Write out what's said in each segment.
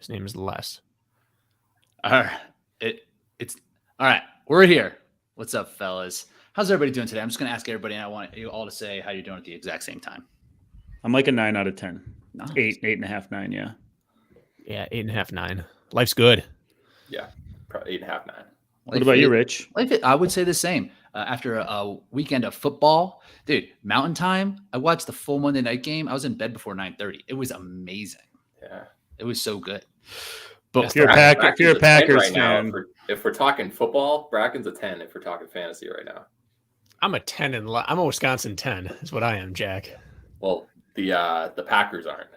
His name is Les. All right. It's all right. We're here. What's up, fellas? How's everybody doing today? I'm just going to ask everybody, and I want you all to say how you're doing at the exact same time. I'm like a 9 out of 10. Nice. 8.5, 9, yeah. Yeah, 8.5, 9. Life's good. Yeah, probably 8.5, 9. What about you, Rich? I would say the same. After a weekend of football, dude, Mountain Time, I watched the full Monday night game. I was in bed before 9:30. It was amazing. Yeah. It was so good. But if you're a Packers fan. Now, if we're talking football, Bracken's a 10 if we're talking fantasy right now. I'm a 10 and I'm a Wisconsin 10 is what I am, Jack. Well, the Packers aren't.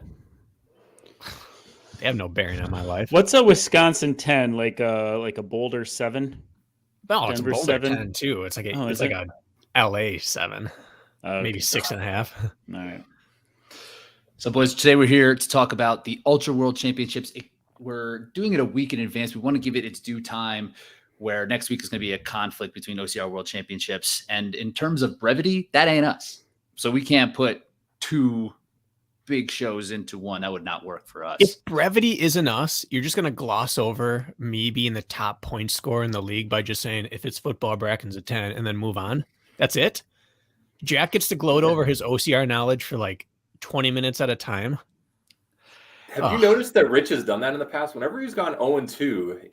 They have no bearing on my life. What's a Wisconsin 10? Like a Boulder 7? No, it's a Denver Boulder 7? 10 too. It's like Oh, it's like a LA 7. Maybe 6.5. All right. So, boys, today we're here to talk about the Ultra World Championships. We're doing it a week in advance. We want to give it its due time, where next week is going to be a conflict between OCR World Championships. And in terms of brevity, that ain't us. So we can't put two big shows into one. That would not work for us. If brevity isn't us, you're just going to gloss over me being the top point scorer in the league by just saying, if it's football, Bracken's a 10, and then move on. That's it. Jack gets to gloat over his OCR knowledge for like 20 minutes at a time. Have you noticed that Rich has done that in the past? Whenever he's gone 0-2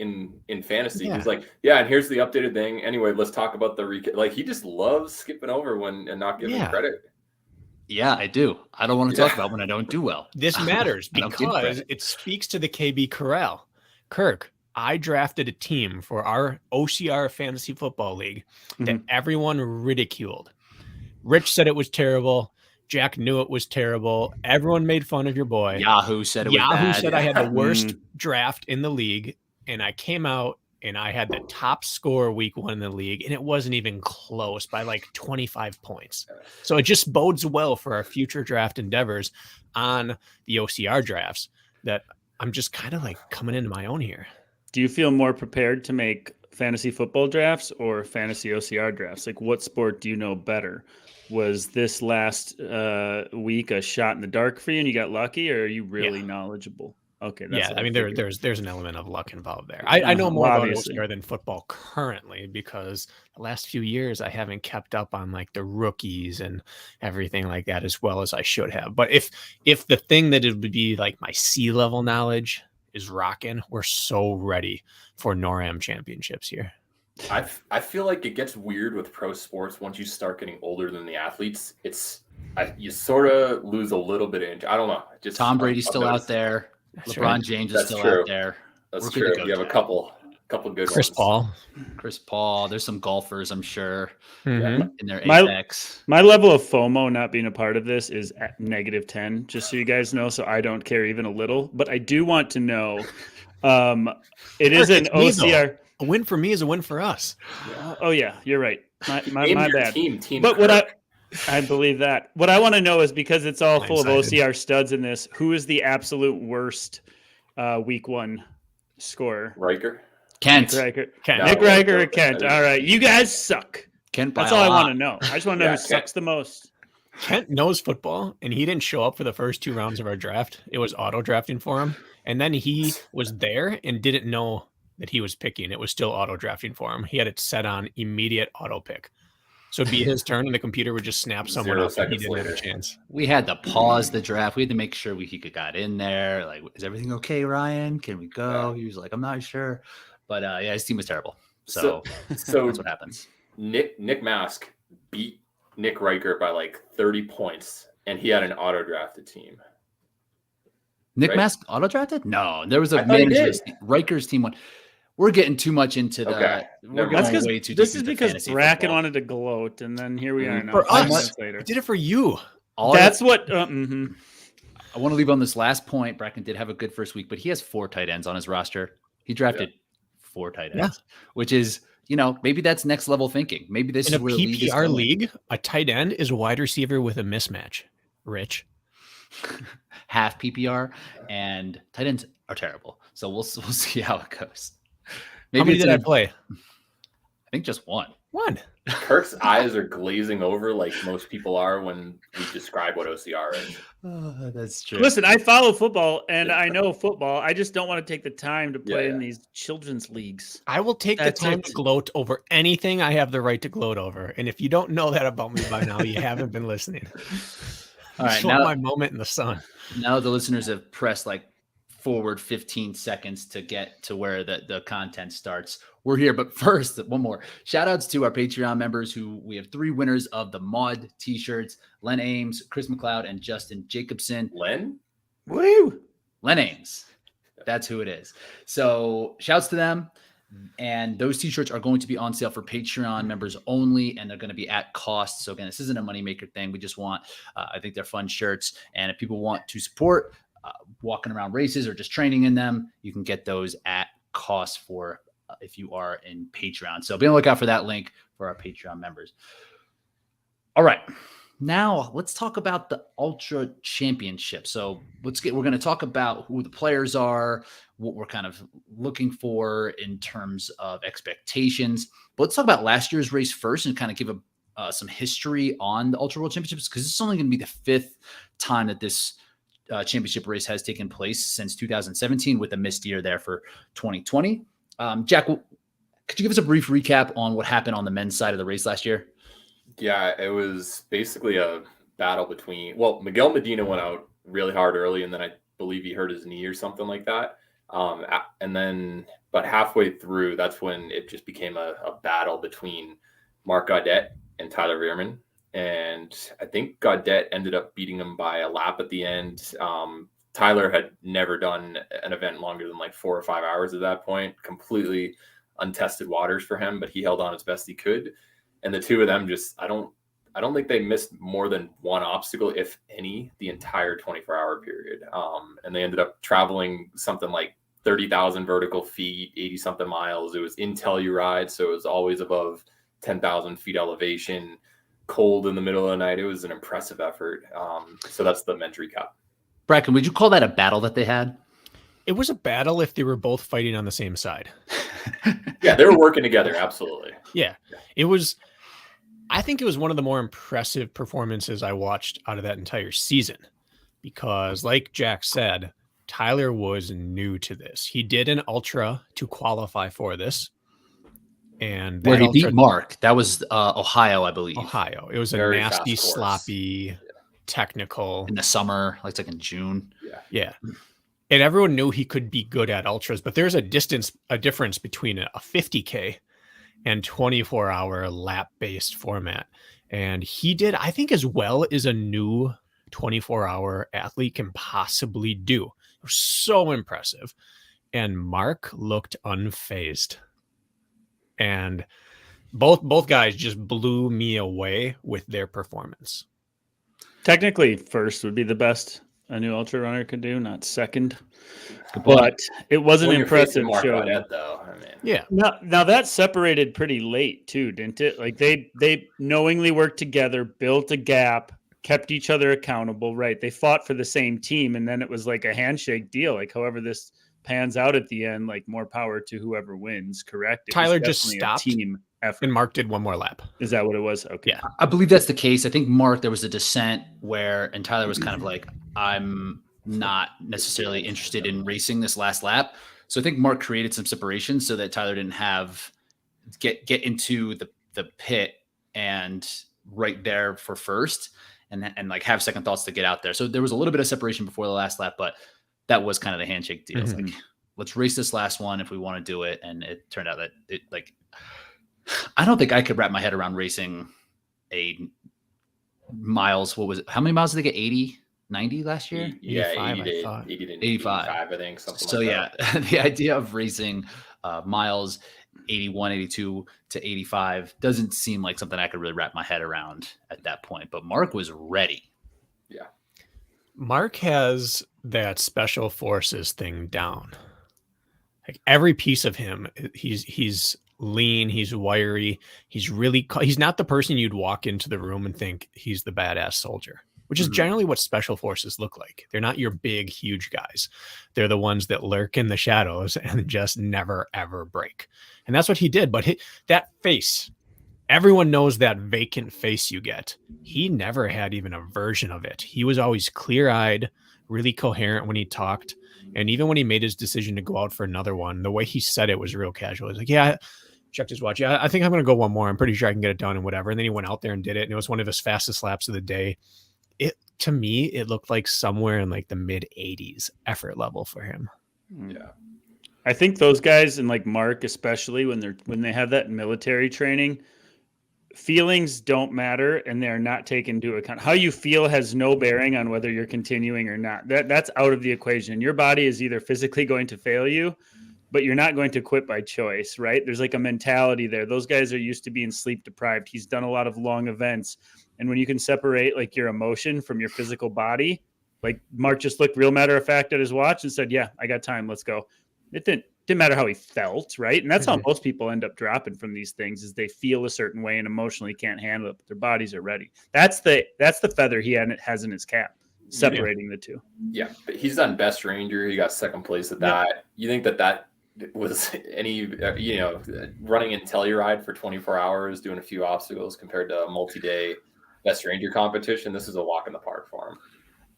in fantasy, he's like, yeah, and here's the updated thing. Anyway, let's talk about the like he just loves skipping over and not giving credit. Yeah, I do. I don't want to talk about when I don't do well. This matters because it speaks to the KB Corral. Kirk, I drafted a team for our OCR Fantasy Football League that everyone ridiculed. Rich said it was terrible. Jack knew it was terrible. Everyone made fun of your boy. Yahoo said it was bad. Yahoo said I had the worst draft in the league, and I came out and I had the top score week 1 in the league, and it wasn't even close by like 25 points. So it just bodes well for our future draft endeavors on the OCR drafts that I'm just kind of like coming into my own here. Do you feel more prepared to make fantasy football drafts or fantasy OCR drafts? Like, what sport do you know better? Was this last week a shot in the dark for you and you got lucky, or are you really knowledgeable? Okay. That's I mean, there's an element of luck involved there. I know more about OCR than football currently because the last few years I haven't kept up on like the rookies and everything like that as well as I should have. But if the thing that it would be like my C-level knowledge is rocking, we're so ready for NORAM championships here. I feel like it gets weird with pro sports once you start getting older than the athletes. You sort of lose a little bit of. I don't know. Just Tom Brady's still out there. That's LeBron right. James is still out there. That's true. You have a couple good Chris ones. Chris Paul. There's some golfers, I'm sure, Mm-hmm. in their apex. My level of FOMO not being a part of this is at -10, just so you guys know. So I don't care even a little. But I do want to know. It is an OCR. A win for me is a win for us. Yeah. Oh yeah, you're right. My bad. Team but Kirk. I believe that. What I want to know is, because it's all full of OCR studs in this, who is the absolute worst week 1 scorer? Riker. Kent. Nick Riker or Kent. All right. You guys suck. Kent. That's all I want to know. I just want to know who sucks the most. Kent knows football, and he didn't show up for the first 2 rounds of our draft. It was auto drafting for him. And then he was there and didn't know that he was picking. It was still auto drafting for him. He had it set on immediate auto pick. So it'd be his turn, and the computer would just snap someone up, and he didn't have a chance. We had to pause the draft. We had to make sure he got in there. Like, is everything okay, Ryan? Can we go? Yeah. He was like, I'm not sure. But his team was terrible. So that's what happens. Nick Mask beat Nick Riker by like 30 points, and he had an auto drafted team. Nick Mask auto drafted? No, there was a manager's team. Riker's team won. We're getting too much into the. We're going way too deep. This is because Bracken wanted to gloat, and then here we are now. For us, later. I did it for you. That's what. I want to leave on this last point. Bracken did have a good first week, but he has 4 tight ends on his roster. He drafted 4 tight ends, which is, maybe that's next level thinking. Maybe this is where a PPR league, a tight end is a wide receiver with a mismatch. Rich. Half PPR, and tight ends are terrible. So we'll see how it goes. Maybe how many did I play? I think just 1. One. Kirk's eyes are glazing over like most people are when we describe what OCR is. Oh, that's true. Listen, I follow football and I know football. I just don't want to take the time to play in these children's leagues. I will take the time to gloat over anything I have the right to gloat over. And if you don't know that about me by now, you haven't been listening. All right, now my moment in the sun. Now the listeners have pressed like forward 15 seconds to get to where the content starts. We're here, but first, one more. Shout outs to our Patreon members who we have 3 winners of the Mod t-shirts: Len Ames, Chris McLeod, and Justin Jacobson. Len? Woo! Len Ames. That's who it is. So shouts to them. And those t-shirts are going to be on sale for Patreon members only, and they're going to be at cost. So again, this isn't a moneymaker thing. We just want, I think they're fun shirts. And if people want to support walking around races or just training in them, you can get those at cost for if you are in Patreon. So be on the lookout for that link for our Patreon members. All right. Now let's talk about the Ultra Championship. So we're going to talk about who the players are, what we're kind of looking for in terms of expectations. But let's talk about last year's race first and kind of give some history on the Ultra World Championships, because it's only going to be the 5th time that this championship race has taken place since 2017, with a missed year there for 2020. Jack, could you give us a brief recap on what happened on the men's side of the race last year? Yeah, it was basically a battle between, Miguel Medina went out really hard early, and then I believe he hurt his knee or something like that. And then, but halfway through, that's when it just became a battle between Marc Gaudet and Tyler Veerman. And I think Gaudet ended up beating him by a lap at the end. Tyler had never done an event longer than like 4 or 5 hours at that point, completely untested waters for him, but he held on as best he could. And the two of them just, I don't think they missed more than one obstacle, if any, the entire 24-hour period. And they ended up traveling something like 30,000 vertical feet, 80-something miles. It was in Telluride, so it was always above 10,000 feet elevation, cold in the middle of the night. It was an impressive effort. So that's the men's recap. Bracken, would you call that a battle that they had? It was a battle if they were both fighting on the same side. Yeah, they were working together. Absolutely. Yeah, it was. I think it was one of the more impressive performances I watched out of that entire season, because like Jack said, Tyler was new to this. He did an ultra to qualify for this. And where he beat Mark. That was Ohio, I believe. Ohio. It was a very nasty, sloppy, technical. In the summer, like in June. Yeah. And everyone knew he could be good at ultras, but there's a difference between a 50K and 24-hour lap-based format. And he did, I think, as well as a new 24-hour athlete can possibly do. It was so impressive. And Mark looked unfazed. And both guys just blew me away with their performance. Technically, first would be the best a new ultra runner could do, not second. But it was an impressive show. Yeah. Now that separated pretty late too, didn't it? Like they knowingly worked together, built a gap, kept each other accountable. Right? They fought for the same team, and then it was like a handshake deal. Like however this pans out at the end, like more power to whoever wins. Correct? Tyler just stopped. Team effort. And Mark did one more lap. Is that what it was? Okay. Yeah. I believe that's the case. I think Mark, there was a dissent and Tyler was kind of like, I'm not necessarily interested in racing this last lap. So I think Mark created some separation so that Tyler didn't get into the pit and right there for first and like have second thoughts to get out there. So there was a little bit of separation before the last lap, but that was kind of the handshake deal. Mm-hmm. Like, let's race this last one if we want to do it. And it turned out that I don't think I could wrap my head around racing a miles. What was it? How many miles did they get? 80, 90 last year? Yeah, 80 to 85, I think. So yeah, the idea of racing miles 81, 82 to 85 doesn't seem like something I could really wrap my head around at that point. But Mark was ready. Yeah. Mark has that special forces thing down. Like every piece of him, he's lean, he's wiry, he's not the person you'd walk into the room and think he's the badass soldier, which is generally what special forces look like. They're not your big, huge guys. They're the ones that lurk in the shadows and just never, ever break. And that's what he did. But that face, everyone knows that vacant face you get. He never had even a version of it. He was always clear-eyed, really coherent when he talked. And even when he made his decision to go out for another one, the way he said it was real casual. He's like, yeah, checked his watch. Yeah, I think I'm going to go one more. I'm pretty sure I can get it done and whatever. And then he went out there and did it. And it was one of his fastest laps of the day. To me, it looked like somewhere in like the mid 80s effort level for him. Yeah. I think those guys, and like Mark, especially when they have that military training, feelings don't matter, and they're not taken into account. How you feel has no bearing on whether you're continuing or not. That's out of the equation. Your body is either physically going to fail you, but you're not going to quit by choice, right? There's like a mentality there. Those guys are used to being sleep deprived. He's done a lot of long events. And when you can separate like your emotion from your physical body, like Mark just looked real matter of fact at his watch and said, yeah, I got time. Let's go. It didn't matter how he felt, right? And that's how most people end up dropping from these things, is they feel a certain way and emotionally can't handle it, but their bodies are ready. That's the feather he has in his cap, separating the two. Yeah, but he's done best ranger. He got second place at that. Yep. You think that was any, running in Telluride for 24 hours, doing a few obstacles compared to a multi-day best ranger competition? This is a walk in the park for him.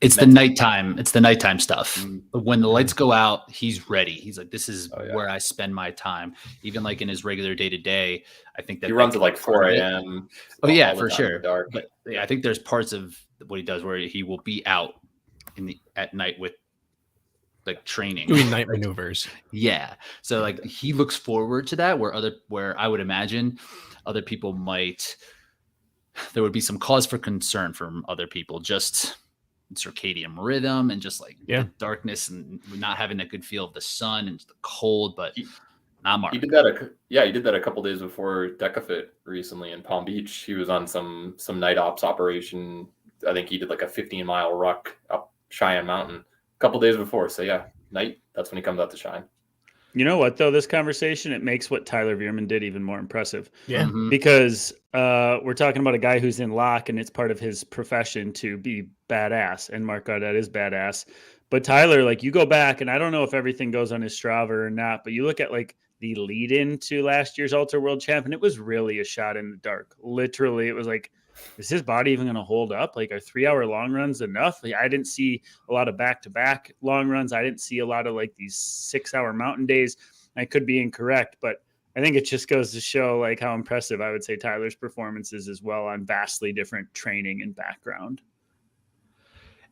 It's the nighttime. It's the nighttime stuff. Mm-hmm. When the lights go out, he's ready. He's like, this is where I spend my time. Even like in his regular day to day, I think that he runs at like 4 a.m. Oh yeah, for sure. Dark. But yeah, I think there's parts of what he does where he will be out at night with like training, doing night maneuvers. Yeah. So like he looks forward to that, where I would imagine other people there would be some cause for concern from other people, just circadian rhythm and just like the darkness and not having a good feel of the sun and the cold, but not Mark. He did that a couple days before Decafit recently in Palm Beach. He was on some night ops operation. I think he did like a 15-mile ruck up Cheyenne Mountain a couple days before. So yeah, night, that's when he comes out to shine. You know what, though, this conversation, it makes what Tyler Veerman did even more impressive. Yeah. Mm-hmm. Because we're talking about a guy who's in lock, and it's part of his profession to be badass. And Mark Gaudet is badass. But Tyler, like, you go back, and I don't know if everything goes on his Strava or not, but you look at, like, the lead-in to last year's Ultra World Champ, and it was really a shot in the dark. Literally, it was like, is his body even going to hold up? Like, are 3-hour long runs enough? Like, I didn't see a lot of back-to-back long runs. I didn't see a lot of like these 6-hour mountain days. I could be incorrect, but I think it just goes to show like how impressive I would say Tyler's performance is as well on vastly different training and background.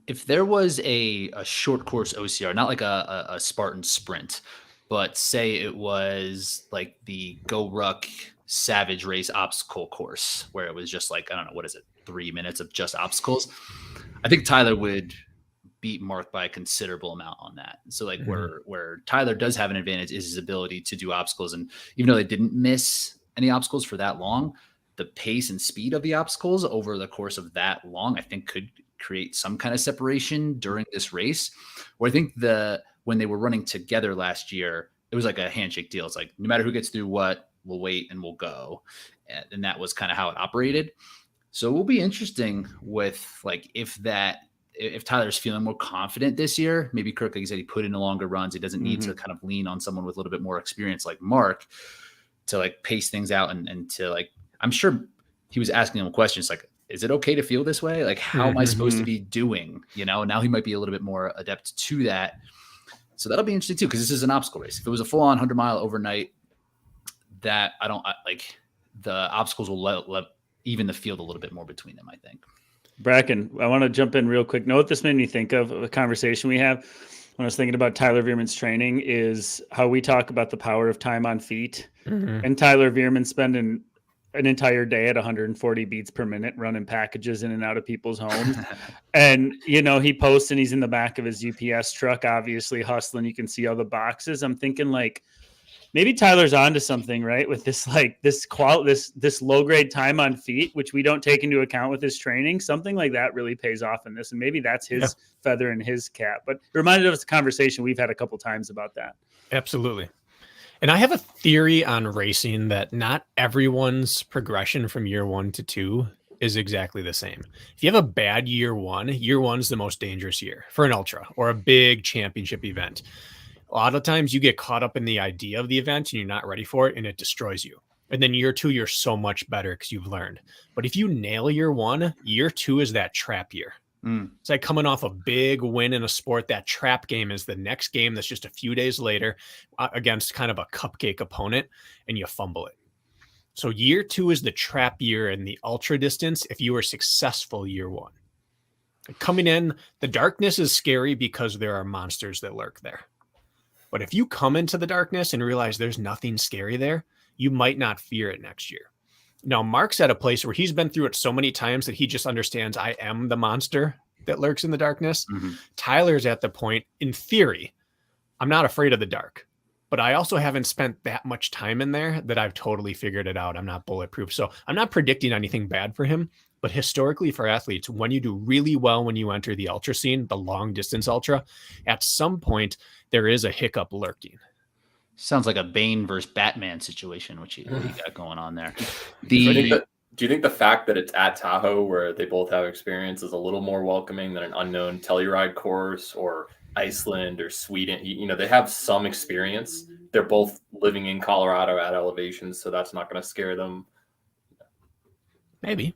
If there was a short course OCR, not like a Spartan sprint, but say it was like the Go Ruck Savage Race obstacle course where it was just like, I don't know, what is it, 3 minutes of just obstacles, I think Tyler would beat Mark by a considerable amount on that. So like where Tyler does have an advantage is his ability to do obstacles. And even though they didn't miss any obstacles for that long, the pace and speed of the obstacles over the course of that long, I think could create some kind of separation during this race. Where I think when they were running together last year, it was like a handshake deal. It's like, no matter who gets through what, we'll wait and we'll go. And that was kind of how it operated. So it will be interesting with like, if Tyler's feeling more confident this year, maybe Kirk, like you said, he put in longer runs. He doesn't need to kind of lean on someone with a little bit more experience like Mark to like pace things out and to like, I'm sure he was asking him questions like, is it okay to feel this way? Like, how am I supposed to be doing? Now he might be a little bit more adept to that. So that'll be interesting too, because this is an obstacle race. If it was a full-on 100-mile overnight, the obstacles will even the field a little bit more between them, I think. Bracken, I want to jump in real quick. Know what this made me think of a conversation we have when I was thinking about Tyler Veerman's training is how we talk about the power of time on feet. And Tyler Veerman spending an entire day at 140 beats per minute running packages in and out of people's homes. And, he posts and he's in the back of his UPS truck, obviously hustling. You can see all the boxes. I'm thinking like, maybe Tyler's onto something, right? With this, like this low grade time on feet, which we don't take into account with his training. Something like that really pays off in this. And maybe that's his feather in his cap, but it reminded us of a conversation we've had a couple times about that. Absolutely. And I have a theory on racing that not everyone's progression from year 1 to 2 is exactly the same. If you have a bad year one's the most dangerous year for an ultra or a big championship event. A lot of times you get caught up in the idea of the event and you're not ready for it and it destroys you. And then year 2, you're so much better because you've learned. But if you nail year 1, year 2 is that trap year. It's like coming off a big win in a sport. That trap game is the next game that's just a few days later against kind of a cupcake opponent, and you fumble it. So year 2 is the trap year in the ultra distance if you were successful year 1. Coming in, the darkness is scary because there are monsters that lurk there. But if you come into the darkness and realize there's nothing scary there, you might not fear it next year. Now, Mark's at a place where he's been through it so many times that he just understands I am the monster that lurks in the darkness. Tyler's at the point, in theory, I'm not afraid of the dark, but I also haven't spent that much time in there that I've totally figured it out. I'm not bulletproof. So I'm not predicting anything bad for him, but historically for athletes, when you do really well, when you enter the ultra scene, the long distance ultra, at some point there is a hiccup lurking. Sounds like a Bane versus Batman situation, which you got going on there. Do you think the fact that it's at Tahoe, where they both have experience, is a little more welcoming than an unknown Telluride course or Iceland or Sweden? You know, they have some experience. They're both living in Colorado at elevations, so that's not going to scare them. Maybe.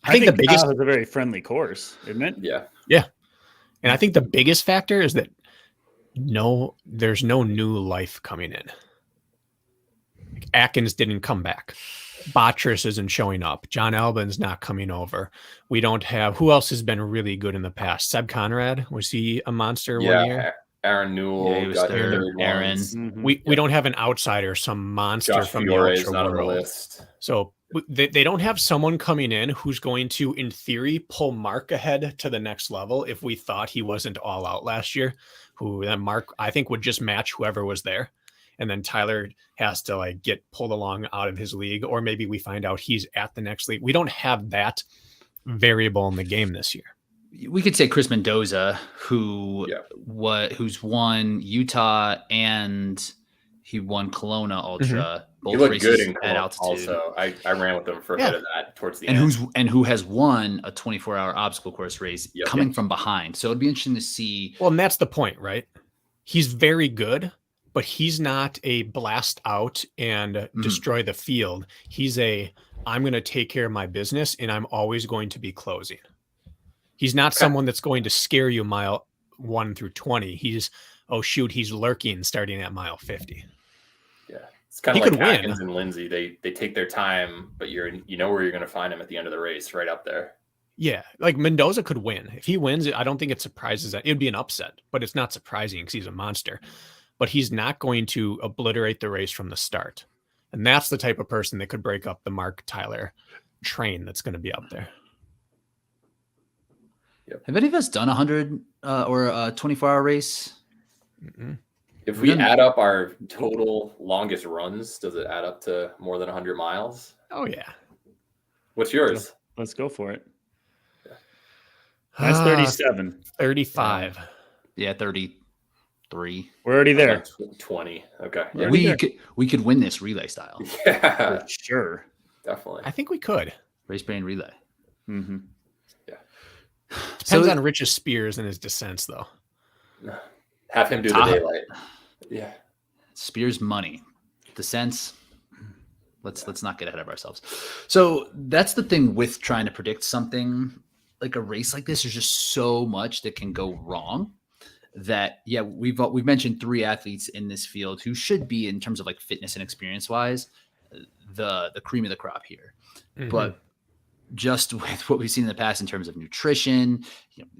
I think the biggest is a very friendly course, isn't it? Yeah. Yeah. And I think the biggest factor is that there's no new life coming in. Like Atkins didn't come back. Botras isn't showing up. John Albin's not coming over. We don't have, who else has been really good in the past? Seb Conrad, was he a monster 1 year? Aaron Newell, he was there. Aaron. We don't have an outsider, some monster Josh from Fiore the ultra not on the world. list. So they don't have someone coming in who's going to, in theory, pull Mark ahead to the next level. If we thought he wasn't all out last year, who then Mark, I think, would just match whoever was there. And then Tyler has to like get pulled along out of his league, or maybe we find out he's at the next league. We don't have that variable in the game this year. We could say Chris Mendoza, who's won Utah and he won Kelowna Ultra. Both He looked races good in at Kelowna altitude. also. I ran with him for a bit of that towards the end. And who has won a 24-hour obstacle course race coming from behind. So it'd be interesting to see. Well, and that's the point, right? He's very good, but he's not a blast out and destroy the field. He's I'm going to take care of my business and I'm always going to be closing. He's not someone that's going to scare you mile 1 through 20. He's lurking starting at mile 50. Yeah. It's kind of like Atkins and Lindsay. They take their time, but you know where you're going to find him at the end of the race, right up there. Yeah, like Mendoza could win. If he wins, I don't think it surprises that. It would be an upset, but it's not surprising because he's a monster. But he's not going to obliterate the race from the start. And that's the type of person that could break up the Mark Tyler train that's going to be up there. Yep. Have any of us done 100 or a 24-hour race? If we add up our total longest runs, does it add up to more than 100 miles? Oh, yeah. What's yours? Let's go for it. That's 37. 35. Yeah, 33. We're already there. 20. Okay. Yeah, we could win this relay style. Yeah. For sure. Definitely. I think we could. Race brain relay. Mm-hmm. Yeah. Depends on Rich's spears and his descents, though. Have him do the daylight. Yeah. Spears money. Descents. Let's not get ahead of ourselves. So that's the thing with trying to predict something like a race like this. There's just so much that can go wrong that, we've mentioned 3 athletes in this field who should be, in terms of like fitness and experience wise, the cream of the crop here. Mm-hmm. But just with what we've seen in the past in terms of nutrition,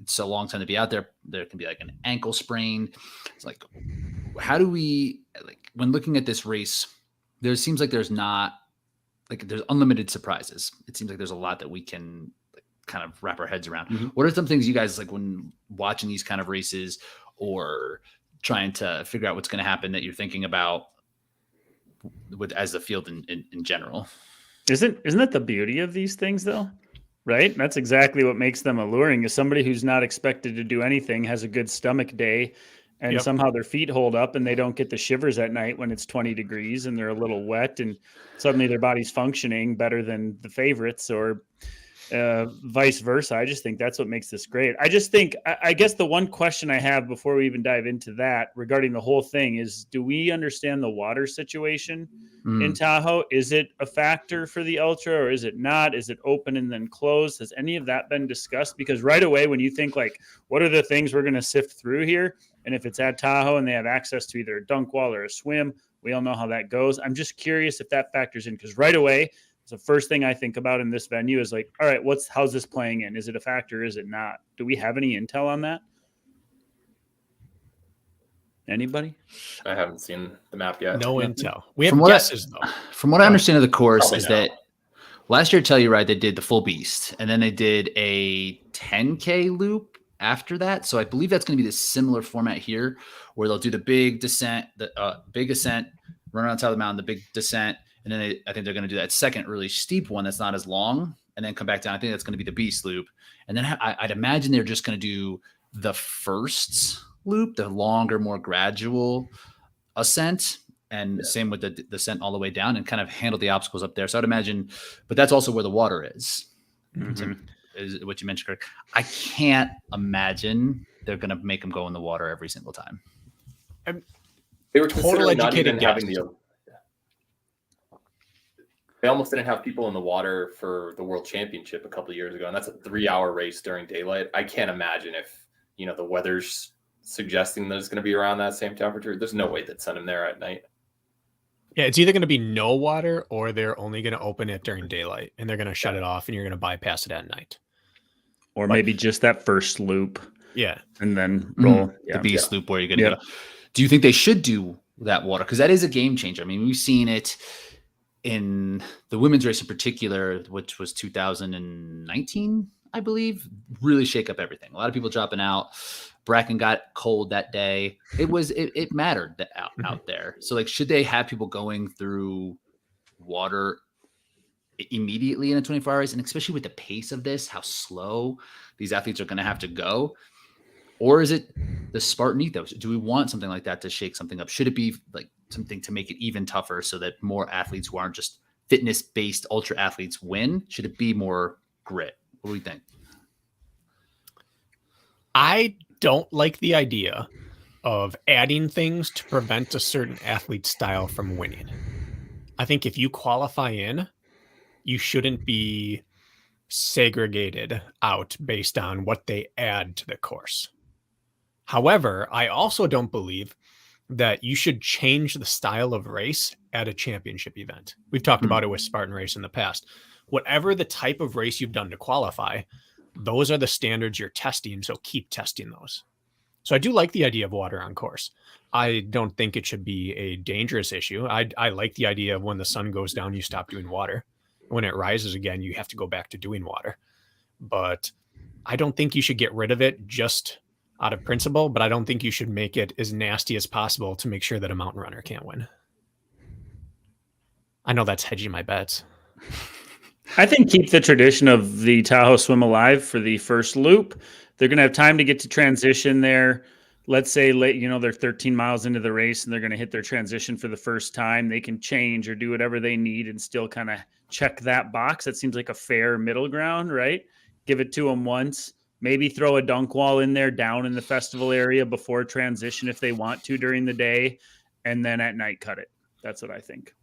it's a long time to be out there. There can be like an ankle sprain. It's like, how do we, like, when looking at this race, there seems like there's unlimited surprises. It seems like there's a lot that we can kind of wrap our heads around. Mm-hmm. What are some things you guys like when watching these kind of races or trying to figure out what's going to happen that you're thinking about as the field in general? Isn't that the beauty of these things though? Right? That's exactly what makes them alluring, is somebody who's not expected to do anything, has a good stomach day, and somehow their feet hold up and they don't get the shivers at night when it's 20 degrees and they're a little wet and suddenly their body's functioning better than the favorites. Or vice versa. I just think that's what makes this great. I just think, I guess the one question I have before we even dive into that regarding the whole thing is, do we understand the water situation in Tahoe? Is it a factor for the Ultra or is it not? Is it open and then closed? Has any of that been discussed? Because right away, when you think like, what are the things we're going to sift through here? And if it's at Tahoe and they have access to either a dunk wall or a swim, we all know how that goes. I'm just curious if that factors in, because right away, it's the first thing I think about in this venue is like, all right, how's this playing in? Is it a factor? Is it not? Do we have any intel on that? Anybody? I haven't seen the map yet. No intel. We have guesses though. From what I understand of the course is that last year at Telluride, they did the full beast and then they did a 10K loop after that. So I believe that's going to be the similar format here where they'll do the big descent, big ascent, run on top of the mountain, the big descent. And then I think they're going to do that second really steep one that's not as long and then come back down. I think that's going to be the beast loop. And then I'd imagine they're just going to do the first loop, the longer, more gradual ascent. And same with the descent all the way down and kind of handle the obstacles up there. So I'd imagine, but that's also where the water is. Is what you mentioned, Kirk. I can't imagine they're going to make them go in the water every single time. They were totally not even having they almost didn't have people in the water for the World Championship a couple of years ago, and that's a 3-hour race during daylight. I can't imagine if the weather's suggesting that it's going to be around that same temperature. There's no way they'd send him there at night. Yeah, it's either going to be no water or they're only going to open it during daylight and they're going to shut it off and you're going to bypass it at night. Or maybe just that first loop. Yeah. And then roll the beast loop where you're going to go. Do you think they should do that water? Because that is a game changer. I mean, we've seen it in the women's race in particular, which was 2019, I believe, really shake up everything. A lot of people dropping out. Bracken got cold that day. It mattered out there. So like, should they have people going through water immediately in a 24-hour race? And especially with the pace of this, how slow these athletes are going to have to go. Or is it the Spartan ethos? Do we want something like that to shake something up? Should it be like something to make it even tougher so that more athletes who aren't just fitness-based ultra athletes win? Should it be more grit? What do we think? I don't like the idea of adding things to prevent a certain athlete style from winning. I think if you qualify in, you shouldn't be segregated out based on what they add to the course. However, I also don't believe that you should change the style of race at a championship event. We've talked about it with Spartan Race in the past. Whatever the type of race you've done to qualify, those are the standards you're testing, so keep testing those. So I do like the idea of water on course. I don't think it should be a dangerous issue. I like the idea of when the sun goes down, you stop doing water. When it rises again, you have to go back to doing water. But I don't think you should get rid of it just out of principle, but I don't think you should make it as nasty as possible to make sure that a mountain runner can't win. I know that's hedging my bets. I think keep the tradition of the Tahoe swim alive for the first loop. They're going to have time to get to transition there. Let's say they're 13 miles into the race and they're going to hit their transition for the first time. They can change or do whatever they need and still kind of check that box. That seems like a fair middle ground, right? Give it to them once. Maybe throw a dunk wall in there down in the festival area before transition if they want to during the day, and then at night cut it. That's what I think.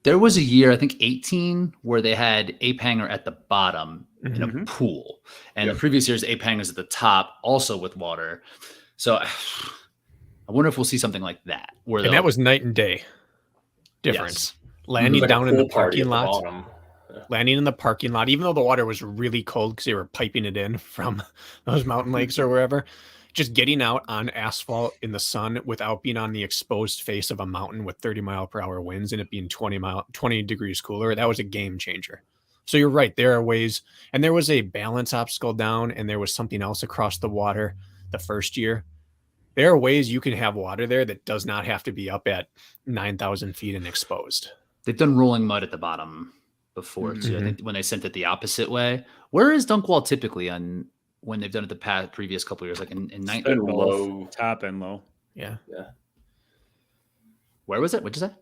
There was a year, I think 18, where they had ape hanger at the bottom in a pool. And the previous year's ape hangers at the top, also with water. So I wonder if we'll see something like that. And that was night and day difference. Yes. Landing down in the parking lot. Landing in the parking lot, even though the water was really cold because they were piping it in from those mountain lakes or wherever, just getting out on asphalt in the sun without being on the exposed face of a mountain with 30-mile-per-hour winds and it being 20 degrees cooler, that was a game changer. So you're right. There are ways, and there was a balance obstacle down and there was something else across the water the first year. There are ways you can have water there that does not have to be up at 9,000 feet and exposed. They've done rolling mud at the bottom before too. I think when they sent it the opposite way. Where is dunk wall typically on when they've done it the previous couple of years, like in 19 low, top and low? Yeah. Where was it? What'd you say?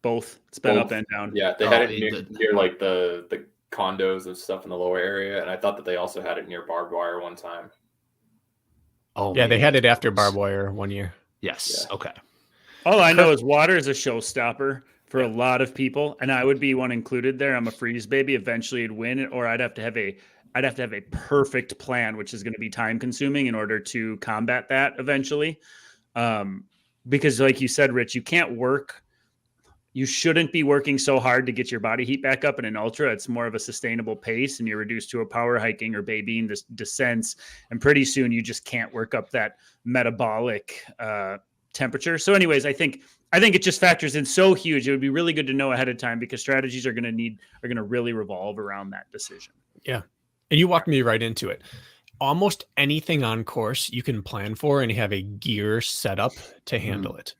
Both. It's been up and down. Yeah, they had it near like the condos and stuff in the lower area, and I thought that they also had it near barbed wire one time. Oh yeah, they had it after barbed wire one year. Yes. Yeah. Okay. All I know is water is a showstopper for a lot of people, and I would be one included there. I'm a freeze baby. Eventually, it'd win, or I'd have to have a perfect plan, which is going to be time consuming in order to combat that eventually. Because, like you said, Rich, you can't work. You shouldn't be working so hard to get your body heat back up in an ultra. It's more of a sustainable pace, and you're reduced to a power hiking or babying this descents. And pretty soon you just can't work up that metabolic temperature. So anyways, I think it just factors in so huge. It would be really good to know ahead of time, because strategies are going to really revolve around that decision. Yeah. And you walked me right into it. Almost anything on course you can plan for and have a gear set up to handle it.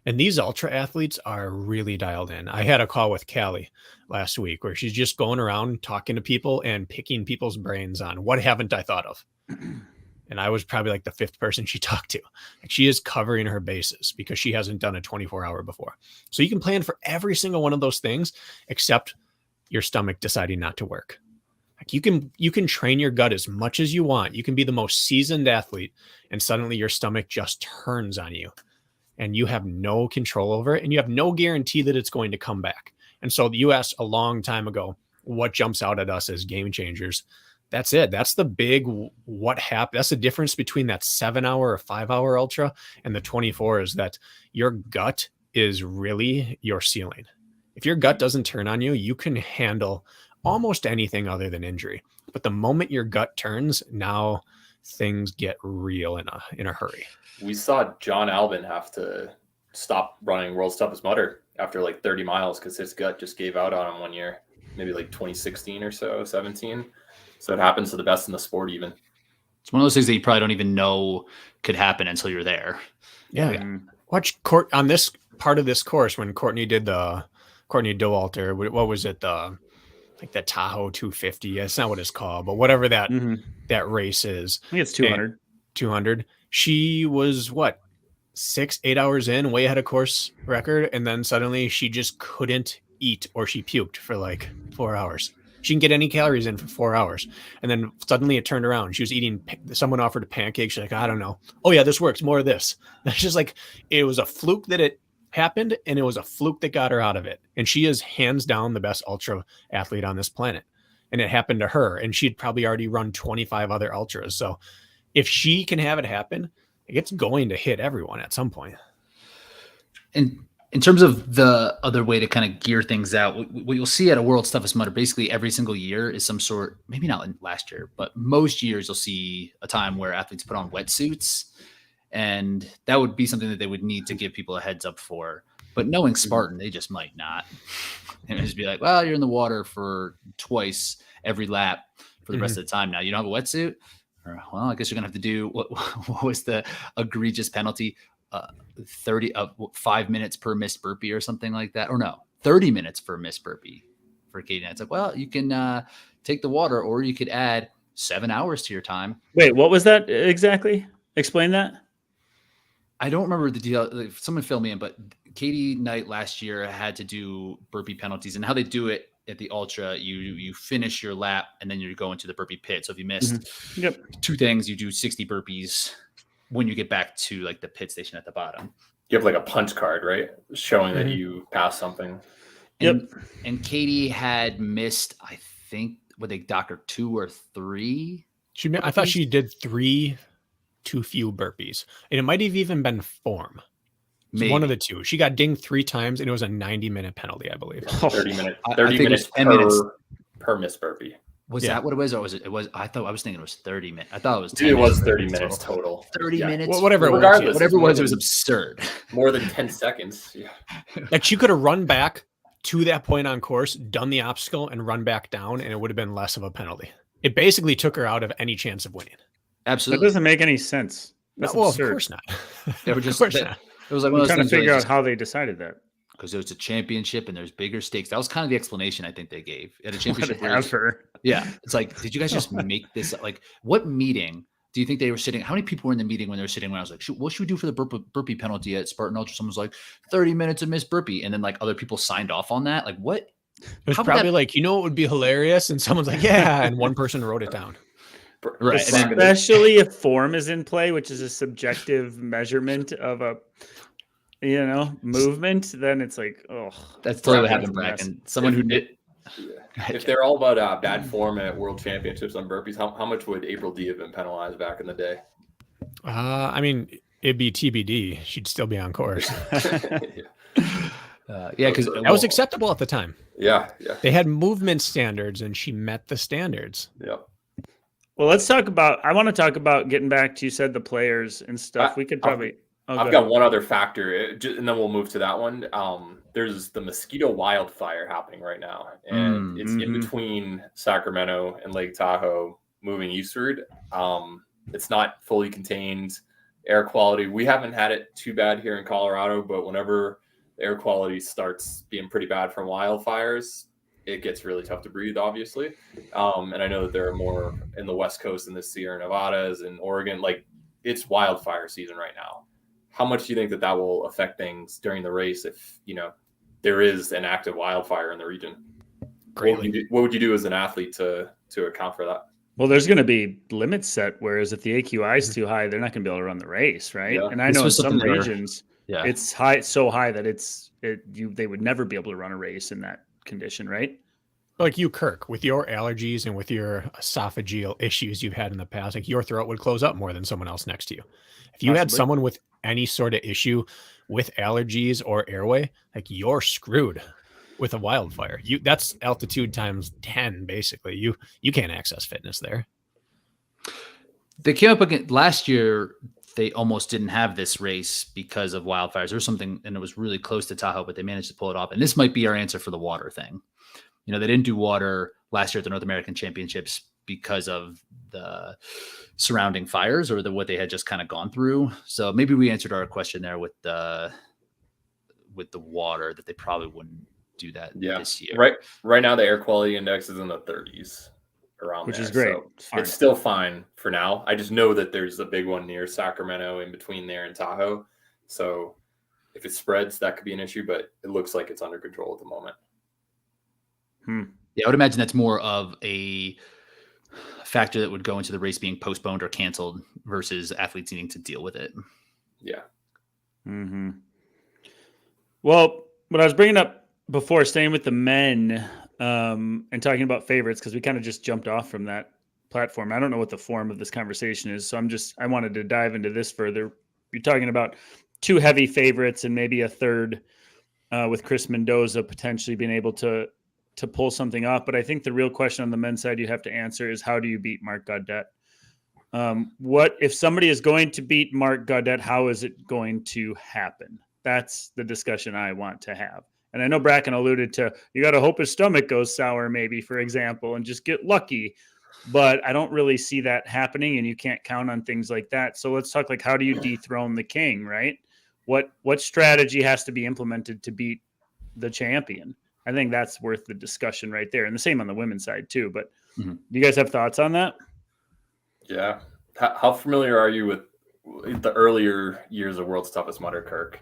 And these ultra athletes are really dialed in. I had a call with Callie last week where she's just going around talking to people and picking people's brains on what haven't I thought of. And I was probably like the 5th person she talked to. Like, she is covering her bases because she hasn't done a 24-hour before. So you can plan for every single one of those things except your stomach deciding not to work. Like, you can train your gut as much as you want. You can be the most seasoned athlete, and suddenly your stomach just turns on you. And you have no control over it, and you have no guarantee that it's going to come back. And so you asked a long time ago, what jumps out at us as game changers? That's it. That's the big what happened. That's the difference between that 7-hour or 5-hour ultra and the 24, is that your gut is really your ceiling. If your gut doesn't turn on you, you can handle almost anything other than injury. But the moment your gut turns, now things get real in a hurry. We saw John Albin have to stop running World's Toughest Mudder after like 30 miles because his gut just gave out on him one year, maybe like 2016 or so, 17. So it happens to the best in the sport even. It's one of those things that you probably don't even know could happen until you're there. Yeah. Watch on this part of this course when Courtney did the Courtney Dauwalter. What was it? Like the Tahoe 250. That's not what it's called, but whatever that race is. I think it's 200. 200. She was 6-8 hours in, way ahead of course record, and then suddenly she just couldn't eat, or she puked for like 4 hours. She didn't get any calories in for 4 hours, and then suddenly it turned around. She was eating. Someone offered a pancake. She's like, I don't know. Oh yeah, this works. More of this. It's just like, it was a fluke that it happened, and it was a fluke that got her out of it. And she is hands down the best ultra athlete on this planet, and it happened to her. And she'd probably already run 25 other ultras. So if she can have it happen, it's going to hit everyone at some point. And in terms of the other way to kind of gear things out, what you'll see at a World's Toughest Mudder basically every single year is some sort, maybe not last year, but most years you'll see a time where athletes put on wetsuits, and that would be something that they would need to give people a heads up for. But knowing Spartan, they just might not. And just be like, well, you're in the water for twice every lap for the rest of the time. Now you don't have a wetsuit. Well, I guess you're gonna have to do what was the egregious penalty? 5 minutes per missed burpee or something like that, or no, 30 minutes per missed burpee for Katie. It's like, well, you can take the water, or you could add 7 hours to your time. Wait, what was that exactly? Explain that. I don't remember the deal. Someone fill me in, but Katie Knight last year had to do burpee penalties, and how they do it at the ultra, you finish your lap and then you go into the burpee pit. So if you missed 2 things, you do 60 burpees when you get back to like the pit station at the bottom. You have like a punch card, right? Showing that you passed something. And Katie had missed, I think, what they doctor 2 or 3. I thought she did 3 too few burpees, and it might have even been form. One of the 2. She got dinged 3 times, and it was a 90-minute penalty, I believe. 30 minutes per missed burpee. Was that what it was? Or was it? I was thinking it was 30 minutes. I thought it was 10 It was 30 minutes total. 30 minutes? Well, whatever Regardless, it was. It was absurd. More than 10 seconds. Yeah. Like, she could have run back to that point on course, done the obstacle, and run back down, and it would have been less of a penalty. It basically took her out of any chance of winning. Absolutely. That doesn't make any sense. That's absurd. Of course not. They were just, of course not. It was like I'm trying to figure out how they decided that. Because there's a championship and there's bigger stakes. That was kind of the explanation I think they gave at a championship. Yeah. It's like, did you guys just make this up? Like, what meeting do you think they were sitting? How many people were in the meeting when they were sitting around? I was like, what should we do for the burpee penalty at Spartan Ultra? Someone's like, 30 minutes of missed burpee. And then like other people signed off on that. Like, what It was probably like, you know, it would be hilarious. And someone's like, yeah. And one person wrote it down. Right. Especially if form is in play, which is a subjective measurement of a, movement, then it's like, oh. That's totally what happened, Bracken. Someone who did. If they're all about bad form at World Championships on burpees, how much would April D have been penalized back in the day? I mean, it'd be TBD. She'd still be on course. Because that was acceptable at the time. Yeah. They had movement standards, and she met the standards. Yeah. Well, I want to talk about getting back to, you said the players and stuff. We could probably. I've got one other factor, and then we'll move to that one. There's the mosquito wildfire happening right now, and it's in between Sacramento and Lake Tahoe, moving eastward. It's not fully contained. Air quality, we haven't had it too bad here in Colorado, but whenever the air quality starts being pretty bad from wildfires, it gets really tough to breathe, obviously. And I know that there are more in the West Coast in the Sierra Nevadas and Oregon. Like, it's wildfire season right now. How much do you think that will affect things during the race if, there is an active wildfire in the region? Greatly. What would you do as an athlete to account for that? Well, there's going to be limits set, whereas if the AQI is too high, they're not going to be able to run the race, right? Yeah. And I know in some regions, it's high, so high that they would never be able to run a race in that condition, right? Like you, Kirk, with your allergies and with your esophageal issues you've had in the past, like your throat would close up more than someone else next to you. If you had someone with any sort of issue with allergies or airway, like, you're screwed with a wildfire. That's altitude times 10, basically. You can't access fitness there. They came up again last year. They almost didn't have this race because of wildfires or something, and it was really close to Tahoe, but they managed to pull it off. And this might be our answer for the water thing. They didn't do water last year at the North American Championships because of the surrounding fires or what they had just kind of gone through. So maybe we answered our question there with the water, that they probably wouldn't do that this year. Right now, the air quality index is in the 30s around which there, is great. So it's still fine for now. I just know that there's a big one near Sacramento in between there and Tahoe. So if it spreads, that could be an issue, but it looks like it's under control at the moment. Yeah, I would imagine that's more of a factor that would go into the race being postponed or canceled versus athletes needing to deal with it. Yeah. Mm-hmm. Well, what I was bringing up before, staying with the men and talking about favorites, because we kind of just jumped off from that platform. I don't know what the form of this conversation is, so I wanted to dive into this further. You're talking about two heavy favorites and maybe a third with Chris Mendoza potentially being able to pull something off. But I think the real question on the men's side you have to answer is, how do you beat Marc Gaudet? What if somebody is going to beat Marc Gaudet, how is it going to happen? That's the discussion I want to have. And I know Bracken alluded to, you got to hope his stomach goes sour, maybe, for example, and just get lucky. But I don't really see that happening, and you can't count on things like that. So let's talk, like, how do you dethrone the king, right? What strategy has to be implemented to beat the champion? I think that's worth the discussion right there. And the same on the women's side too. But do you guys have thoughts on that? Yeah. How familiar are you with the earlier years of World's Toughest Mudder, Kirk?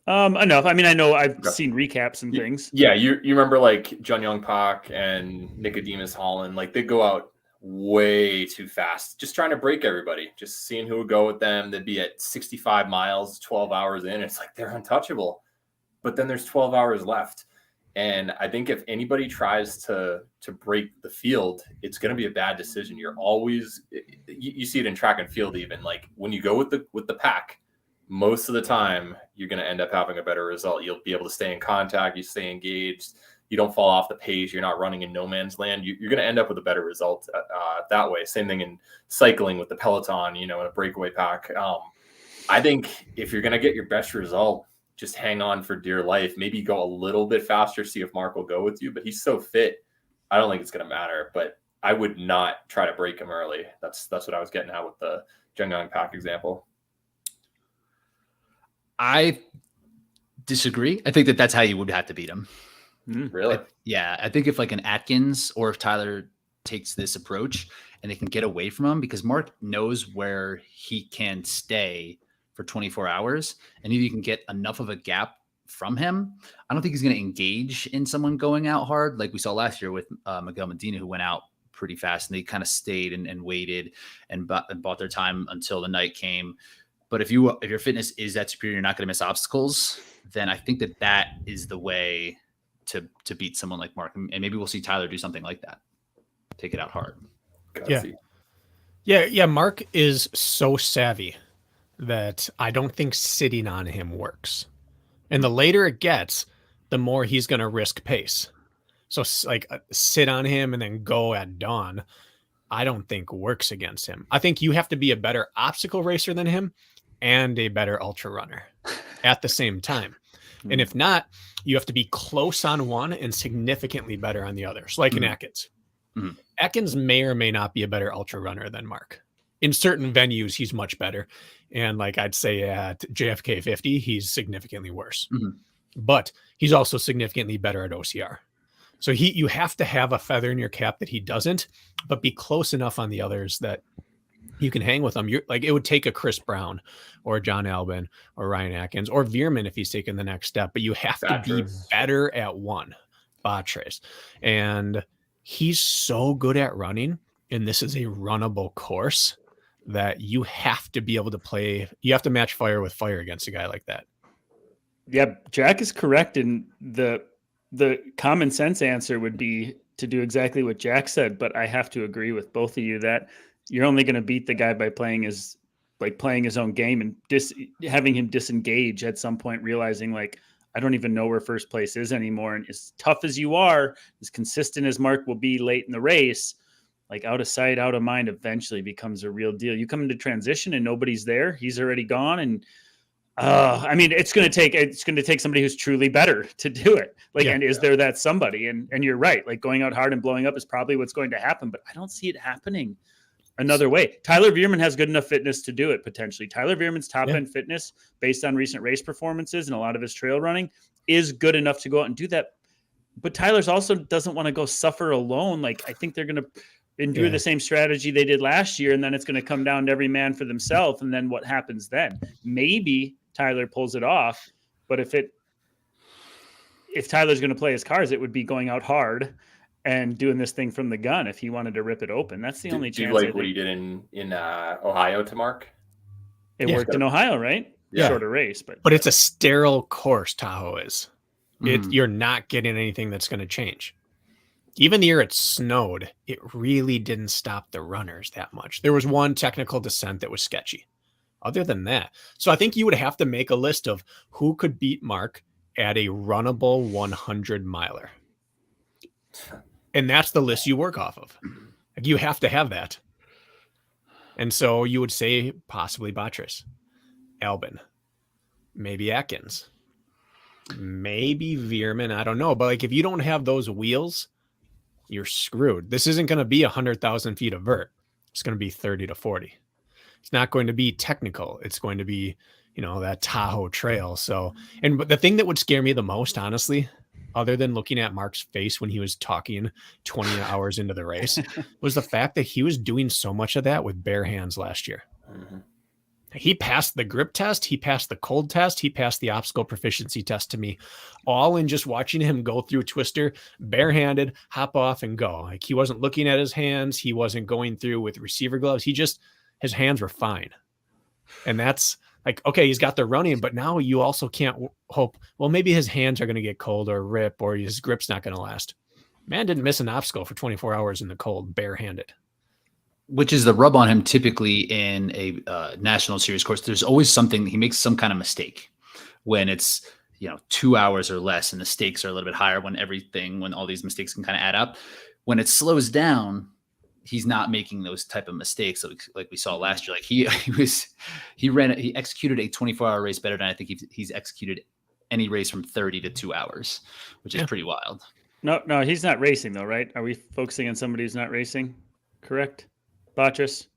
Enough. I mean, I know I've seen recaps and things. Yeah. You remember like Jun Young Pak and Nicodemus Holland, like they go out way too fast, just trying to break everybody, just seeing who would go with them. They'd be at 65 miles, 12 hours in. It's like, they're untouchable, but then there's 12 hours left. And I think if anybody tries to break the field, it's going to be a bad decision. You're always, you see it in track and field, even like when you go with the pack, most of the time you're going to end up having a better result. You'll be able to stay in contact. You stay engaged. You don't fall off the pace. You're not running in no man's land. You're going to end up with a better result that way. Same thing in cycling with the peloton, in a breakaway pack. I think if you're going to get your best result, just hang on for dear life. Maybe go a little bit faster, see if Mark will go with you. But he's so fit, I don't think it's going to matter. But I would not try to break him early. That's what I was getting at with the Jun Young Pak example. I disagree. I think that's how you would have to beat him. Really? I think if like an Atkins or if Tyler takes this approach and they can get away from him, because Mark knows where he can stay for 24 hours. And if you can get enough of a gap from him. I don't think he's going to engage in someone going out hard like we saw last year with Miguel Medina, who went out pretty fast, and they kind of stayed and waited and bought their time until the night came. But if your fitness is that superior, you're not going to miss obstacles, then I think that is the way to beat someone like Mark. And maybe we'll see Tyler do something like that. Take it out hard. Yeah. Mark is so savvy that I don't think sitting on him works. And the later it gets, the more he's going to risk pace. So like sit on him and then go at dawn, I don't think works against him. I think you have to be a better obstacle racer than him and a better ultra runner at the same time. And if not, you have to be close on one and significantly better on the other. So like in Atkins. Atkins may or may not be a better ultra runner than Mark. In certain venues, he's much better. And like I'd say at JFK 50, he's significantly worse. But he's also significantly better at OCR. So you have to have a feather in your cap that he doesn't, but be close enough on the others that you can hang with them. You're like, it would take a Chris Brown or John Albin or Ryan Atkins or Veerman if he's taking the next step, but you have to be better at one. Batres. And he's so good at running, and this is a runnable course, that you have to be able to play. You have to match fire with fire against a guy like that. Yeah, Jack is correct. And the common sense answer would be to do exactly what Jack said. But I have to agree with both of you that you're only going to beat the guy by playing his own game and having him disengage at some point, realizing like, I don't even know where first place is anymore. And as tough as you are, as consistent as Mark will be late in the race, like out of sight, out of mind, eventually becomes a real deal. You come into transition and nobody's there. He's already gone. And I mean, it's going to take somebody who's truly better to do it. Like, and is there that somebody? And you're right. Like going out hard and blowing up is probably what's going to happen, but I don't see it happening another way. Tyler Veerman has good enough fitness to do it potentially. Tyler Veerman's top end fitness based on recent race performances and a lot of his trail running is good enough to go out and do that. But Tyler's also doesn't want to go suffer alone. Like I think they're going to endure the same strategy they did last year. And then it's going to come down to every man for themselves. And then what happens then? Maybe Tyler pulls it off, but if Tyler's going to play his cards, it would be going out hard and doing this thing from the gun if he wanted to rip it open. That's the only chance. Do you like what he did in Ohio to Mark? It worked in Ohio, right? Yeah. Shorter race, but it's a sterile course. Tahoe is. You're not getting anything that's going to change. Even the year it snowed, it really didn't stop the runners that much. There was one technical descent that was sketchy. Other than that, so I think you would have to make a list of who could beat Mark at a runnable 100 miler. And that's the list you work off of. Like you have to have that. And so you would say possibly Batres, Albin, maybe Atkins, maybe Veerman. I don't know. But like if you don't have those wheels, you're screwed. This isn't going to be 100,000 feet of vert. It's going to be 30 to 40. It's not going to be technical. It's going to be, that Tahoe trail. So, but the thing that would scare me the most, honestly, other than looking at Mark's face when he was talking 20 hours into the race, was the fact that he was doing so much of that with bare hands last year. He passed the grip test. He passed the cold test. He passed the obstacle proficiency test to me, all in just watching him go through Twister barehanded, hop off and go. Like he wasn't looking at his hands. He wasn't going through with receiver gloves. His hands were fine. And that's like, okay, he's got the running, but now you also can't hope, well, maybe his hands are going to get cold or rip or his grip's not going to last. Man didn't miss an obstacle for 24 hours in the cold, barehanded. Which is the rub on him typically in a national series course. There's always something, he makes some kind of mistake when it's, 2 hours or less and the stakes are a little bit higher when all these mistakes can kind of add up. When it slows down, he's not making those type of mistakes like we saw last year. Like he executed a 24-hour race better than I think he's executed any race from 30 to 2 hours, which is pretty wild. No, he's not racing though, right? Are we focusing on somebody who's not racing? Correct? Batres?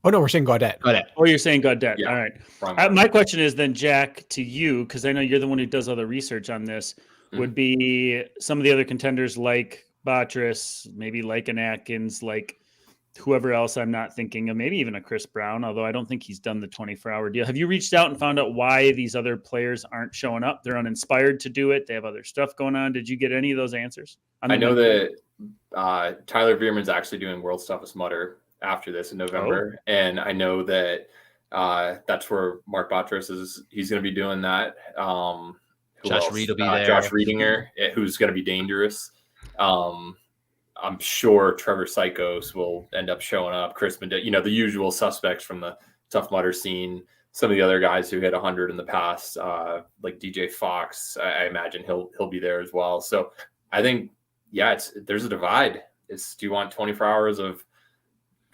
Oh no, we're saying Gaudet. Oh, you're saying Gaudet. Yeah. All right. My question is then, Jack, to you, because I know you're the one who does all the research on this, would be some of the other contenders like Batres, maybe like an Atkins, like whoever else I'm not thinking of, maybe even a Chris Brown, although I don't think he's done the 24-hour deal. Have you reached out and found out why these other players aren't showing up? They're uninspired to do it. They have other stuff going on. Did you get any of those answers? I know that Tyler Veerman's actually doing World's Toughest Mudder after this in November. And I know that that's where Mark Botras he's going to be doing that. Josh Reed will be there. Josh Reedinger, who's going to be dangerous. I'm sure Trevor Sykos will end up showing up. Chris Mendez, the usual suspects from the Tough Mudder scene. Some of the other guys who hit 100 in the past, like DJ Fox, I imagine he'll be there as well. So I think, there's a divide. Do you want 24 hours of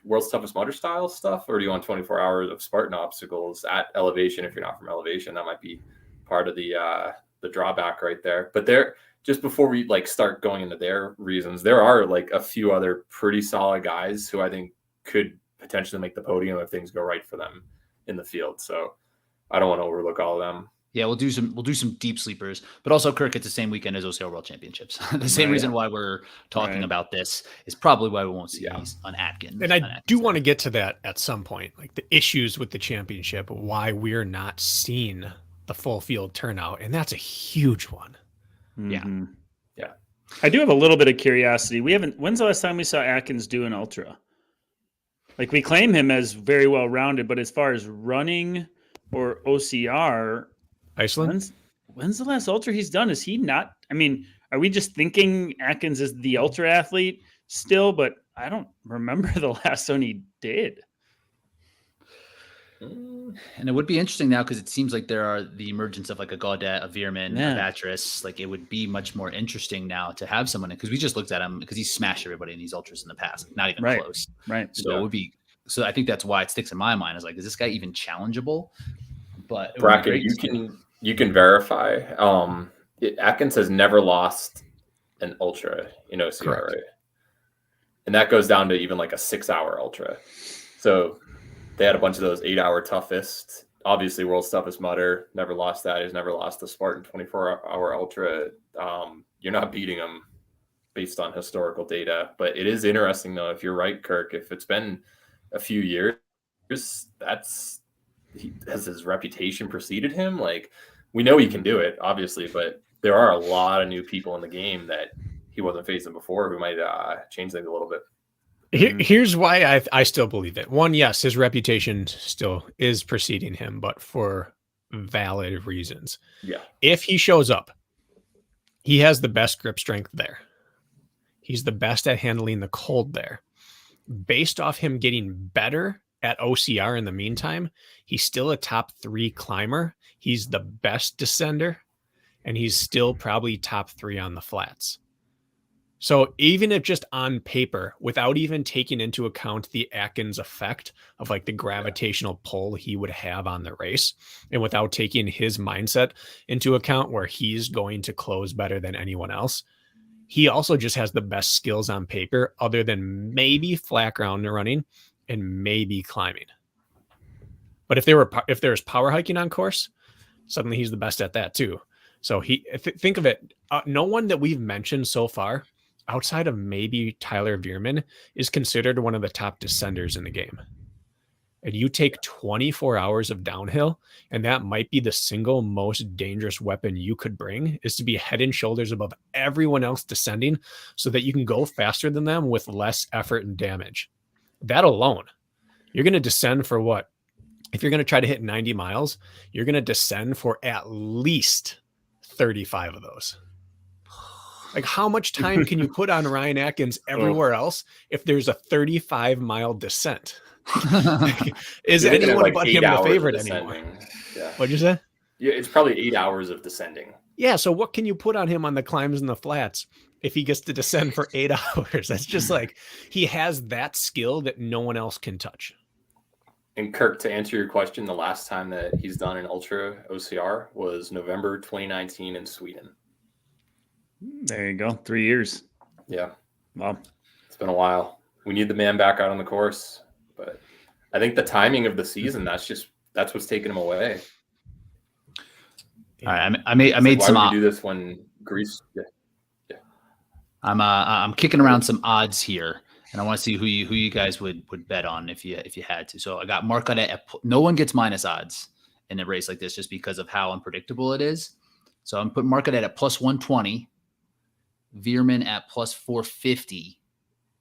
World's Toughest Mudder style stuff, or do you want 24 hours of Spartan obstacles at elevation? If you're not from elevation, that might be part of the drawback right there. But just before we start going into their reasons, there are a few other pretty solid guys who I think could potentially make the podium if things go right for them in the field. So I don't want to overlook all of them. Yeah, we'll do some deep sleepers, but also Kirk, it's the same weekend as OCR World Championships. The same reason why we're talking about this is probably why we won't see these on Atkins. And I do want to get to that at some point, the issues with the championship, why we're not seeing the full field turnout, and that's a huge one. Mm-hmm. Yeah. I do have a little bit of curiosity. When's the last time we saw Atkins do an ultra? We claim him as very well rounded, but as far as running or OCR, Iceland. When's the last ultra he's done? Is he not? I mean, are we just thinking Atkins is the ultra athlete still? But I don't remember the last one he did. And it would be interesting now because it seems like there are the emergence of a Gaudet, a Veerman, a Batris. It would be much more interesting now to have someone, because we just looked at him because he's smashed everybody in these ultras in the past, not even close. Right. So it would be. So I think that's why it sticks in my mind is is this guy even challengeable? But Bracket, you can verify. Atkins has never lost an ultra in OCR, right? And that goes down to even a 6-hour ultra. So they had a bunch of those 8-hour toughest. Obviously, World's Toughest Mudder never lost that. He's never lost the Spartan 24-hour ultra. You're not beating him based on historical data. But it is interesting, though, if you're right, Kirk, if it's been a few years, has his reputation preceded him? We know he can do it, obviously, but there are a lot of new people in the game that he wasn't facing before who might change things a little bit. Here's why I still believe it. One, yes, his reputation still is preceding him, but for valid reasons. Yeah. If he shows up, he has the best grip strength there. He's the best at handling the cold there. Based off him getting better at OCR in the meantime, he's still a top 3 climber. He's the best descender, and he's still probably top 3 on the flats. So even if just on paper, without even taking into account the Atkins effect of the gravitational pull he would have on the race, and without taking his mindset into account where he's going to close better than anyone else, he also just has the best skills on paper other than maybe flat ground running and maybe climbing. But if there's power hiking on course, suddenly he's the best at that too. So think of it. No one that we've mentioned so far, outside of maybe Tyler Veerman, is considered one of the top descenders in the game. And you take 24 hours of downhill, and that might be the single most dangerous weapon you could bring, is to be head and shoulders above everyone else descending so that you can go faster than them with less effort and damage. That alone, you're going to descend for what? If you're going to try to hit 90 miles, you're going to descend for at least 35 of those. How much time can you put on Ryan Atkins everywhere else if there's a 35-mile descent? Is anyone but him the favorite anymore? Yeah. What'd you say? Yeah, it's probably 8 hours of descending. Yeah, so what can you put on him on the climbs and the flats if he gets to descend for 8 hours? That's just he has that skill that no one else can touch. And Kirk, to answer your question, the last time that he's done an Ultra OCR was November 2019 in Sweden. There you go. 3 years. Yeah. Wow. It's been a while. We need the man back out on the course. But I think the timing of the season, that's what's taking him away. All right, I made why some. Why would you do this when Greece? Yeah. I'm kicking around some odds here. And I want to see who you guys would bet on if you had to. So I got Mark Gaudet at no one gets minus odds in a race like this just because of how unpredictable it is. So I'm putting Mark Gaudet at plus 120, Veerman at plus 450,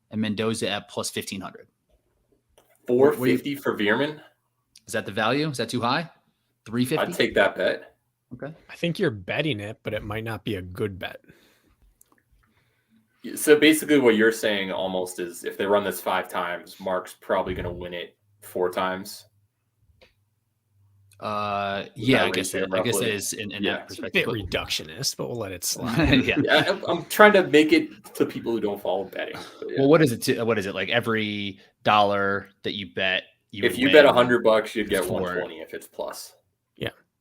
and Mendoza at plus 1500. 450 for Veerman? Is that the value? Is that too high? 350? I'd take that bet. Okay. I think you're betting it, but it might not be a good bet. So basically what you're saying almost is if they run this 5 times, Mark's probably going to win it 4 times. Yeah, I guess it is in that perspective. It's a bit reductionist, but we'll let it slide. Yeah. I'm trying to make it to people who don't follow betting. Well, what is it? What is it? Like every dollar that you bet, if you bet $100, you'd get 120 if it's plus.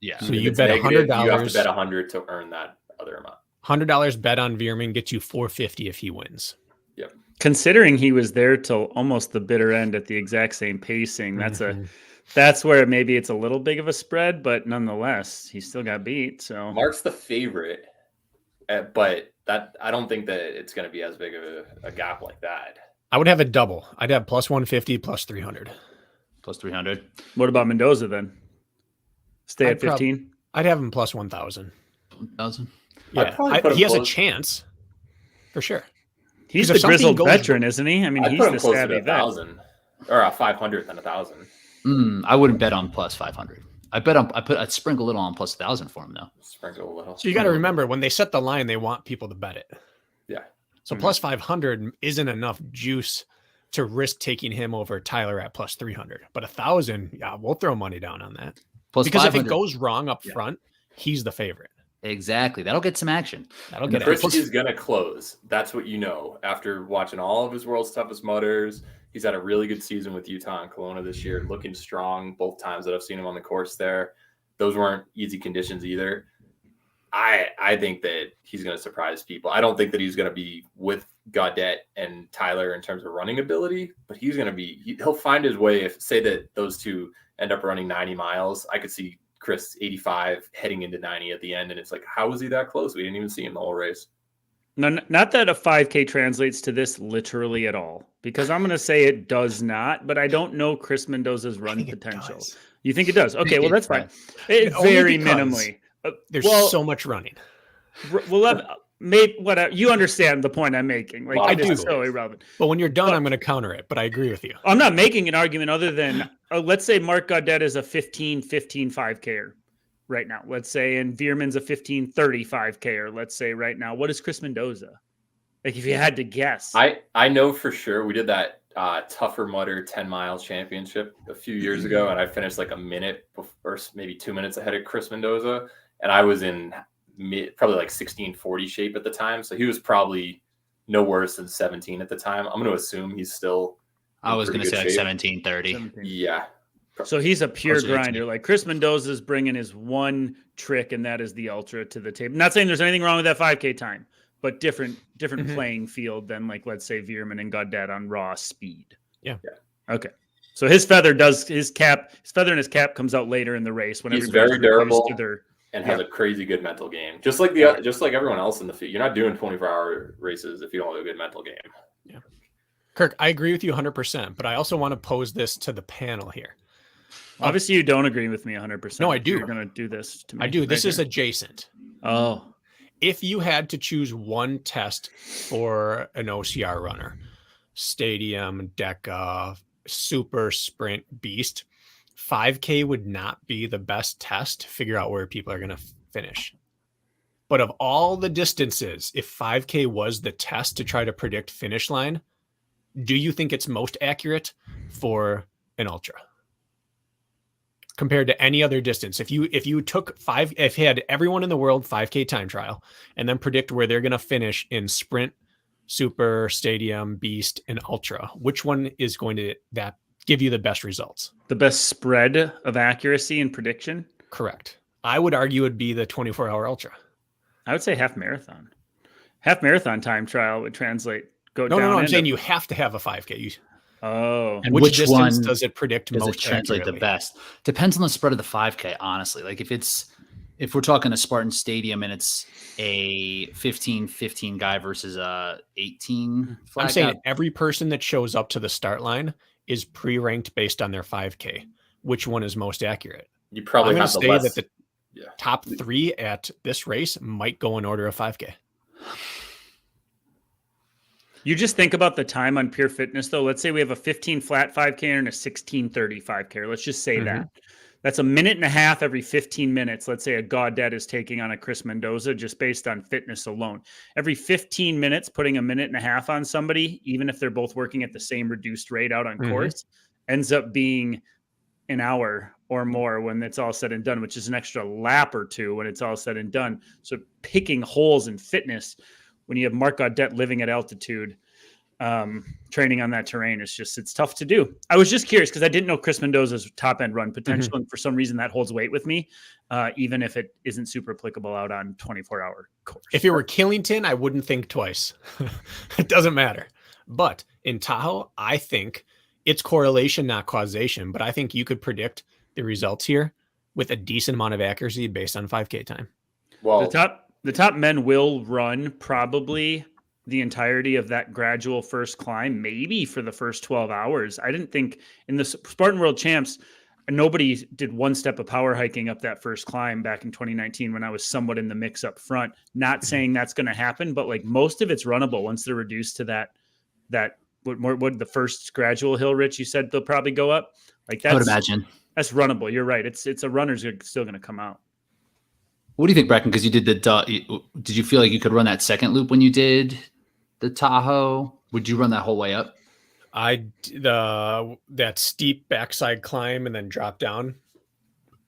Yeah. So you bet $100. You have to bet 100 to earn that other amount. $100 bet on Veerman gets you $450 if he wins. Yep. Considering he was there till almost the bitter end at the exact same pacing, that's where maybe it's a little big of a spread, but nonetheless, he still got beat. So Mark's the favorite, but that I don't think that it's going to be as big of a gap like that. I would have a double. I'd have plus 150, plus 300. Plus 300. What about Mendoza then? Stay at 15? I'd have him plus 1,000. 1,000? Yeah, he has a chance for sure. He's the grizzled veteran, isn't he? I mean, he's the savvy vet. 1,000 or a 500 than 1,000. I wouldn't bet on plus 500. I'd sprinkle a little on plus 1,000 for him though. Sprinkle a little. So you got to remember when they set the line, they want people to bet it. Yeah. So plus 500 isn't enough juice to risk taking him over Tyler at plus 300. But 1,000, yeah, we'll throw money down on that. Plus because if it goes wrong up front, he's the favorite. Exactly. That'll get some action. That'll get Chris is going to close. That's what you know. After watching all of his world's toughest mutters, he's had a really good season with Utah and Kelowna this year, looking strong both times that I've seen him on the course there. Those weren't easy conditions either. I think that he's going to surprise people. I don't think that he's going to be with Gaudet and Tyler in terms of running ability, but he's going to be, he'll find his way. If say that those two end up running 90 miles, I could see Chris 85 heading into 90 at the end. And it's like, how was he that close? We didn't even see him the whole race. No, not that a 5K translates to this literally at all, because I'm going to say it does not, but I don't know Chris Mendoza's run potential. You think it does? Okay, well, that's fine. Very minimally. There's so much running. You understand the point I'm making. Like, I do. So irrelevant. But when you're done, I'm going to counter it. But I agree with you. I'm not making an argument other than let's say Mark Gaudet is a 15 5K'er right now. Let's say, and Veerman's a 15 5K'er. Let's say right now. What is Chris Mendoza? Like, if you had to guess, I know for sure. We did that Tougher Mudder 10-mile championship a few years ago, and I finished like a minute or maybe 2 minutes ahead of Chris Mendoza, and I was in probably like 1640 shape at the time, so he was probably no worse than 17 at the time. I'm going to assume he's still. I was going to say like 1730. Yeah. So he's a pure grinder. Like Chris Mendoza's bringing his one trick, and that is the ultra to the table. Not saying there's anything wrong with that 5K time, but different playing field than, like, let's say Veerman and Gaudet on raw speed. Yeah. Okay. So his feather in his cap comes out later in the race when he's very durable and has a crazy good mental game. Just like everyone else in the field. You're not doing 24-hour races if you don't have a good mental game. Yeah. Kirk, I agree with you 100%, but I also want to pose this to the panel here. Obviously, you don't agree with me 100%. No, I do. You're going to do this to me. I do. This is adjacent. Oh. If you had to choose one test for an OCR runner, stadium, DECA, super sprint beast, 5K would not be the best test to figure out where people are going to finish. But of all the distances, if 5K was the test to try to predict finish line, do you think it's most accurate for an ultra compared to any other distance? If you took if you had everyone in the world 5K time trial and then predict where they're going to finish in sprint, super, stadium, beast, and ultra, which one is going to give you the best results? The best spread of accuracy and prediction? Correct. I would argue it'd be the 24-hour ultra. I would say half marathon. Half marathon time trial would translate. No, I'm saying you have to have a 5K. And which distance does it predict most translate accurately? the best? Depends on the spread of the 5K, honestly. Like if it's if we're talking a Spartan Stadium and it's a 15-15 guy versus a 18 flag I'm saying guy, every person that shows up to the start line is pre-ranked based on their 5K. Which one is most accurate? You probably I'm have going the to say less. that the top 3 at this race might go in order of 5K. You just think about the time on Pure Fitness, though. Let's say we have a 15 flat 5K and a 16:30 5K. Let's just say that. That's a minute and a half every 15 minutes. Let's say a Gaudet is taking on a Chris Mendoza just based on fitness alone. Every 15 minutes, putting a minute and a half on somebody, even if they're both working at the same reduced rate out on course, ends up being an hour or more when it's all said and done, which is an extra lap or 2 when it's all said and done. So picking holes in fitness when you have Mark Gaudet living at altitude, training on that terrain, it's tough to do. I was just curious because I didn't know Chris Mendoza's top end run potential. And for some reason that holds weight with me, even if it isn't super applicable out on 24-hour course. If it were Killington, I wouldn't think twice. It doesn't matter. But in Tahoe, I think it's correlation, not causation. But I think you could predict the results here with a decent amount of accuracy based on 5K time. Well, the top men will run probably the entirety of that gradual first climb, maybe for the first 12 hours. I didn't think in the Spartan World Champs, nobody did one step of power hiking up that first climb back in 2019 when I was somewhat in the mix up front. Not saying that's going to happen, but like most of it's runnable once they're reduced to that what the first gradual hill, Rich, you said they'll probably go up. Like that's, I would imagine that's runnable. You're right. It's a runner's still going to come out. What do you think, Bracken? Because you did did you feel like you could run that second loop when you did the Tahoe? Would you run that whole way up? That steep backside climb and then drop down.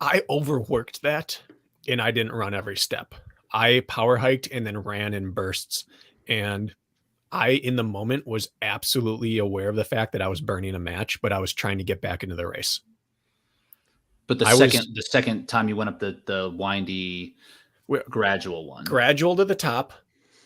I overworked that and I didn't run every step. I power hiked and then ran in bursts. And I, in the moment, was absolutely aware of the fact that I was burning a match, but I was trying to get back into the race. But the second time you went up the windy gradual one. Gradual to the top,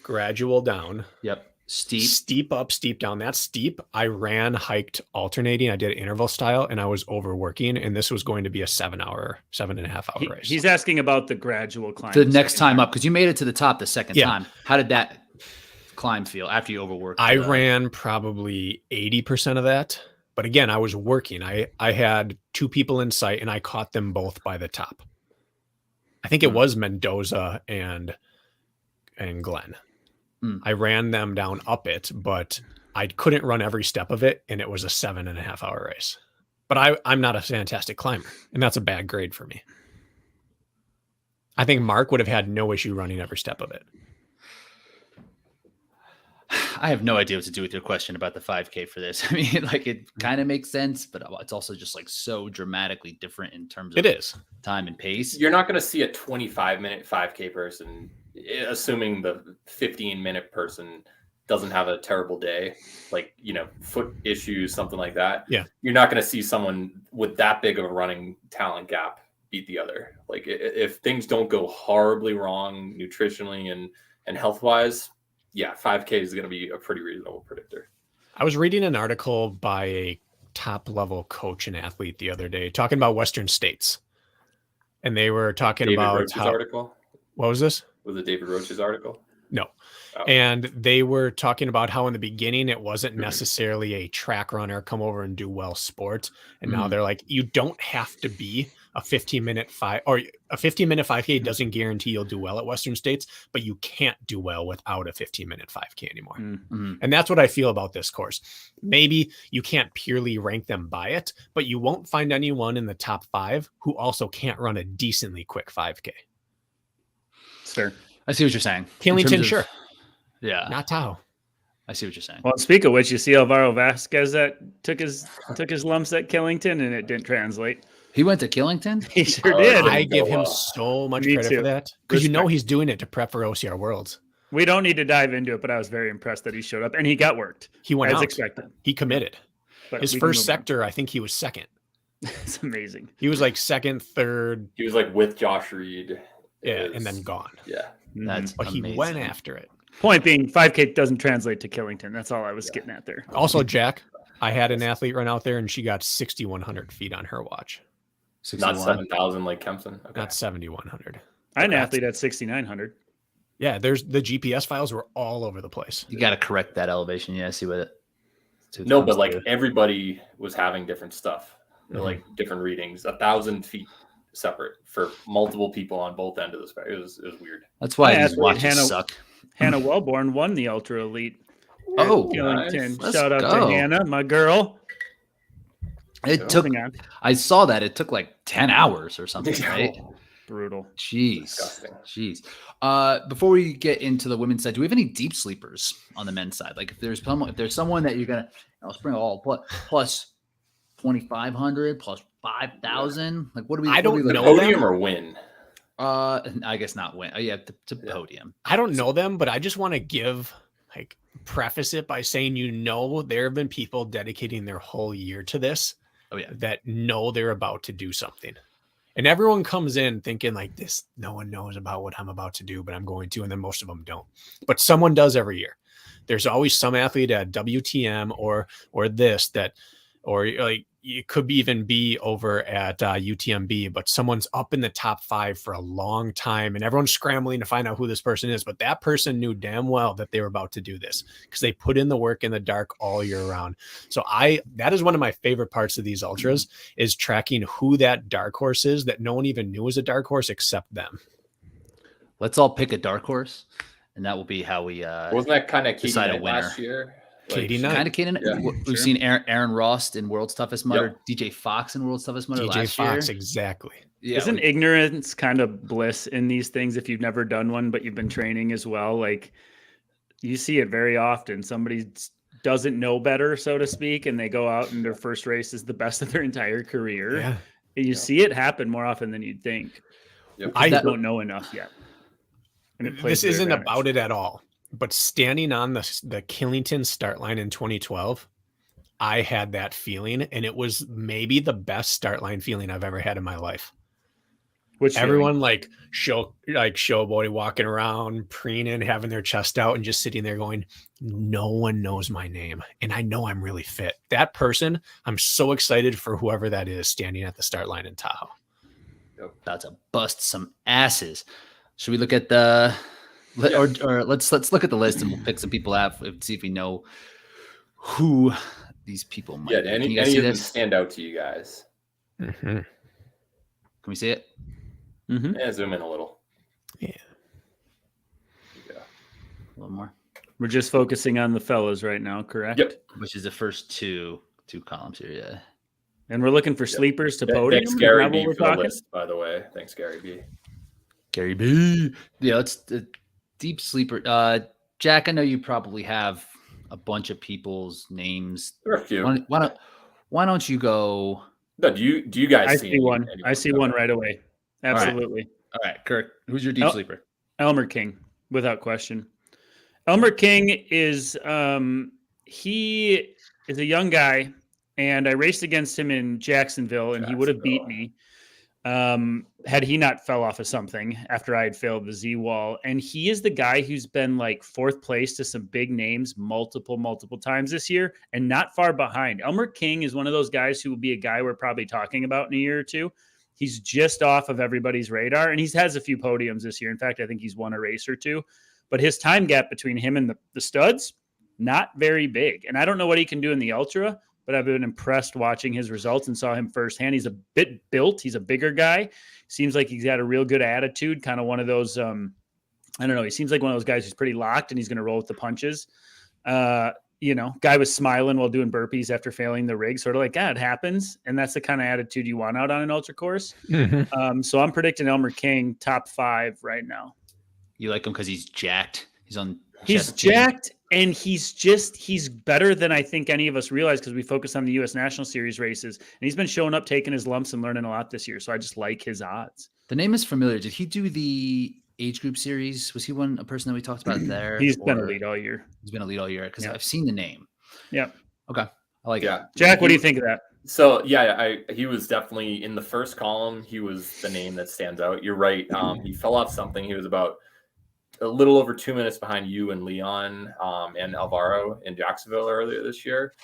gradual down. Yep. Steep up, steep down. That's steep. I hiked alternating. I did it interval style and I was overworking. And this was going to be a 7.5 hour race. He's asking about the gradual climb. The next time up, because you made it to the top the second time. How did that climb feel after you overworked? I ran probably 80% of that. But again, I was working. I had 2 people in sight and I caught them both by the top. I think it was Mendoza and Glenn. I ran them down up it, but I couldn't run every step of it. And it was a 7.5 hour race. But I'm not a fantastic climber. And that's a bad grade for me. I think Mark would have had no issue running every step of it. I have no idea what to do with your question about the 5K for this. I mean, like it kind of makes sense, but it's also just like so dramatically different in terms of time and pace. You're not going to see a 25-minute 5K person, assuming the 15-minute person doesn't have a terrible day, like, foot issues, something like that. Yeah. You're not going to see someone with that big of a running talent gap beat the other. Like if things don't go horribly wrong nutritionally and health-wise, 5K is going to be a pretty reasonable predictor. I was reading an article by a top-level coach and athlete the other day talking about Western states. And they were talking about Roach's article. What was this? Was it David Roach's article? No. Oh. And they were talking about how in the beginning it wasn't necessarily a track runner, come over and do well sport. And now they're like, you don't have to be a 15-minute 5K doesn't guarantee you'll do well at Western States, but you can't do well without a 15-minute 5K anymore. And that's what I feel about this course. Maybe you can't purely rank them by it, but you won't find anyone in the top 5 who also can't run a decently quick 5K. Sure. I see what you're saying. Killington, sure. Yeah. Not Tahoe. I see what you're saying. Well, speak of which, you see Alvaro Vasquez that took his lumps at Killington and it didn't translate. He went to Killington? He sure did. I give him so much credit for that. Because he's doing it to prep for OCR Worlds. We don't need to dive into it, but I was very impressed that he showed up and he got worked. He went as out. Expected. He committed. But his first sector, I think he was second. It's amazing. He was like second, third. He was like with Josh Reed. And then gone. Yeah. But he went after it. Point being, 5K doesn't translate to Killington. That's all I was getting at there. Also, Jack, I had an athlete run out there and she got 6,100 feet on her watch. 61. Not 7,000 like Kempson. Okay. Not 7,100. I had an athlete at 6,900. Yeah, there's the GPS files were all over the place. You got to correct that elevation. Yeah, see what it. No, but like everybody was having different stuff, like different readings, 1,000 feet separate for multiple people on both ends of the spectrum. It was weird. That's why these watches suck. Hannah Wellborn won the Ultra Elite. Oh, Killington. Nice. Shout out to Hannah, my girl. I saw that. It took like 10 hours or something, right? Brutal. Jeez. Before we get into the women's side, do we have any deep sleepers on the men's side? Like if there's someone that you're gonna spring all plus 2,500 plus 5,000, like what do we? I don't know podium or win. I guess not win. To podium. I don't know them, but I just want to preface it by saying, there have been people dedicating their whole year to this. Oh yeah, that know they're about to do something. And everyone comes in thinking like this, no one knows about what I'm about to do, but I'm going to. And then most of them don't. But someone does every year. There's always some athlete at WTM or this that, or like it could even be over at UTMB, but someone's up in the top 5 for a long time and everyone's scrambling to find out who this person is. But that person knew damn well that they were about to do this because they put in the work in the dark all year round. So that is one of my favorite parts of these ultras is tracking who that dark horse is that no one even knew was a dark horse except them. Let's all pick a dark horse and that will be how we wasn't that kind of decide a winner last year? Katie Knight. Kind of Katie Knight. Yeah, we've seen Aaron Rost in World's Toughest Mudder, DJ Fox in World's Toughest Mudder last year. Exactly. Yeah, isn't ignorance kind of bliss in these things if you've never done one, but you've been training as well? Like you see it very often. Somebody doesn't know better, so to speak, and they go out and their first race is the best of their entire career. Yeah. And you see it happen more often than you'd think. Yep. I don't know enough yet. And this isn't about it at all. But standing on the Killington start line in 2012, I had that feeling, and it was maybe the best start line feeling I've ever had in my life. Which everyone showboating, walking around, preening, having their chest out, and just sitting there going, no one knows my name, and I know I'm really fit. That person, I'm so excited for whoever that is standing at the start line in Tahoe. About to bust some asses. Should we look at the? Or let's look at the list and we'll pick some people out and see if we know who these people might be. Any of them stand out to you guys? Mm-hmm. Can we see it? Mm-hmm. Yeah, zoom in a little. Yeah. A little more. We're just focusing on the fellas right now, correct? Yep. Which is the first two columns here, yeah. And we're looking for sleepers to podium. Thanks, Gary B, for the list, by the way. Thanks, Gary B. Gary B. Yeah, let's deep sleeper. Jack, I know you probably have a bunch of people's names. There are a few. Why don't you go? No, do you guys see one? I see one right away. Absolutely. All right, Kirk. Who's your deep sleeper? Elmer King, without question. Elmer King is he is a young guy, and I raced against him in Jacksonville, and he would have beat me. Had he not fell off of something after I had failed the Z wall. And he is the guy who's been like 4th place to some big names multiple times this year and not far behind. Elmer King is one of those guys who will be a guy we're probably talking about in a year or two. He's just off of everybody's radar and he has a few podiums this year. In fact, I think he's won a race or two, but his time gap between him and the studs, not very big. And I don't know what he can do in the ultra, but I've been impressed watching his results and saw him firsthand. He's a bit built. He's a bigger guy. Seems like he's got a real good attitude, kind of one of those, I don't know. He seems like one of those guys who's pretty locked and he's going to roll with the punches. Guy was smiling while doing burpees after failing the rig, sort of like, it happens. And that's the kind of attitude you want out on an ultra course. Mm-hmm. So I'm predicting Elmer King top 5 right now. You like him because he's jacked. He's jacked. And he's better than I think any of us realize because we focus on the U.S. National Series races. And he's been showing up, taking his lumps and learning a lot this year. So I just like his odds. The name is familiar. Did he do the age group series? Was he a person that we talked about there? He's been a lead all year. He's been a lead all year because I've seen the name. Yeah. Okay. I like it. Jack, what do you think of that? So, he was definitely in the first column. He was the name that stands out. You're right. He fell off something. He was about a little over 2 minutes behind you and Leon and Alvaro in Jacksonville earlier this year.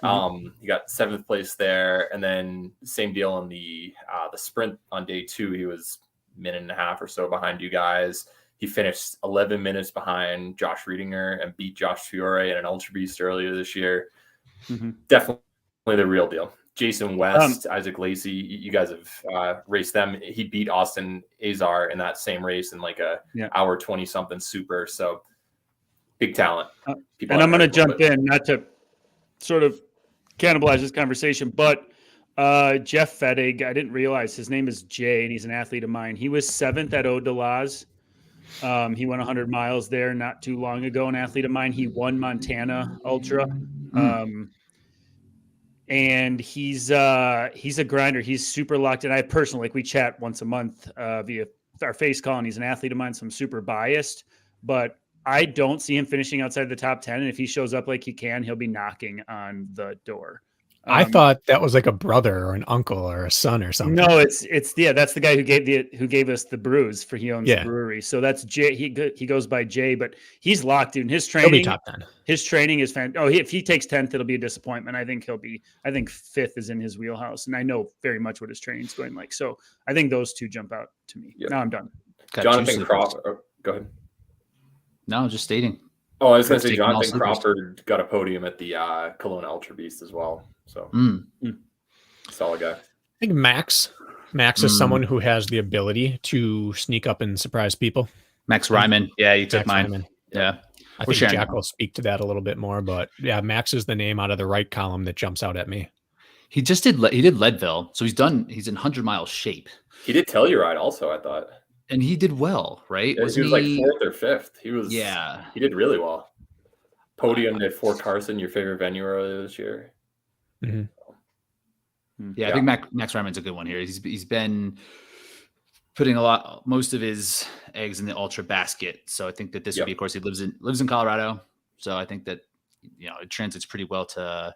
He got 7th place there, and then same deal in the sprint on day 2. He was minute and a half or so behind you guys. He finished 11 minutes behind Josh Riedinger and beat Josh Fiore in an Ultra Beast earlier this year. Definitely the real deal. Jason West, Isaac Lacey, you guys have raced them. He beat Austin Azar in that same race in like a hour 20 something super. So big talent. And I'm going to jump in, not to sort of cannibalize this conversation, but Jeff Fettig, I didn't realize his name is Jay, and he's an athlete of mine. He was 7th at Eau de Laz. He went 100 miles there not too long ago. An athlete of mine. He won Montana Ultra. And he's a grinder. He's super locked in. I personally, like, we chat once a month via our face call, and he's an athlete of mine, so I'm super biased, but I don't see him finishing outside the top 10. And if he shows up like he can, he'll be knocking on the door. I thought that was like a brother or an uncle or a son or something. No, it's that's the guy who gave us the brews, for he owns the brewery. So that's Jay. He goes by Jay, but he's locked, dude. His training, he'll be top 10. His training is fantastic. If he takes 10th, it'll be a disappointment. I think 5th is in his wheelhouse, and I know very much what his training's going like. So I think those two jump out to me. Yep. Now I'm done. Jonathan Crawford. Go ahead. No, just stating. Oh, I was going to say Jonathan Crawford got a podium at the Kelowna Ultra Beast as well. So solid guy. I think Max is someone who has the ability to sneak up and surprise people. Max Ryman. Yeah, you took mine. Ryman. Yeah. I think Jack will speak to that a little bit more, but yeah, Max is the name out of the right column that jumps out at me. He did Leadville. So he's in 100-mile shape. He did Telluride also, I thought. And he did well, right? Yeah, he was like 4th or 5th. He did really well. Podium at Fort Carson, your favorite venue earlier this year. Yeah, I think Max Ryman's a good one here. He's been putting most of his eggs in the ultra basket. So I think that this would be, of course, he lives in Colorado. So I think that, it translates pretty well to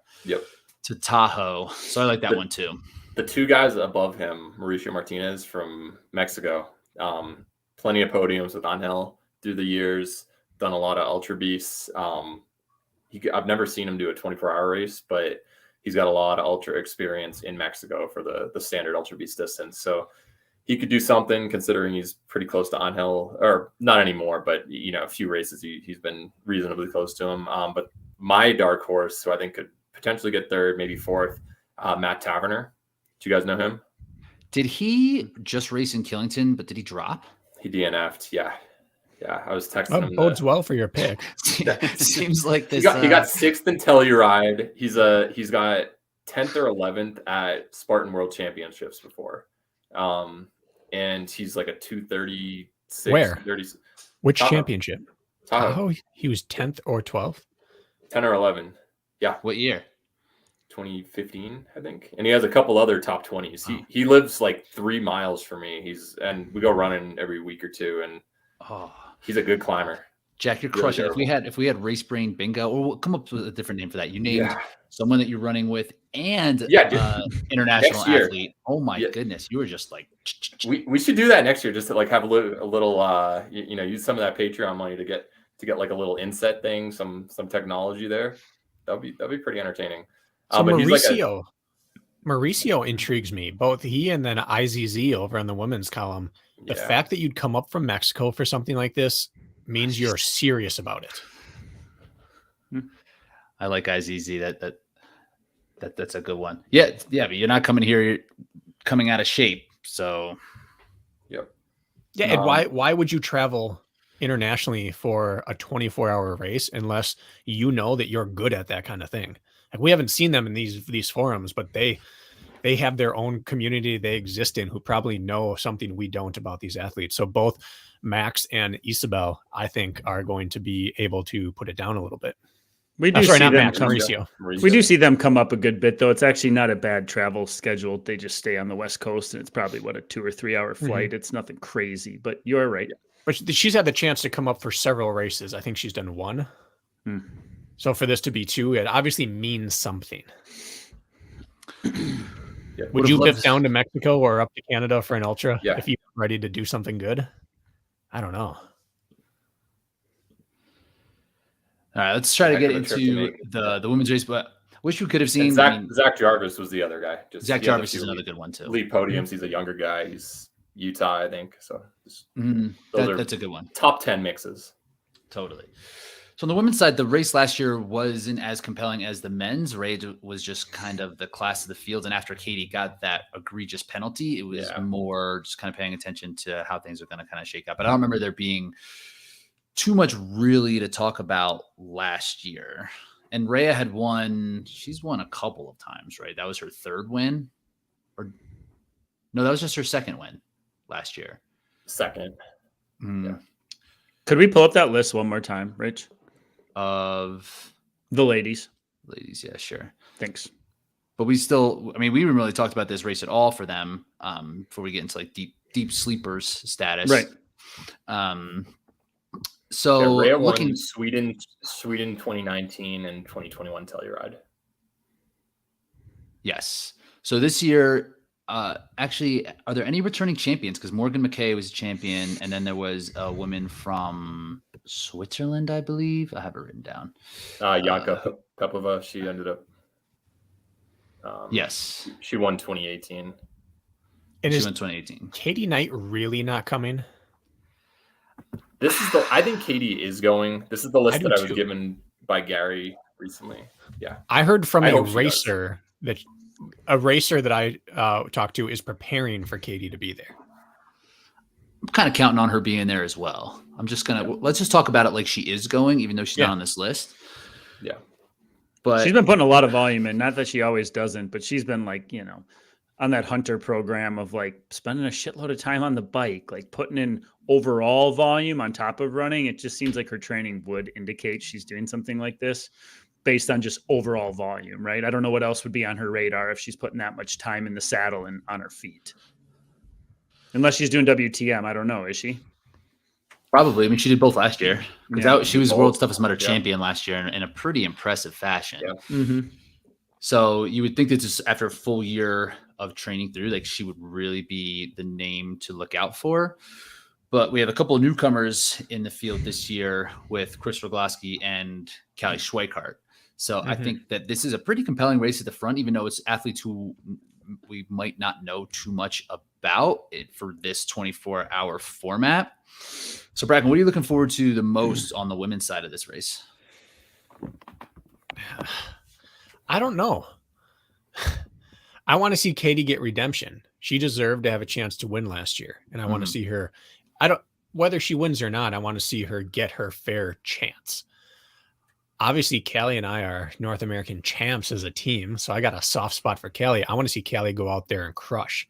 Tahoe. So I like that one too. The two guys above him, Mauricio Martinez from Mexico, plenty of podiums with Angel through the years, done a lot of Ultra Beasts. I've never seen him do a 24-hour race, but he's got a lot of ultra experience in Mexico for the standard Ultra Beast distance. So he could do something, considering he's pretty close to Angel, or not anymore, but a few races he's been reasonably close to him. But my dark horse, who I think could potentially get 3rd, maybe 4th, Matt Taverner. Do you guys know him? Did he just race in Killington, but did he drop? He DNF'd, yeah. Yeah, I was texting him. Bodes well for your pick. Seems like this. He got 6th in Telluride. He's got 10th or 11th at Spartan World Championships before. And he's like a 236. Where? 30, Which Tahoe. Championship? Tahoe. He was 10th or 12th? 10 or 11. Yeah. What year? 2015, I think. And he has a couple other top 20s. He lives like 3 miles from me. And we go running every week or two, and he's a good climber. Jack, you're crushing. If we had race brain bingo, or we'll come up with a different name for that. You named someone that you're running with and international athlete. Oh my goodness. You were just like, we should do that next year, just to like have a little use some of that Patreon money to get like a little inset thing, some technology there. That'd be pretty entertaining. So but Mauricio intrigues me. Both he and then IZZ over on the women's column. The fact that you'd come up from Mexico for something like this means you're serious about it. I like IZZ. That's a good one. Yeah, but you're not coming here. You're coming out of shape. So, yeah. And why would you travel internationally for a 24-hour race unless you know that you're good at that kind of thing? Like, we haven't seen them in these forums, but they have their own community they exist in who probably know something we don't about these athletes. So both Max and Isabel, I think, are going to be able to put it down a little bit. We do see them. Mauricio. We do see them come up a good bit, though. It's actually not a bad travel schedule. They just stay on the West Coast, and it's probably a 2 or 3 hour flight. It's nothing crazy, but you're right. But she's had the chance to come up for several races. I think she's done 1. So for this to be 2, it obviously means something. Would you lift down to Mexico or up to Canada for an ultra if you're ready to do something good? I don't know. All right, let's try to get into the women's race, but wish we could have seen. Zach Jarvis was the other guy. Zach Jarvis is another good one too. Lead podiums. He's a younger guy. He's Utah, I think. So that's a good one. Top 10 mixes. Totally. So on the women's side, the race last year wasn't as compelling as the men's. Race was just kind of the class of the field. And after Katie got that egregious penalty, it was more just kind of paying attention to how things are going to kind of shake up. But I don't remember there being too much really to talk about last year. And Rhea had won. She's won a couple of times, right? That was her third win. Or no, that was just her second win last year. Second. Yeah. Could we pull up that list one more time, Rich? Of the ladies, yeah, sure. Thanks. But we haven't really talked about this race at all for them before we get into like deep sleepers status, right? So Rhea won Sweden 2019 and 2021 Telluride. Yes. So this year, actually, are there any returning champions? Because Morgan McKay was a champion, and then there was a woman from Switzerland, I believe. I have it written down. Janka Pepova. She ended up. Yes. She won 2018. And she won 2018. Katie Knight really not coming? I think Katie is going. This is the list that I was given by Gary recently. Yeah. I heard from a racer that I talked to is preparing for Katie to be there. I'm kind of counting on her being there as well. I'm just let's just talk about it like she is going, even though she's not on this list. Yeah. But she's been putting a lot of volume in. Not that she always doesn't, but she's been like, on that hunter program of like spending a shitload of time on the bike, like putting in overall volume on top of running. It just seems like her training would indicate she's doing something like this based on just overall volume, right? I don't know what else would be on her radar if she's putting that much time in the saddle and on her feet. Unless she's doing WTM. I don't know. Is she? Probably. I mean, she did both last year. She was World's Toughest Mudder champion last year in a pretty impressive fashion. Yeah. Mm-hmm. So you would think that just after a full year of training through, like she would really be the name to look out for. But we have a couple of newcomers in the field this year with Chris Rogloski and Callie Schweikart. So I think that this is a pretty compelling race at the front, even though it's athletes who we might not know too much about it for this 24-hour format. So Bracken, what are you looking forward to the most on the women's side of this race? I don't know. I want to see Katie get redemption. She deserved to have a chance to win last year. And I want to see her. Whether she wins or not, I want to see her get her fair chance. Obviously, Callie and I are North American champs as a team. So I got a soft spot for Callie. I want to see Callie go out there and crush.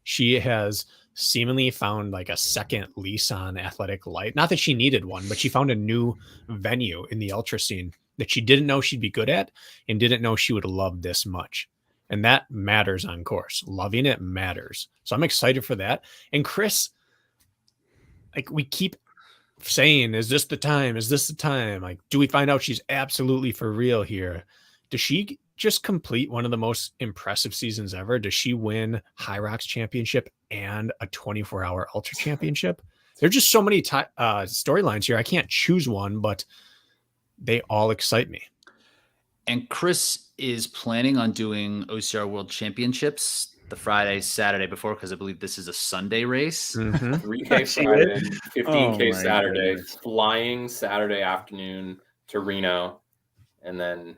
She has seemingly found like a second lease on athletic life. Not that she needed one, but she found a new venue in the ultra scene that she didn't know she'd be good at and didn't know she would love this much. And that matters on course. Loving it matters. So I'm excited for that. And Chris, like we keep saying, is this the time? Is this the time? Like, do we find out she's absolutely for real here? Does she just complete one of the most impressive seasons ever? Does she win High Rocks championship and a 24-hour ultra championship? There's just so many storylines here. I can't choose one, but they all excite me. And Chris is planning on doing OCR World Championships the Friday, Saturday before, because I believe this is a Sunday race. 3K Friday, 15K Saturday, flying Saturday afternoon to Reno, and then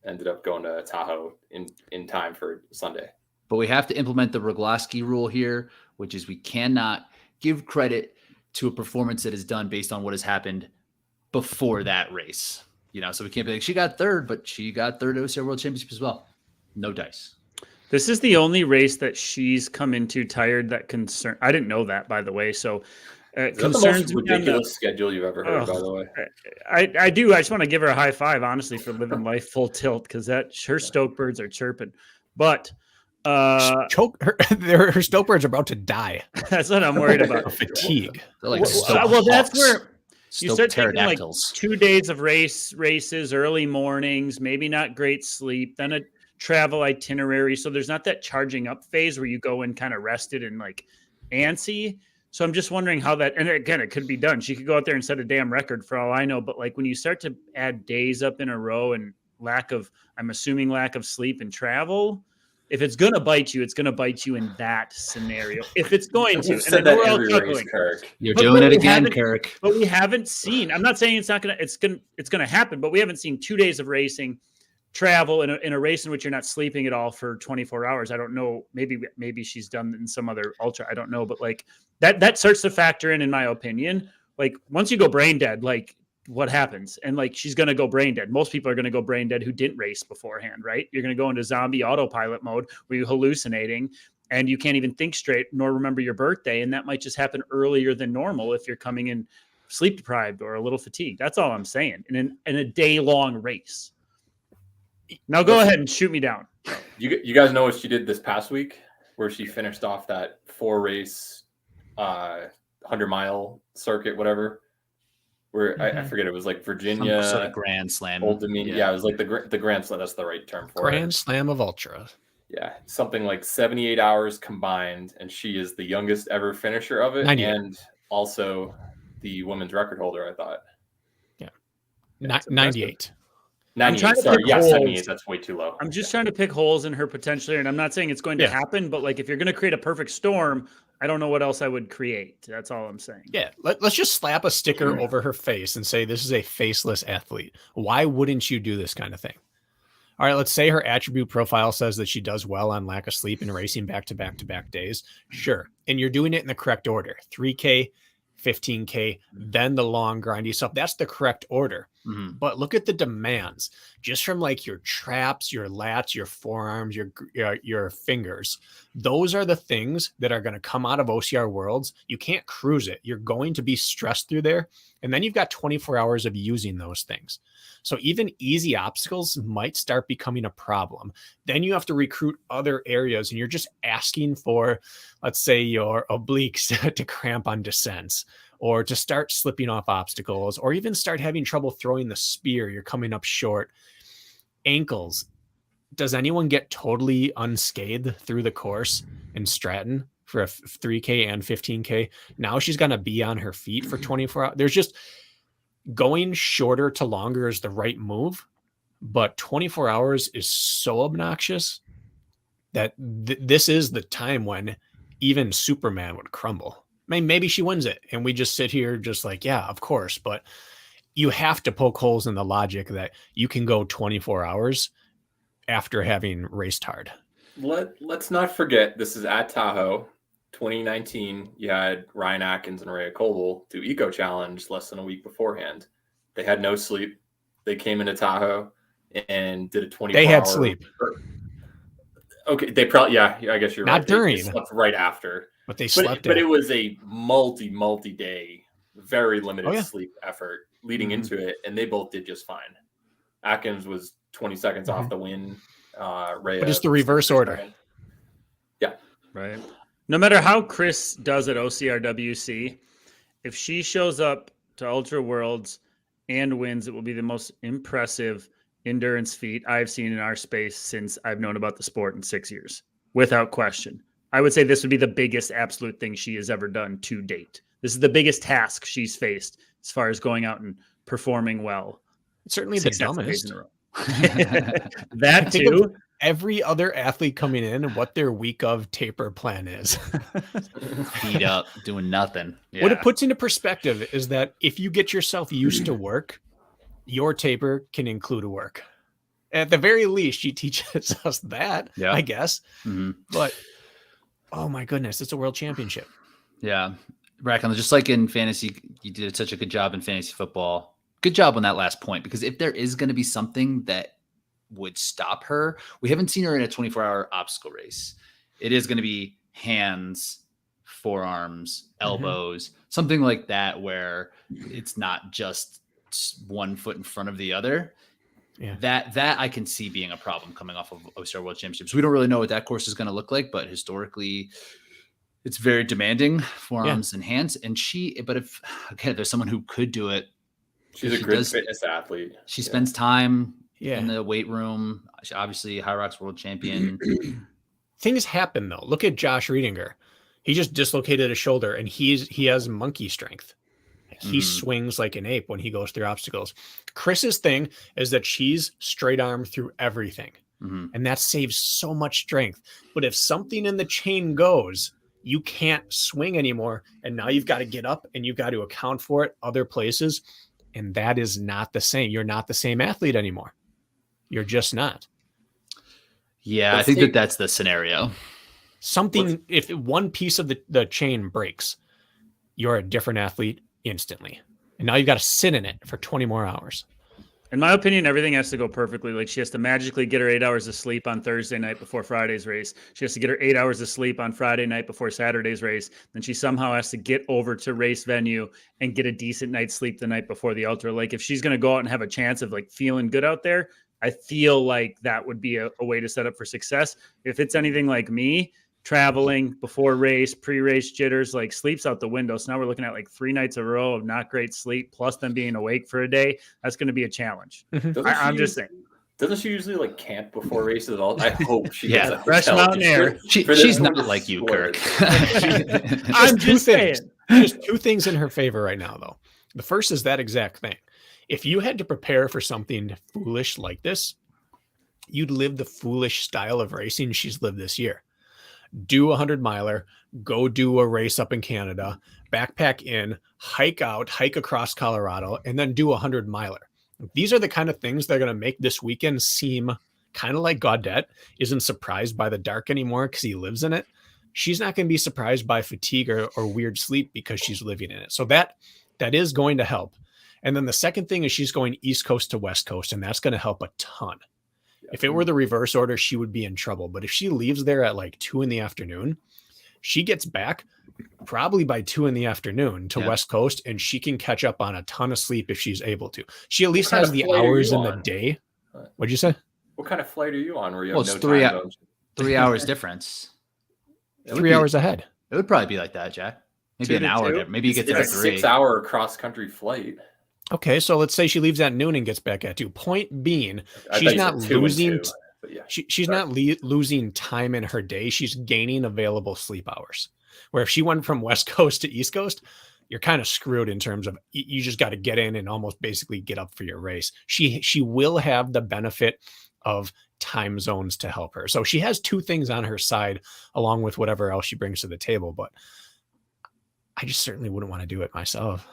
ended up going to Tahoe in time for Sunday. But we have to implement the Rogloski rule here, which is we cannot give credit to a performance that is done based on what has happened before that race. So we can't be like, she got third, but she got third OCR World Championship as well. No dice. This is the only race that she's come into tired that concern. I didn't know that, by the way. So is that the most ridiculous schedule you've ever heard, by the way? I do. I just want to give her a high five, honestly, for living life full tilt, because her stoke birds are chirping. But her stoke birds are about to die. That's what I'm worried about. Fatigue. Well, that's where you start taking like pterodactyls. 2 days of races, early mornings, maybe not great sleep, then a travel itinerary. So there's not that charging up phase where you go in kind of rested and like antsy. So I'm just wondering how that, and again, it could be done. She could go out there and set a damn record for all I know. But like when you start to add days up in a row and I'm assuming lack of sleep and travel, if it's going to bite you, it's going to bite you in that scenario. If it's going to. You've said that every race, Kirk. You're doing it again, Kirk. But we haven't seen, I'm not saying it's going to happen, but we haven't seen 2 days of racing, travel in a race in which you're not sleeping at all for 24 hours. I don't know. Maybe she's done in some other ultra. I don't know. But like that starts to factor in my opinion. Like once you go brain dead, like what happens? And like, she's going to go brain dead. Most people are going to go brain dead who didn't race beforehand, right? You're going to go into zombie autopilot mode where you're hallucinating and you can't even think straight nor remember your birthday. And that might just happen earlier than normal if you're coming in sleep deprived or a little fatigued. That's all I'm saying. In a day-long race. Now go ahead and shoot me down. You guys know what she did this past week where she finished off that 4-race 100-mile circuit, whatever. Where I forget, it was like Virginia, sort of Grand Slam. Old Dominion. Yeah, it was like the Grand Slam. That's the right term for it. Grand Slam of Ultra. Yeah, something like 78 hours combined, and she is the youngest ever finisher of it, 98. and also the women's record holder. I thought. Yeah, 98. 98. Sorry, yeah, 78. That's way too low. I'm just trying to pick holes in her potentially, and I'm not saying it's going to happen, but like if you're going to create a perfect storm, I don't know what else I would create. That's all I'm saying. Yeah, let's just slap a sticker over her face and say this is a faceless athlete. Why wouldn't you do this kind of thing? All right, let's say her attribute profile says that she does well on lack of sleep and racing back-to-back days. Sure, and you're doing it in the correct order. 3K, 15K, then the long grindy stuff. That's the correct order. Mm-hmm. But look at the demands just from like your traps, your lats, your forearms, your fingers. Those are the things that are going to come out of OCR Worlds. You can't cruise it. You're going to be stressed through there. And then you've got 24 hours of using those things. So even easy obstacles might start becoming a problem. Then you have to recruit other areas and you're just asking for, let's say, your obliques to cramp on descents or to start slipping off obstacles or even start having trouble throwing the spear. You're coming up short. Ankles. Does anyone get totally unscathed through the course in Stratton for a 3K and 15K? Now she's going to be on her feet for 24 hours. There's just going shorter to longer is the right move, but 24 hours is so obnoxious that this is the time when even Superman would crumble. I mean, maybe she wins it and we just sit here just like, yeah, of course, but you have to poke holes in the logic that you can go 24 hours after having raced hard. Let's not forget, this is at Tahoe 2019. You had Ryan Atkins and Rhea Coble do Eco Challenge less than a week beforehand. They had no sleep. They came into Tahoe and did a 24 They had sleep. Okay, they probably, yeah, I guess you're not right. During. They slept right after. But they slept. But it was a multi-day, very limited sleep effort leading into it, and they both did just fine. Atkins was 20 seconds off the win. Rhea, but it's the reverse order. Yeah. Right. No matter how Chris does at OCRWC, if she shows up to Ultra Worlds and wins, it will be the most impressive endurance feat I've seen in our space since I've known about the sport in 6 years, without question. I would say this would be the biggest absolute thing she has ever done to date. This is the biggest task she's faced as far as going out and performing well. It's certainly the dumbest. That too. Every other athlete coming in and what their week of taper plan is. Feet up, doing nothing. Yeah. What it puts into perspective is that if you get yourself used to work, your taper can include a work. At the very least, she teaches us that, I guess. Mm-hmm. But, oh my goodness, it's a world championship. Yeah. Bracken, just like in fantasy, you did such a good job in fantasy football. Good job on that last point, because if there is going to be something that would stop her, we haven't seen her in a 24-hour obstacle race. It is going to be hands, forearms, elbows, something like that, where it's not just one foot in front of the other. Yeah. That I can see being a problem coming off of OCR World Championships. We don't really know what that course is going to look like, but historically it's very demanding, forearms and hands. And but if, again, there's someone who could do it, she's a great fitness athlete. She spends time in the weight room. She obviously High Rocks world champion. Things happen though. Look at Josh Riedinger. He just dislocated a shoulder and he has monkey strength. He swings like an ape when he goes through obstacles. Chris's thing is that she's straight arm through everything. And that saves so much strength. But if something in the chain goes, you can't swing anymore. And now you've got to get up and you've got to account for it other places. And that is not the same. You're not the same athlete anymore. You're just not. Yeah, I think that's the scenario. If one piece of the chain breaks, you're a different athlete instantly. And now you've got to sit in it for 20 more hours. In my opinion, everything has to go perfectly. Like, she has to magically get her 8 hours of sleep on Thursday night before Friday's race. She has to get her 8 hours of sleep on Friday night before Saturday's race. Then she somehow has to get over to race venue and get a decent night's sleep the night before the ultra. Like, if she's going to go out and have a chance of like feeling good out there, I feel like that would be a way to set up for success. If it's anything like me, traveling before race, pre-race jitters, like sleep's out the window. So now we're looking at like 3 nights in a row of not great sleep, plus them being awake for a day. That's going to be a challenge. I'm just saying. Doesn't she usually like camp before races at all? I hope she gets a fresh mountain air. She's not like you, Kirk. I'm just saying. There's 2 things in her favor right now, though. The first is that exact thing. If you had to prepare for something foolish like this, you'd live the foolish style of racing she's lived this year. Do a 100-miler, go do a race up in Canada, backpack in, hike across Colorado, and then do a 100-miler. These are the kind of things that are going to make this weekend seem kind of like Gaudette isn't surprised by the dark anymore because he lives in it. She's not going to be surprised by fatigue or weird sleep because she's living in it. So that is going to help. And then the second thing is she's going East Coast to West Coast, and that's going to help a ton. If it were the reverse order, she would be in trouble. But if she leaves there at like 2 p.m, she gets back probably by 2 p.m. to West Coast, and she can catch up on a ton of sleep if she's able to. She at least has the hours in the day. What'd you say? What kind of flight are you on? Where you have it's 3 hours difference. 3 hours ahead. It would probably be like that, Jack. Maybe an hour. Maybe you get there at 3. It's a 6-hour cross-country flight. Okay, so let's say she leaves at noon and gets back at 2. Point being, she's not losing. She's not losing time in her day. She's gaining available sleep hours. Where if she went from West Coast to East Coast, you're kind of screwed in terms of you just got to get in and almost basically get up for your race. She will have the benefit of time zones to help her. So she has 2 things on her side along with whatever else she brings to the table. But I just certainly wouldn't want to do it myself.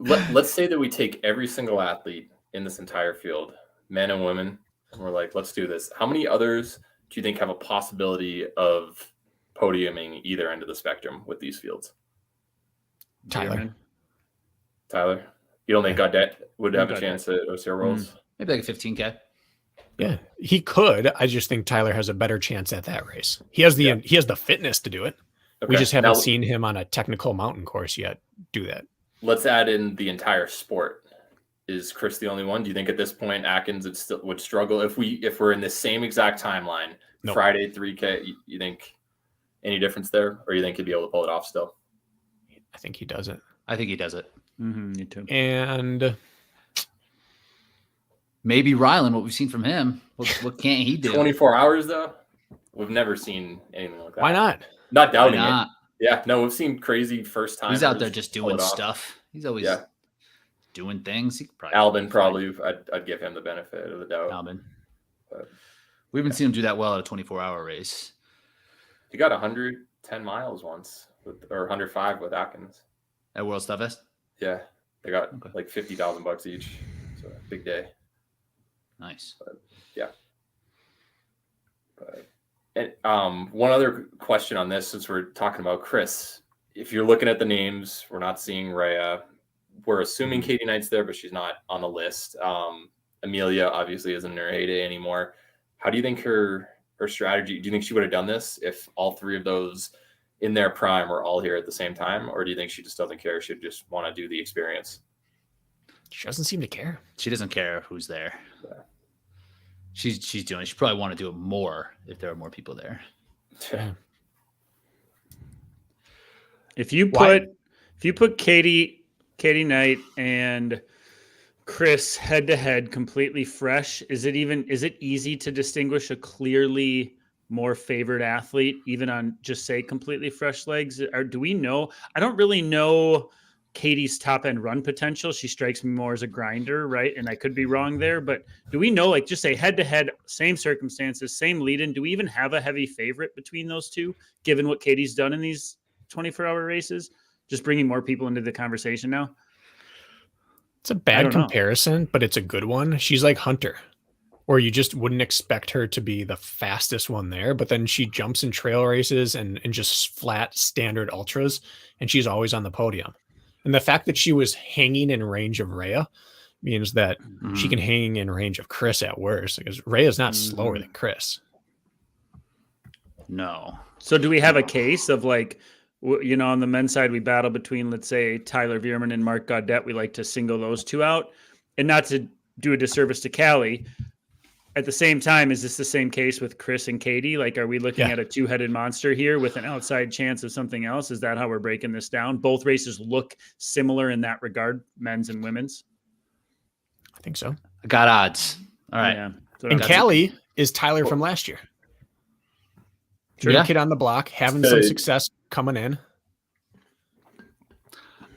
Let's say that we take every single athlete in this entire field, men and women, and we're like, let's do this. How many others do you think have a possibility of podiuming either end of the spectrum with these fields? Tyler. You don't think Gaudette would have a chance at OCR Worlds? Maybe like a 15K. Yeah, he could. I just think Tyler has a better chance at that race. He has the fitness to do it. Okay. We just haven't seen him on a technical mountain course yet do that. Let's add in the entire sport. Is Chris the only one? Do you think at this point Atkins would struggle if we're in the same exact timeline? Nope. Friday 3K. You think any difference there, or you think he'd be able to pull it off still? I think he does it. I think he does it. Me too. And maybe Rylan, what we've seen from him. What can't he do? 24 hours though. We've never seen anything like that. Why not? Not doubting it. Yeah, no, we've seen crazy first time. He's out there just doing stuff. He's always doing things. He Albin probably. I'd give him the benefit of the doubt. Albin. But we haven't seen him do that well at a 24-hour race. He got 110 miles once, or 105 with Atkins at World Stuff Fest. Yeah, they got like $50,000 each. So big day. Nice. But, yeah. And one other question on this, since we're talking about Chris, if you're looking at the names, we're not seeing Rhea. We're assuming Katie Knight's there, but she's not on the list. Amelia obviously isn't in her heyday anymore. How do you think her strategy? Do you think she would have done this if all 3 of those in their prime were all here at the same time, or do you think she just doesn't care? She'd just want to do the experience. She doesn't seem to care. She doesn't care who's there. Yeah. She's doing it. She probably want to do it more if there are more people there. Yeah. If you put Katie Knight and Chris head to head completely fresh, is it easy to distinguish a clearly more favored athlete even on just say completely fresh legs? Or do we know? I don't really know Katie's top end run potential. She strikes me more as a grinder, right? And I could be wrong there, but do we know, like, just say head to head, same circumstances, same lead in? Do we even have a heavy favorite between those two, given what Katie's done in these 24-hour races? Just bringing more people into the conversation now. It's a bad comparison, but it's a good one. She's like Hunter, or you just wouldn't expect her to be the fastest one there, but then she jumps in trail races and just flat standard ultras, and she's always on the podium. And the fact that she was hanging in range of Rhea means that she can hang in range of Chris at worst, because Rhea's not slower than Chris. No. So do we have a case of, like, you know, on the men's side, we battle between, let's say, Tyler Veerman and Mark Gaudette. We like to single those two out, and not to do a disservice to Callie. At the same time, is this the same case with Chris and Katie? Like, are we looking at a two-headed monster here with an outside chance of something else? Is that how we're breaking this down? Both races look similar in that regard, men's and women's. I think so. I got odds. All right. Yeah. And Callie is Tyler from last year. Sure. Yeah. Kid on the block, having some success coming in.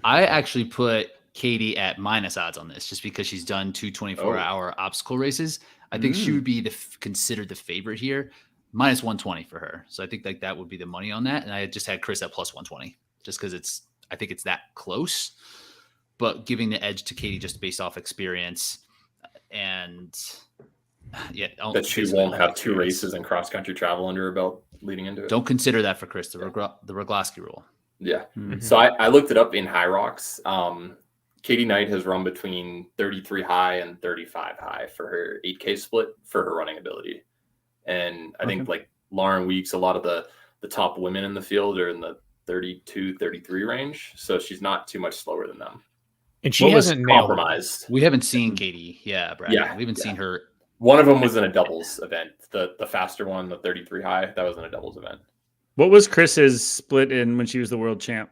I actually put Katie at minus odds on this just because she's done 2 24-hour obstacle races. I think she would be considered the favorite here. Minus 120 for her. So I think like that would be the money on that. And I just had Chris at plus 120 just because I think it's that close, but giving the edge to Katie just based off experience and that she won't have 2 races in cross country travel under her belt leading into it. Don't consider that for Chris, the Rogloski rule. Yeah. So I looked it up in High Rocks. Katie Knight has run between 33 high and 35 high for her 8K split for her running ability. And I think like Lauren Weeks, a lot of the top women in the field are in the 32, 33 range. So she's not too much slower than them. And she hasn't compromised. We haven't seen Katie. Yeah, Brad. Yeah. We haven't seen her. One of them was in a doubles event. The faster one, the 33 high, that was in a doubles event. What was Chris's split in when she was the world champ?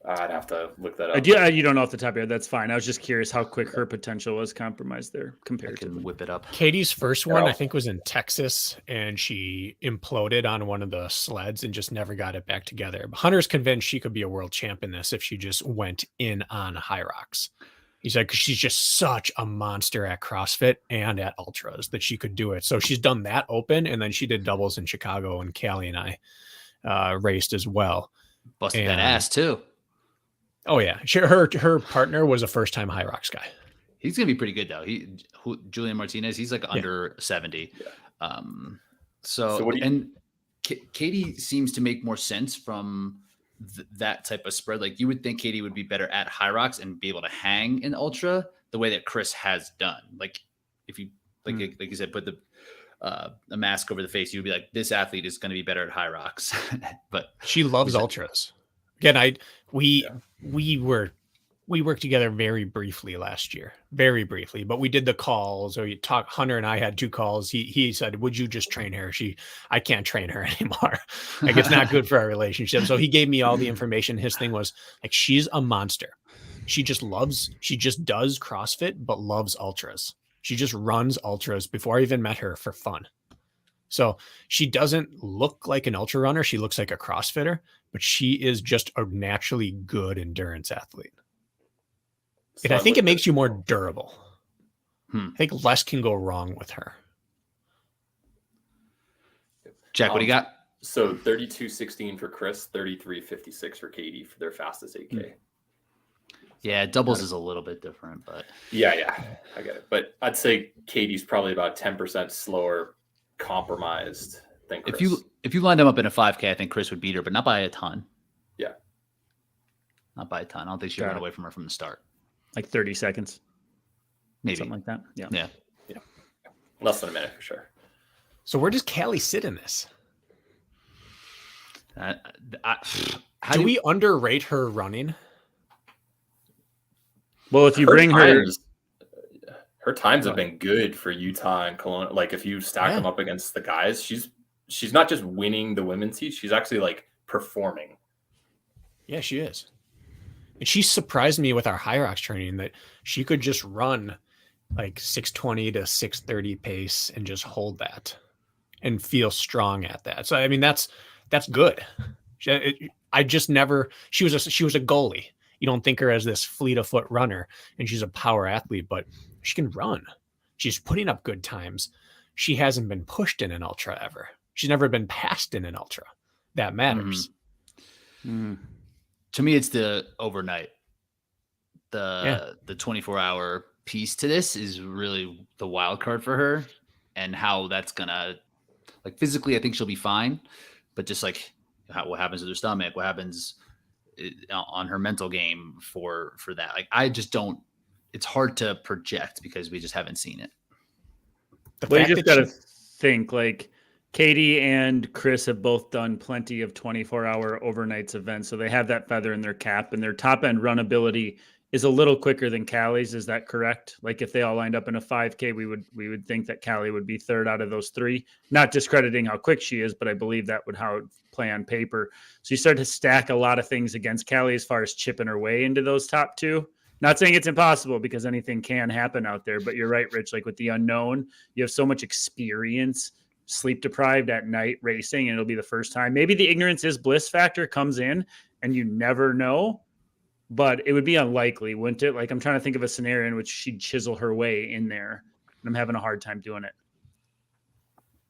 I'd have to look that up. You don't know off the top of your head. That's fine. I was just curious how quick her potential was compromised there compared to whip it up. Katie's first one, I think, was in Texas, and she imploded on one of the sleds and just never got it back together. But Hunter's convinced she could be a world champ in this if she just went in on High Rocks. He said, because she's just such a monster at CrossFit and at ultras that she could do it. So she's done that open, and then she did doubles in Chicago, and Callie and I raced as well. Busted that ass too. Oh yeah, her partner was a first-time High Rocks guy. He's gonna be pretty good though. Julian Martinez, he's like under 70. Yeah. Katie seems to make more sense from that type of spread. Like you would think Katie would be better at High Rocks and be able to hang in ultra the way that Chris has done. Like if you like you said, put a mask over the face, you'd be like, this athlete is going to be better at High Rocks. But she loves ultras. Again, we worked together very briefly last year, but we did the calls, or Hunter and I had 2 calls. He said, would you just train her? I can't train her anymore. Like it's not good for our relationship. So he gave me all the information. His thing was like, she's a monster. She just does CrossFit, but loves ultras. She just runs ultras before I even met her for fun. So she doesn't look like an ultra runner. She looks like a CrossFitter, but she is just a naturally good endurance athlete. And I think it makes you more durable. I think less can go wrong with her. Jack, what do you got? So 32.16 for Chris, 33.56 for Katie for their fastest 8K. Yeah, doubles is a little bit different, but yeah, I get it. But I'd say Katie's probably about 10% slower compromised than Chris. If you lined them up in a 5K, I think Chris would beat her, but not by a ton. Yeah. Not by a ton. I don't think she ran away from her from the start. Like 30 seconds. Maybe. Something like that. Yeah. Less than a minute for sure. So where does Callie sit in this? Do we underrate her running? Well, if you bring her times have been good for Utah and Kelowna. Like if you stack them up against the guys, she's not just winning the women's heat, she's actually like performing. Yeah, she is. And she surprised me with our High Rocks training that she could just run like 620 to 630 pace and just hold that and feel strong at that. So I mean that's good. She was a goalie. You don't think her as this fleet of foot runner, and she's a power athlete, but she can run. She's putting up good times. She hasn't been pushed in an ultra ever. She's never been passed in an ultra. That matters. To me, it's the overnight. The 24-hour piece to this is really the wild card for her, and how that's gonna, like, physically, I think she'll be fine, but just like what happens to her stomach, what happens on her mental game for that. Like, I just don't. It's hard to project because we just haven't seen it. Well, you just got to think, like, Katie and Chris have both done plenty of 24-hour overnights events, so they have that feather in their cap, and their top end run ability is a little quicker than Callie's. Is that correct? Like, if they all lined up in a 5K, we would think that Callie would be third out of those three. Not discrediting how quick she is, but I believe that would how it would play on paper. So you start to stack a lot of things against Callie as far as chipping her way into those top two. Not saying it's impossible, because anything can happen out there, but you're right, Rich. Like, with the unknown, you have so much experience, sleep deprived at night racing, and it'll be the first time. Maybe the ignorance is bliss factor comes in and you never know, but it would be unlikely, wouldn't it? Like, I'm trying to think of a scenario in which she'd chisel her way in there, and I'm having a hard time doing it.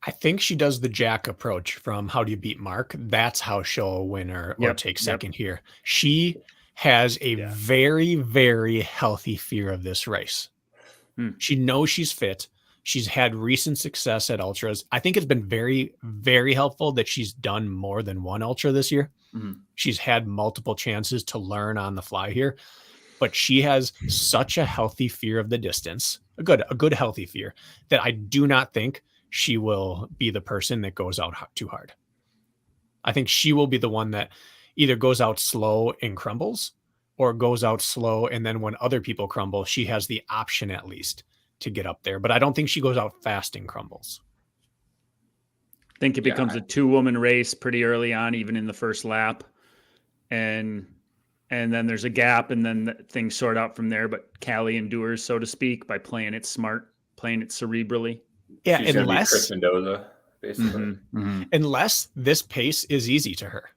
I think she does the Jack approach from How Do You Beat Mark? That's how she'll win or take second here. She has a very, very healthy fear of this race. She knows she's fit. She's had recent success at ultras. I think it's been very, very helpful that she's done more than one ultra this year. She's had multiple chances to learn on the fly here, but she has such a healthy fear of the distance, a good healthy fear, that I do not think she will be the person that goes out too hard. I think she will be the one that either goes out slow and crumbles, or goes out slow, and then when other people crumble, she has the option at least to get up there. But I don't think she goes out fast and crumbles. I think it becomes a 2-woman race pretty early on, even in the first lap. And then there's a gap, and then things sort out from there. But Callie endures, so to speak, by playing it smart, playing it cerebrally. Yeah, she's unless Chris Mendoza, basically. Unless this pace is easy to her.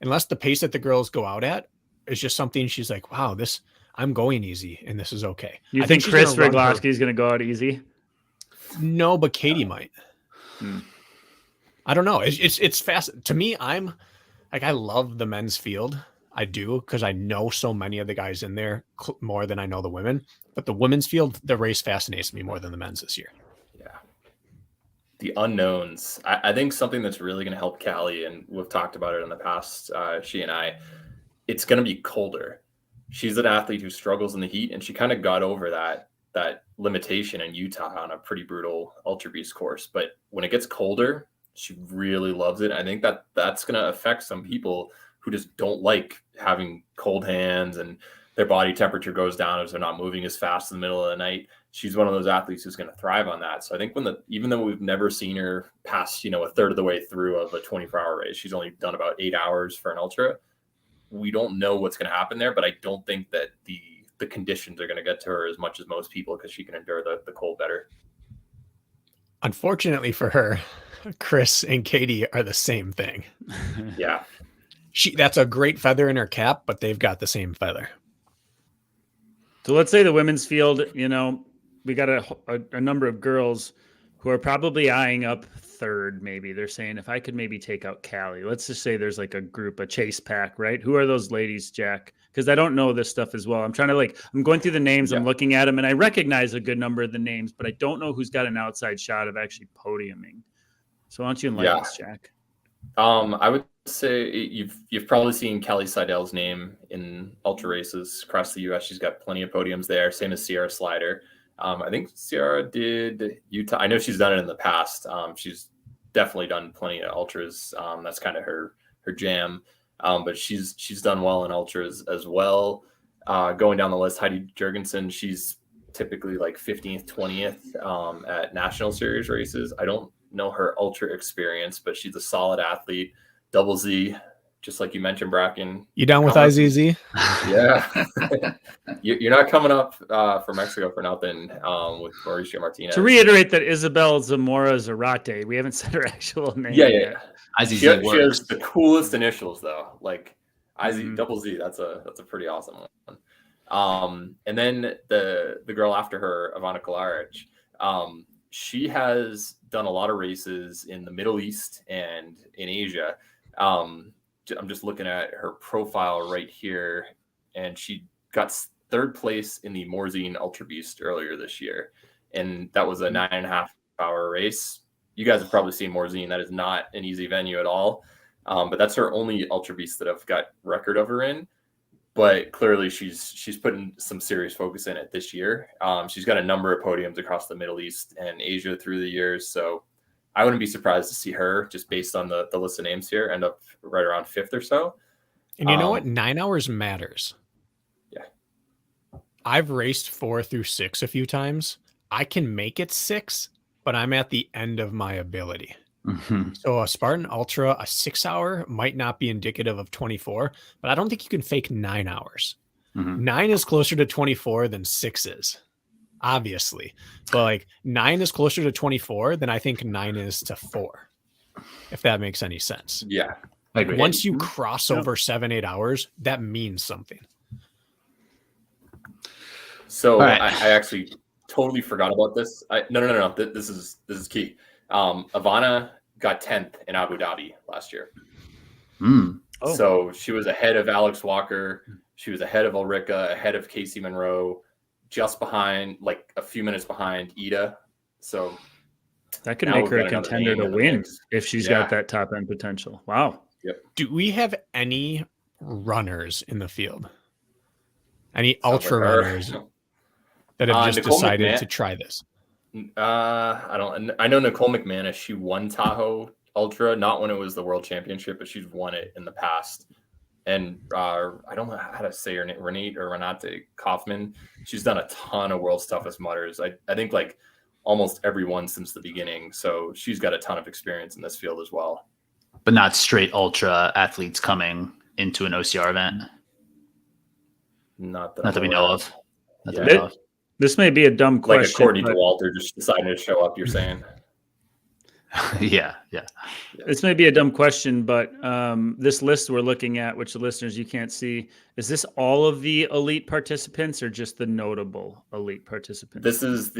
Unless the pace that the girls go out at is just something she's like, wow, I'm going easy and this is okay. You think Chris Rogloski is going to go out easy? No, but Katie might. I don't know. It's fast to me. I'm like, I love the men's field. I do, because I know so many of the guys in there more than I know the women. But the women's field, the race fascinates me more than the men's this year. Yeah. The unknowns. I think something that's really going to help Callie, and we've talked about it in the past, she and I, it's going to be colder. She's an athlete who struggles in the heat, and she kind of got over that limitation in Utah on a pretty brutal Ultra Beast course. But when it gets colder, she really loves it. I think that's going to affect some people who just don't like having cold hands and their body temperature goes down as they're not moving as fast in the middle of the night. She's one of those athletes who's going to thrive on that. So I think even though we've never seen her pass, a third of the way through of a 24-hour race, she's only done about 8 hours for an ultra. We don't know what's going to happen there, but I don't think that the conditions are going to get to her as much as most people, because she can endure the cold better. Unfortunately for her, Chris and Katie are the same thing. Yeah. That's a great feather in her cap, but they've got the same feather. So let's say the women's field, we got a number of girls who are probably eyeing up third. Maybe they're saying, if I could maybe take out Callie, let's just say there's like a group, a chase pack, right? Who are those ladies, Jack? Because I don't know this stuff as well. I'm trying to I'm going through the names, I'm looking at them, and I recognize a good number of the names, but I don't know who's got an outside shot of actually podiuming. So why don't you enlighten us, Jack? I would say you've probably seen Kelly Seidel's name in ultra races across the U.S. She's got plenty of podiums there. Same as Sierra Slider. I think Sierra did Utah. I know she's done it in the past. She's definitely done plenty of ultras. That's kind of her jam. But she's done well in ultras as well. Going down the list, Heidi Jurgensen, she's typically like 15th, 20th at national series races. I don't know her ultra experience, but she's a solid athlete. Double Z, just like you mentioned, Bracken. You down with IZZ? Yeah. You're not coming up for Mexico for nothing with Mauricio Martinez. To reiterate that Isabel Zamora Zarate, we haven't said her actual name. Yeah. She has the coolest initials, though. Like, double Z. That's a pretty awesome one. And then the girl after her, Ivana Kolaric, she has done a lot of races in the Middle East and in Asia. I'm just looking at her profile right here, and she got third place in the Morzine Ultra Beast earlier this year, and that was a 9.5-hour race. You guys have probably seen Morzine. That is not an easy venue at all, but that's her only Ultra Beast that I've got record of her in. But clearly she's putting some serious focus in it this year. She's got a number of podiums across the Middle East and Asia through the years. So I wouldn't be surprised to see her, just based on the list of names here, end up right around 5th or so. And you know what? 9 hours matters. Yeah. I've raced 4 through 6 a few times. I can make it 6, but I'm at the end of my ability. So a Spartan Ultra, a 6-hour might not be indicative of 24, but I don't think you can fake 9 hours. 9 is closer to 24 than 6 is, obviously. But like 9 is closer to 24 than I think 9 is to 4, if that makes any sense. Yeah. Like once you cross over 7-8 hours, that means something. So I actually totally forgot about this. No. This is key. Ivana got 10th in Abu Dhabi last year. So she was ahead of Alex Walker. She was ahead of Ulrika, ahead of Casey Monroe, just behind, like a few minutes behind Ida. So that could make her a contender to win if she's got that top end potential. Wow. Yep. Do we have any runners in the field? Any ultra runners that have just Nicole decided to try this? I know Nicole McManus, she won Tahoe Ultra, not when it was the World Championship, but she's won it in the past. And I don't know how to say her name, Renate Kaufman. She's done a ton of World's Toughest Mudders. I think like almost every one since the beginning. So she's got a ton of experience in this field as well. But not straight ultra athletes coming into an OCR event. Not that we know of. This may be a dumb question. Like a Courtney DeWalter just deciding to show up, you're saying? Yeah. This may be a dumb question, but this list we're looking at, which the listeners you can't see, is this all of the elite participants or just the notable elite participants? This is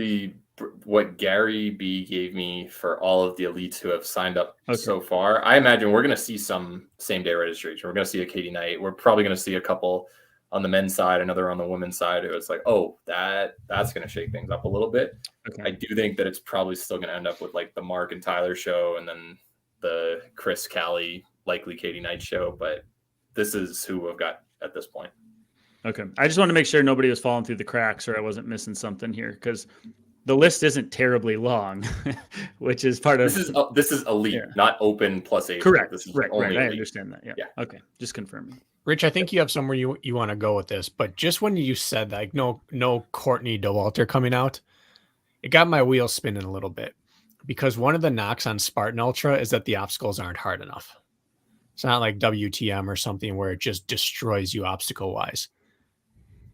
what Gary B gave me for all of the elites who have signed up so far. I imagine we're going to see some same-day registration. We're going to see a Katie Knight. We're probably going to see a couple on the men's side, another on the women's side, who it's like, that's going to shake things up a little bit. I do think that it's probably still going to end up with like the Mark and Tyler show and then the Chris Callie, likely Katie Knight show. But this is who we've got at this point. Okay. I just want to make sure nobody was falling through the cracks or I wasn't missing something here, because the list isn't terribly long, which is part of this is elite, not open plus 8. Correct. This is right. Elite. I understand that. Yeah. Okay. Just confirming. Rich, I think you have somewhere you want to go with this, but just when you said like no Courtney DeWalter coming out, it got my wheels spinning a little bit, because one of the knocks on Spartan Ultra is that the obstacles aren't hard enough. It's not like WTM or something where it just destroys you obstacle wise.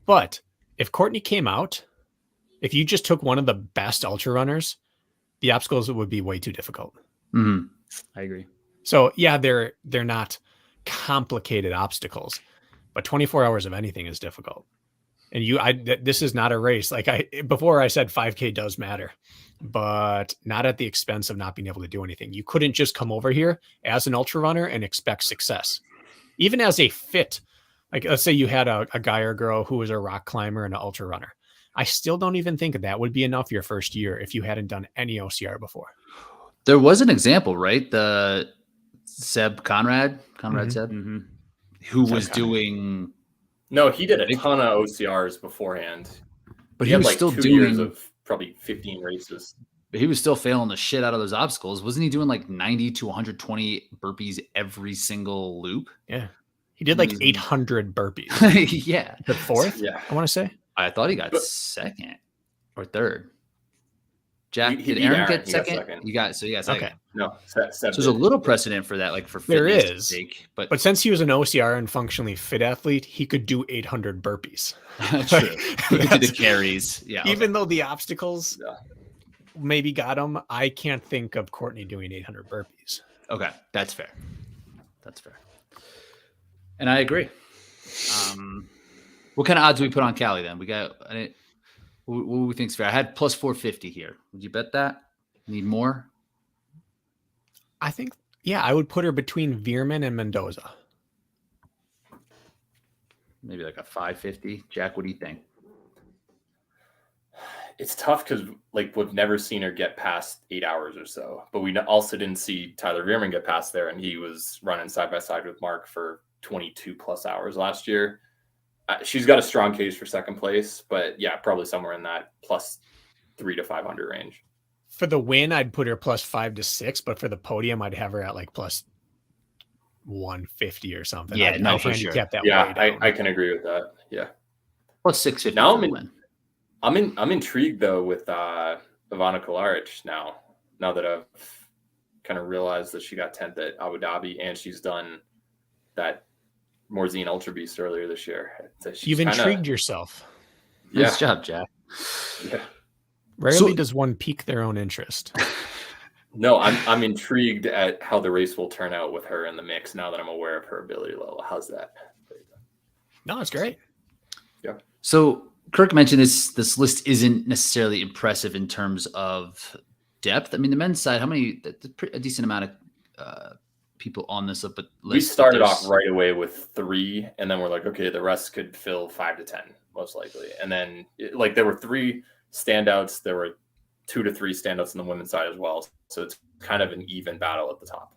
But if Courtney came out, if you just took one of the best ultra runners, the obstacles would be way too difficult. I agree. So yeah, they're not complicated obstacles, but 24 hours of anything is difficult. And this is not a race. Like before I said 5K does matter, but not at the expense of not being able to do anything. You couldn't just come over here as an ultra runner and expect success. Even as a fit, like let's say you had a guy or girl who was a rock climber and an ultra runner. I still don't even think that would be enough your first year if you hadn't done any OCR before. There was an example, right? The Seb Conrad Seb, who was doing. No, he did a ton of OCRs beforehand, but he was like still 2 doing years of probably 15 races. But he was still failing the shit out of those obstacles. Wasn't he doing like 90 to 120 burpees every single loop? Yeah, he did like 800 burpees. Yeah, the fourth. Yeah, I want to say. I thought he got second or third. Jack, did Aaron get second? You got second. Okay. No, so there's a little precedent for that, like for there fitness is, sake, but since he was an OCR and functionally fit athlete, he could do 800 burpees. True. He could do the carries. Yeah. Even though the obstacles maybe got him, I can't think of Courtney doing 800 burpees. Okay, that's fair. And I agree. What kind of odds do we put on Callie then? We got what do we think's fair? I had plus 450 here. Would you bet that? Need more? I think, yeah, I would put her between Veerman and Mendoza. Maybe like a 550. Jack, what do you think? It's tough because like we've never seen her get past 8 hours or so, but we also didn't see Tyler Veerman get past there, and he was running side by side with Mark for 22 plus hours last year. She's got a strong case for second place, but yeah, probably somewhere in that plus 300 to 500 range. For the win, I'd put her plus 5 to 6, but for the podium, I'd have her at like plus 150 or something. Yeah, no, for sure. That yeah, I can agree with that. Yeah, plus 650. Now I'm intrigued though with Ivana Kolajic now that I've kind of realized that she got 10th at Abu Dhabi and she's done that Morzine Ultra Beast earlier this year. So you've intrigued yourself. Yeah. Nice job, Jack. Yeah. Rarely does one pique their own interest. No, I'm intrigued at how the race will turn out with her in the mix now that I'm aware of her ability level. How's that? No, it's great. Yeah. So Kirk mentioned this list isn't necessarily impressive in terms of depth. I mean, the men's side, a decent amount of people on this list. We started off right away with 3, and then we're like, okay, the rest could fill 5 to 10 most likely. And then there were 3 standouts. There were 2 to 3 standouts on the women's side as well. So it's kind of an even battle at the top.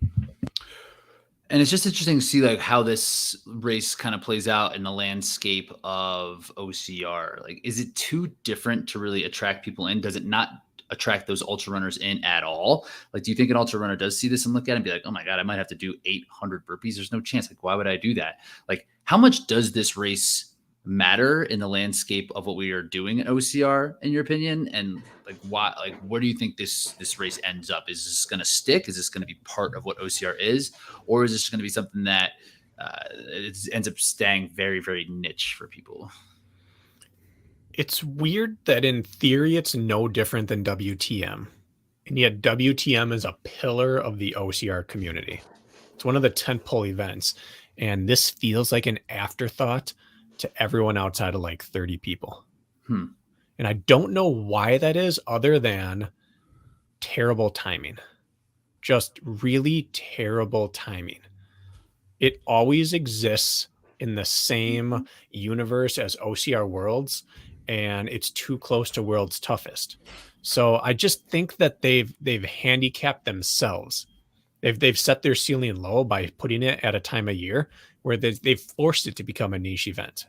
And it's just interesting to see like how this race kind of plays out in the landscape of OCR. Like, is it too different to really attract people in? Does it not attract those ultra runners in at all? Like, do you think an ultra runner does see this and look at it and be like, oh my God, I might have to do 800 burpees? There's no chance. Like, why would I do that? Like, how much does this race matter in the landscape of what we are doing at OCR, in your opinion? And like, why, like, where do you think this race ends up? Is this going to stick? Is this going to be part of what OCR is? Or is this going to be something that it ends up staying very, very niche for people? It's weird that in theory, it's no different than WTM. And yet WTM is a pillar of the OCR community. It's one of the tentpole events. And this feels like an afterthought to everyone outside of like 30 people. And I don't know why that is, other than terrible timing. Just really terrible timing. It always exists in the same universe as OCR Worlds, and it's too close to World's Toughest. So I just think that they've handicapped themselves. They've set their ceiling low by putting it at a time of year where they've forced it to become a niche event.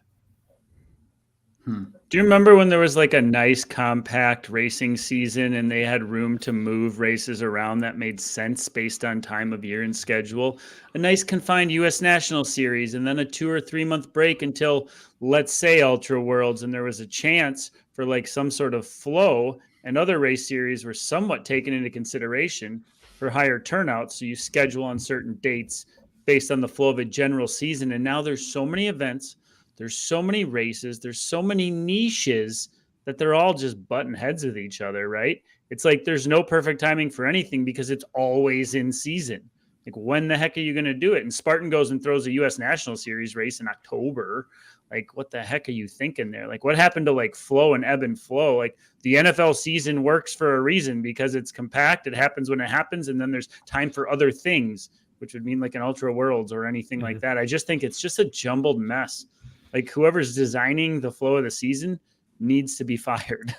Do you remember when there was like a nice compact racing season and they had room to move races around that made sense based on time of year and schedule? A nice confined U.S. National Series and then a 2 or 3 month break until, let's say, Ultra Worlds, and there was a chance for like some sort of flow, and other race series were somewhat taken into consideration for higher turnout. So you schedule on certain dates based on the flow of a general season. And now there's so many events, there's so many races, there's so many niches that they're all just butting heads with each other, right? It's like there's no perfect timing for anything because it's always in season. Like, when the heck are you going to do it? And Spartan goes and throws a U.S. National Series race in October. Like, what the heck are you thinking there? Like, what happened to like flow and ebb and flow? Like, the NFL season works for a reason because it's compact. It happens when it happens. And then there's time for other things, which would mean like an Ultra Worlds or anything like that. I just think it's just a jumbled mess. Like, whoever's designing the flow of the season needs to be fired.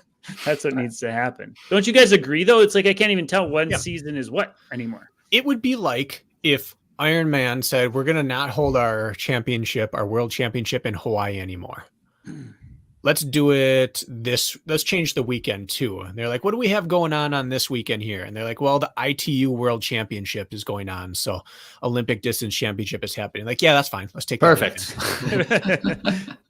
That's what needs to happen. Don't you guys agree, though? It's like I can't even tell when season is what anymore. It would be like if Ironman said, we're going to not hold our championship, our world championship in Hawaii anymore. Let's do it let's change the weekend too. And they're like, what do we have going on this weekend here? And they're like, well, the ITU World Championship is going on. So Olympic Distance Championship is happening. Like, yeah, that's fine. Let's take Perfect.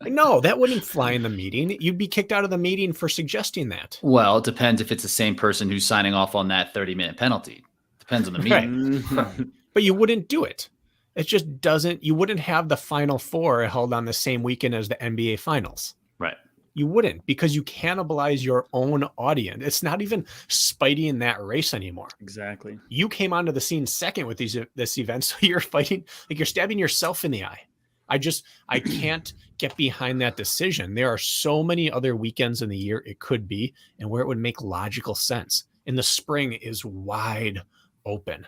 No, that wouldn't fly in the meeting. You'd be kicked out of the meeting for suggesting that. Well, it depends if it's the same person who's signing off on that 30-minute penalty. Depends on the meeting. Right. But you wouldn't do it. It just doesn't. You wouldn't have the Final Four held on the same weekend as the NBA Finals. Right. You wouldn't, because you cannibalize your own audience. It's not even Spidey in that race anymore. Exactly. You came onto the scene second with this event, so you're fighting, like you're stabbing yourself in the eye. I can't get behind that decision. There are so many other weekends in the year it could be, and where it would make logical sense. And the spring is wide open.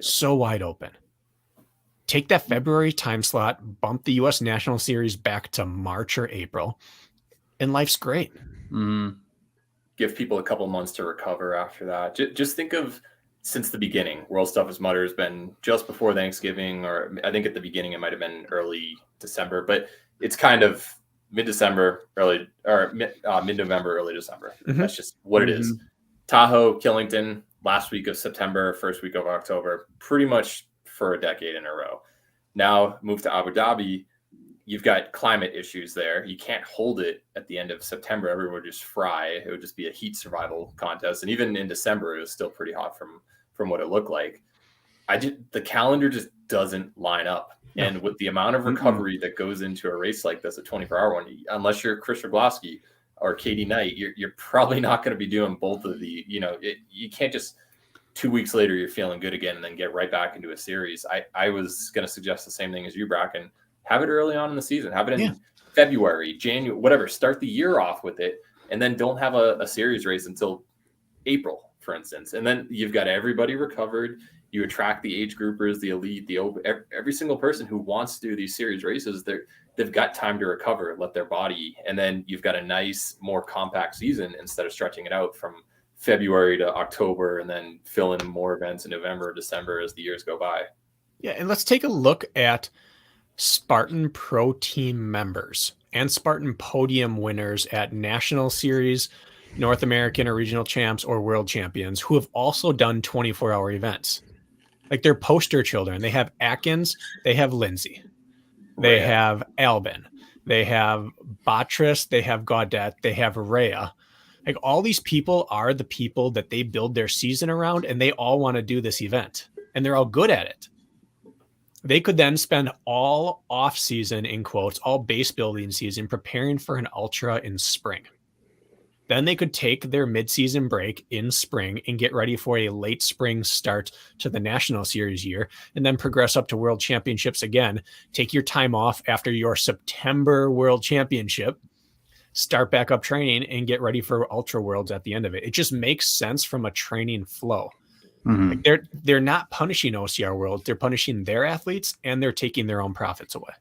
So wide open. Take that February time slot, bump the U.S. National Series back to March or April, and life's great. Give people a couple months to recover after that. Just think of, since the beginning, World's Toughest Mudder has been just before Thanksgiving, or I think at the beginning it might have been early December, but it's kind of mid-December, mid-November, early December. That's just what it is. Tahoe, Killington, last week of September, first week of October, pretty much for a decade in a row. Now move to Abu Dhabi. You've got climate issues there. You can't hold it at the end of September. Everyone would just fry. It would just be a heat survival contest. And even in December, it was still pretty hot from what it looked like. The calendar just doesn't line up. Yeah. And with the amount of recovery that goes into a race like this, a 24-hour one, unless you're Chris Rogloski or Katie Knight, you're probably not going to be doing both of the, you can't just 2 weeks later, you're feeling good again and then get right back into a series. I was going to suggest the same thing as you, Bracken. Have it early on in the season. Have it in February, January, whatever. Start the year off with it, and then don't have a series race until April, for instance. And then you've got everybody recovered. You attract the age groupers, the elite, the open. Every single person who wants to do these series races, they've got time to recover, let their body, and then you've got a nice, more compact season instead of stretching it out from February to October and then fill in more events in November, December as the years go by. Yeah, and let's take a look at Spartan Pro Team members and Spartan podium winners at National Series, North American or Regional Champs, or World Champions who have also done 24-hour events. Like, they're poster children. They have Atkins, they have Lindsay, they have Albin, they have Batris, they have Gaudet, they have Rhea. Like, all these people are the people that they build their season around, and they all want to do this event, and they're all good at it. They could then spend all off season, in quotes, all base building season preparing for an ultra in spring. Then they could take their mid-season break in spring and get ready for a late spring start to the National Series year, and then progress up to World Championships again. Take your time off after your September World Championship, start back up training, and get ready for Ultra Worlds at the end of it. It just makes sense from a training flow. Like, they're not punishing OCR World. They're punishing their athletes, and they're taking their own profits away.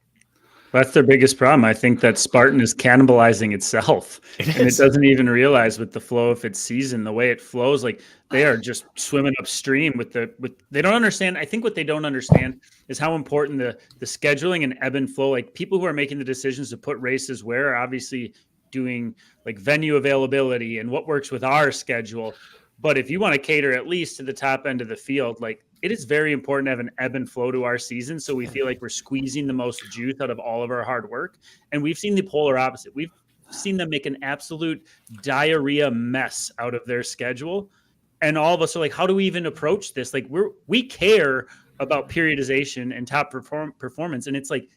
That's their biggest problem. I think that Spartan is cannibalizing itself. It doesn't even realize with the flow of its season, the way it flows, like, they are just swimming upstream with they don't understand. I think what they don't understand is how important the scheduling and ebb and flow, like, people who are making the decisions to put races where are obviously doing like venue availability and what works with our schedule. But if you want to cater at least to the top end of the field, like, it is very important to have an ebb and flow to our season, so we feel like we're squeezing the most juice out of all of our hard work. And we've seen the polar opposite. We've seen them make an absolute diarrhea mess out of their schedule. And all of us are like, how do we even approach this? Like, we care about periodization and top performance, and it's like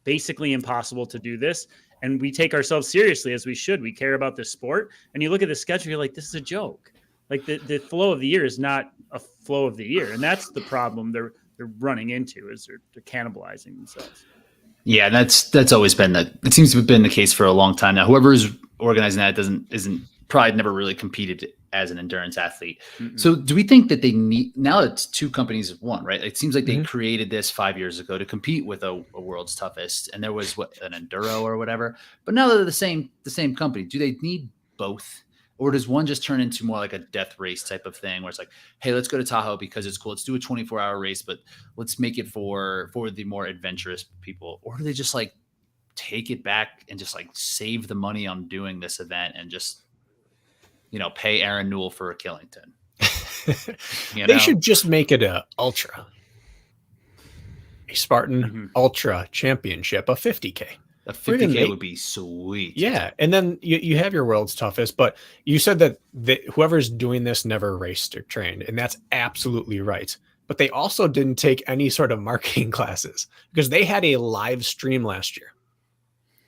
basically impossible to do this. And we take ourselves seriously, as we should. We care about this sport. And you look at the schedule, you're like, this is a joke. Like, the flow of the year is not a flow of the year. And that's the problem they're running into, is they're cannibalizing themselves. Yeah, that's always been it seems to have been the case for a long time now. Whoever is organizing that isn't probably never really competed as an endurance athlete. So do we think that they need, now it's two companies of one, right? It seems like they created this 5 years ago to compete with a World's Toughest, and there was an enduro or whatever. But now they're the same company. Do they need both? Or does one just turn into more like a death race type of thing where it's like, hey, let's go to Tahoe because it's cool. Let's do a 24-hour race, but let's make it for the more adventurous people. Or do they just like take it back and just like save the money on doing this event and just, pay Aaron Newell for a Killington? They should just make it a ultra. A Spartan Ultra Championship, a 50K. A 50K would be sweet. Yeah. And then you have your World's Toughest, but you said that whoever's doing this never raced or trained, and that's absolutely right. But they also didn't take any sort of marketing classes because they had a live stream last year.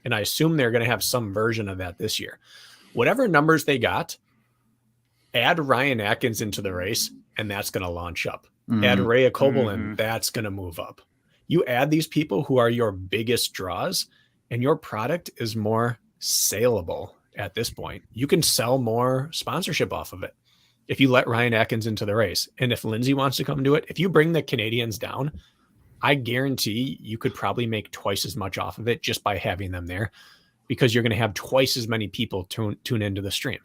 And I assume they're going to have some version of that this year. Whatever numbers they got, add Ryan Atkins into the race, and that's going to launch up. Add Rhea Kobelin, that's going to move up. You add these people who are your biggest draws, and your product is more saleable at this point. You can sell more sponsorship off of it if you let Ryan Atkins into the race. And if Lindsay wants to come do it, if you bring the Canadians down, I guarantee you could probably make twice as much off of it just by having them there, because you're going to have twice as many people tune into the stream.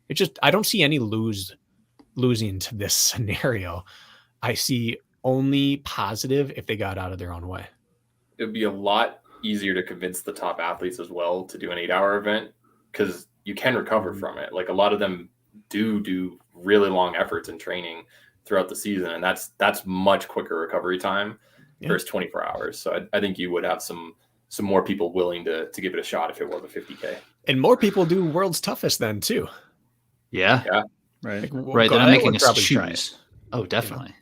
It just, I don't see any losing to this scenario. I see only positive if they got out of their own way. It would be a lot easier to convince the top athletes as well to do an 8-hour event, because you can recover from it. Like, a lot of them do really long efforts in training throughout the season, and that's much quicker recovery time versus 24 hours. So I think you would have some more people willing to give it a shot if it was a 50K. And more people do World's Toughest then too. Yeah. Right. Right. They're not making us choose. Oh, definitely.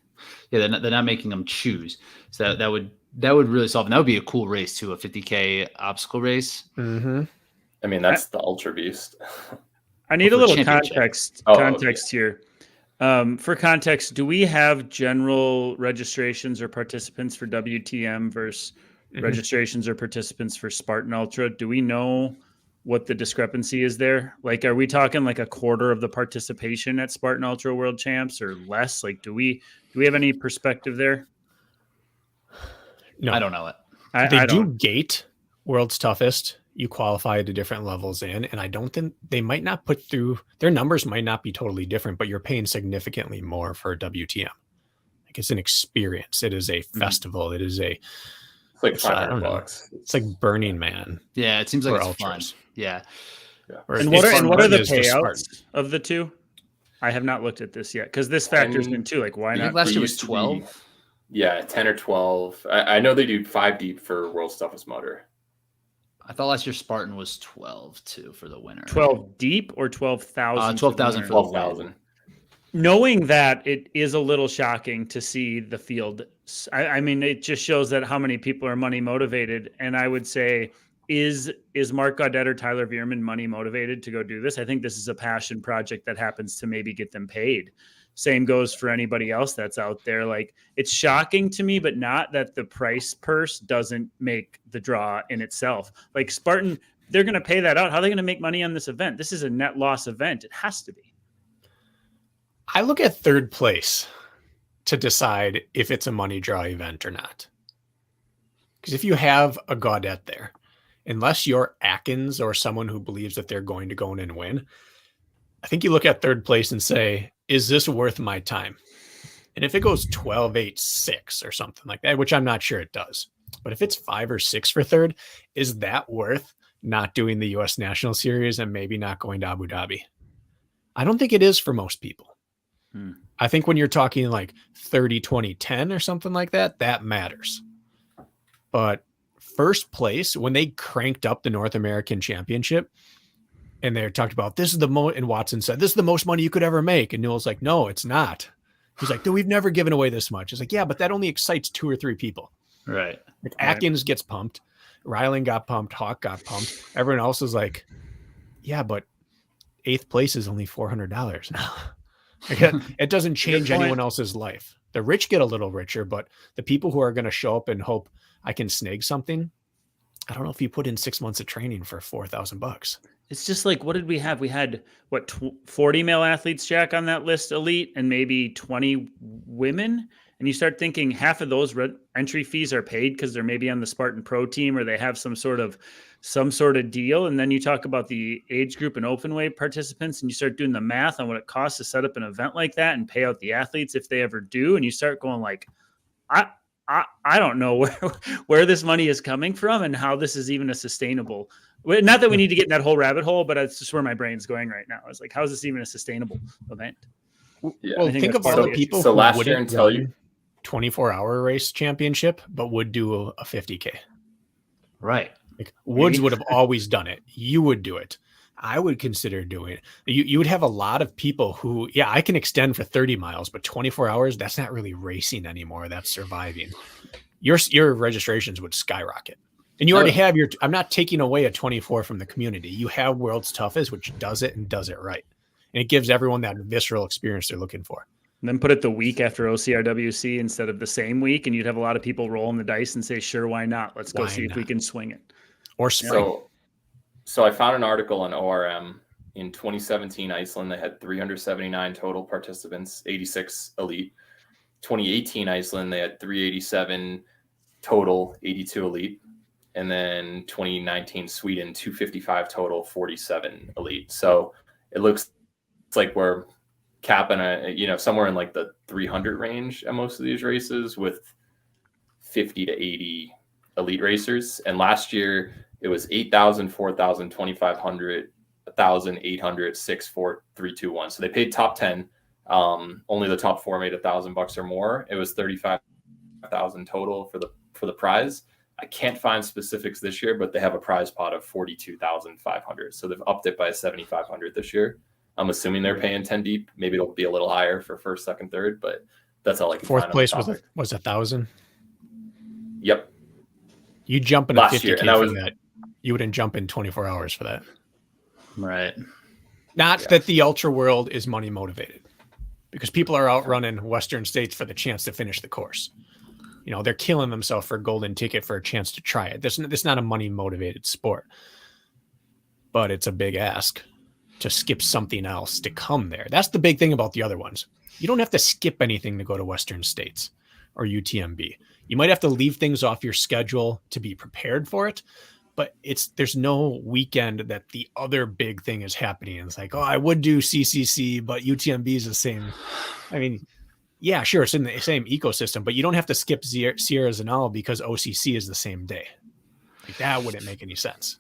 You know? Yeah. They're not making them choose. So that would really solve. And that would be a cool race too. A 50K obstacle race. Mm-hmm. I mean, that's the Ultra Beast. I need a little context here. For context, do we have general registrations or participants for WTM versus registrations or participants for Spartan Ultra? Do we know what the discrepancy is there? Like, are we talking like a quarter of the participation at Spartan Ultra World Champs or less? Like, do we have any perspective there? No, I don't know it. They do gate World's Toughest. You qualify to different levels in, and I don't think they might not put through, their numbers might not be totally different, but you're paying significantly more for WTM. Like, it's an experience. It is a festival. It is it's like $500. It's like Burning Man. Yeah, it seems like it's ultras. Fun. Yeah. And what are the payouts of the two? I have not looked at this yet, because this factors in too. Like, why not? Last year was 12. Yeah, 10 or 12. I know they do 5 deep for World's Toughest Motor. I thought last year Spartan was 12 too for the winner. 12 deep or 12,000? 12,000 for 12,000. Knowing that, it is a little shocking to see the field. I mean, it just shows that how many people are money motivated. And I would say, is Mark Gaudet or Tyler Veerman money motivated to go do this? I think this is a passion project that happens to maybe get them paid. Same goes for anybody else that's out there. Like, it's shocking to me, but not that the price purse doesn't make the draw in itself. Like, Spartan, they're going to pay that out. How are they going to make money on this event? This is a net loss event. It has to be. I look at third place to decide if it's a money draw event or not. Because if you have a Gaudet there, unless you're Atkins or someone who believes that they're going to go in and win, I think you look at third place and say, is this worth my time? And if it goes 12-8-6 or something like that, which I'm not sure it does, but if it's 5 or 6 for third, is that worth not doing the U.S. National Series and maybe not going to Abu Dhabi? I don't think it is for most people. I think when you're talking like 30-20-10 or something like that, that matters. But first place, when they cranked up the North American Championship, and they talked about, this is the most, and Watson said, this is the most money you could ever make. And Newell's like, no, it's not. He's like, we've never given away this much. It's like, yeah, but that only excites 2 or 3 people. Right. Like, Atkins gets pumped. Ryland got pumped. Hawk got pumped. Everyone else is like, yeah, but 8th place is only $400 now. It doesn't change anyone else's life. The rich get a little richer, but the people who are going to show up and hope I can snag something, I don't know if you put in 6 months of training for $4,000. It's just like, what did we have? We had 40 male athletes, Jack, on that list, elite, and maybe 20 women. And you start thinking half of those entry fees are paid because they're maybe on the Spartan Pro team or they have some sort of deal. And then you talk about the age group and open weight participants, and you start doing the math on what it costs to set up an event like that and pay out the athletes if they ever do. And you start going like, I don't know where this money is coming from and how this is even a sustainable. Not that we need to get in that whole rabbit hole, but it's just where my brain's going right now. It's like, how is this even a sustainable event? Yeah. Well, think of all the people who last year until you 24-hour race championship, but would do a 50K. Right. Like, Woods would have always done it. You would do it. I would consider doing it. You would have a lot of people who, yeah, I can extend for 30 miles, but 24 hours, that's not really racing anymore. That's surviving. Your registrations would skyrocket. And you already have I'm not taking away a 24 from the community. You have World's Toughest, which does it and does it right. And it gives everyone that visceral experience they're looking for. And then put it the week after OCRWC instead of the same week, and you'd have a lot of people rolling the dice and say, sure, why not? Let's go see if we can swing it. Or spring. So I found an article on ORM. In 2017, Iceland, they had 379 total participants, 86 elite. 2018, Iceland, they had 387 total, 82 elite. And then 2019, Sweden, 255 total, 47 elite. So it looks like we're capping somewhere in like the 300 range at most of these races with 50 to 80 elite racers. And last year it was 8,000, 4,000, 2,500, 1,000, 800, 6, 4, 3, 2, 1. So they paid top 10. Only the top 4 made $1,000 or more. It was 35,000 total for the prize. I can't find specifics this year, but they have a prize pot of 42,500. So they've upped it by 7,500 this year. I'm assuming they're paying 10 deep. Maybe it'll be a little higher for first, second, third, but that's all I can find. Fourth place was 1,000. Yep. You jump in a 50K for that. You wouldn't jump in 24 hours for that. Right. Not that the ultra world is money motivated, because people are out running Western states for the chance to finish the course. They're killing themselves for a golden ticket for a chance to try it. This is not a money motivated sport, but it's a big ask to skip something else to come there. That's the big thing about the other ones. You don't have to skip anything to go to Western states or UTMB. You might have to leave things off your schedule to be prepared for it, but there's no weekend that the other big thing is happening. It's like, I would do CCC, but UTMB is the same. I mean, yeah, sure, it's in the same ecosystem, but you don't have to skip Sierra Zanal because OCC is the same day. Like, that wouldn't make any sense.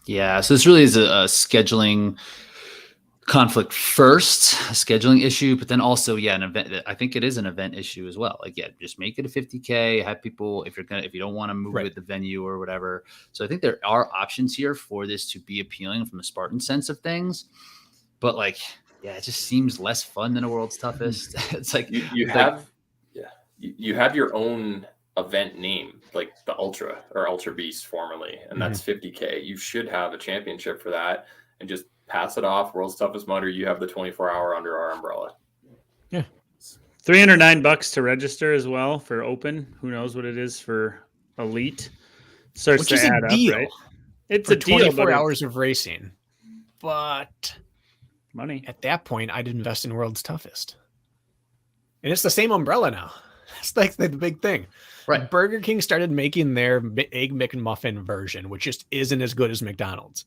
Yeah, so this really is a scheduling conflict first, a scheduling issue, but then also, an event. I think it is an event issue as well. Like, just make it a 50K. Have people, if you don't want to move with the venue or whatever. So I think there are options here for this to be appealing from the Spartan sense of things. But it just seems less fun than a World's Toughest. It's like you have your own event name, like the Ultra or Ultra Beast formerly, and that's 50K. You should have a championship for that and just pass it off. World's Toughest Mudder, you have the 24-hour under our umbrella. Yeah. $309 to register as well for open. Who knows what it is for elite? Starts to add up, right? It's for a deal, 24 hours of racing. But money. At that point, I'd invest in World's Toughest. And it's the same umbrella now. It's like the big thing. Right. Burger King started making their Egg McMuffin version, which just isn't as good as McDonald's.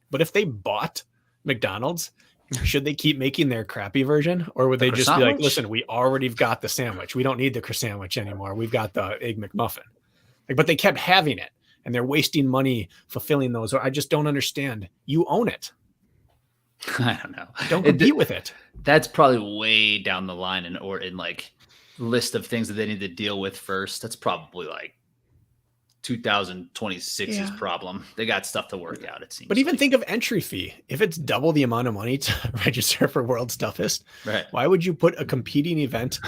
But if they bought McDonald's, should they keep making their crappy version? Or would they just be like, listen, we already got the sandwich. We don't need the sandwich anymore. We've got the Egg McMuffin. But they kept having it, and they're wasting money fulfilling those. I just don't understand. You own it. I don't know. Don't compete with it. That's probably way down the line in list of things that they need to deal with first. That's probably 2026's problem. They got stuff to work out, it seems. But even think of entry fee. If it's double the amount of money to register for World's Toughest, right? Why would you put a competing event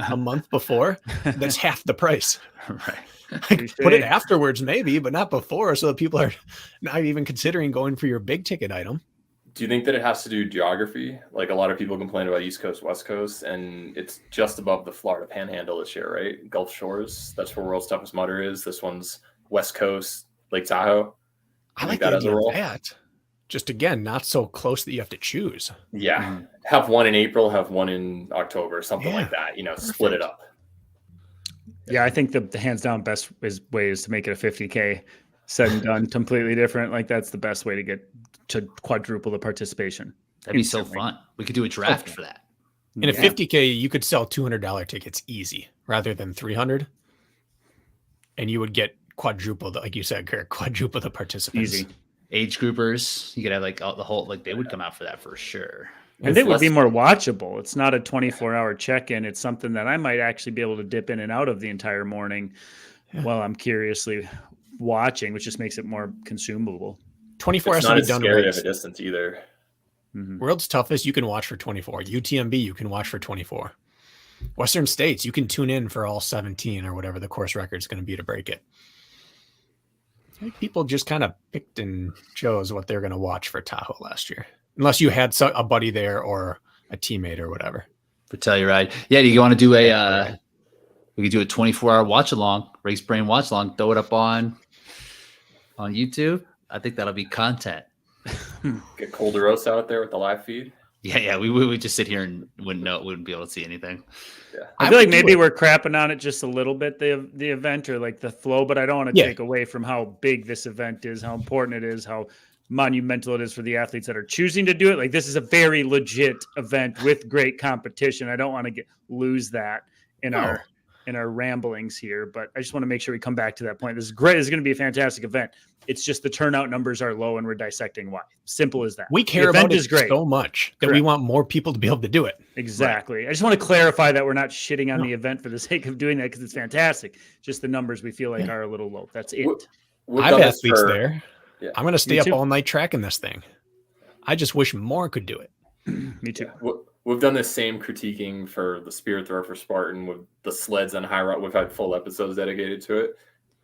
a month before that's half the price? Right. Put it afterwards maybe, but not before, so that people are not even considering going for your big ticket item. Do you think that it has to do geography? Like, a lot of people complain about East Coast, West Coast, and it's just above the Florida Panhandle this year, right? Gulf Shores. That's where World's Toughest Mudder is. This one's West Coast, Lake Tahoe. I like that as a role. Just again, not so close that you have to choose. Yeah, have one in April, have one in October, something like that. Split it up. Yeah, I think the hands down best way is to make it a 50K. Said and done, completely different. Like, that's the best way to get to quadruple the participation. That'd be so fun. We could do a draft for that. In a 50K, you could sell $200 tickets easy rather than 300, and you would get quadruple, like you said, Kirk, quadruple the participants. Easy. Age groupers, you could have the whole, they would come out for that for sure. And it would be more watchable. It's not a 24-hour check-in. It's something that I might actually be able to dip in and out of the entire morning while I'm curiously watching, which just makes it more consumable. 24 hours not to as be done scary race. of a distance either. World's Toughest, you can watch for 24. UTMB, you can watch for 24. Western States, you can tune in for all 17 or whatever the course record is going to be to break it. I think people just kind of picked and chose what they're going to watch for Tahoe last year, unless you had a buddy there or a teammate or whatever. for Telluride. Yeah, do you want to do we could do a 24-hour watch along, Race Brain watch along, throw it up on YouTube. I think that'll be content. Get Colderosa out there with the live feed. Yeah, we would just sit here and wouldn't be able to see anything. Yeah. I feel like maybe we're crapping on it just a little bit, the event or like the flow, but I don't want to take away from how big this event is, how important it is, how monumental it is for the athletes that are choosing to do it. Like, this is a very legit event with great competition. I don't want to lose that in our ramblings here, but I just want to make sure we come back to that point. This is great. This is going to be a fantastic event. It's just the turnout numbers are low, and we're dissecting why. Simple as that. We care about it so much that we want more people to be able to do it. Exactly. Right. I just want to clarify that we're not shitting on the event for the sake of doing that, because it's fantastic. Just the numbers we feel like are a little low. That's it. I have athletes there. Yeah. I'm going to stay up all night tracking this thing. I just wish more could do it. Me too. Yeah. We've done the same critiquing for the Spirit Throw for Spartan with the sleds on High Rock. We've had full episodes dedicated to it.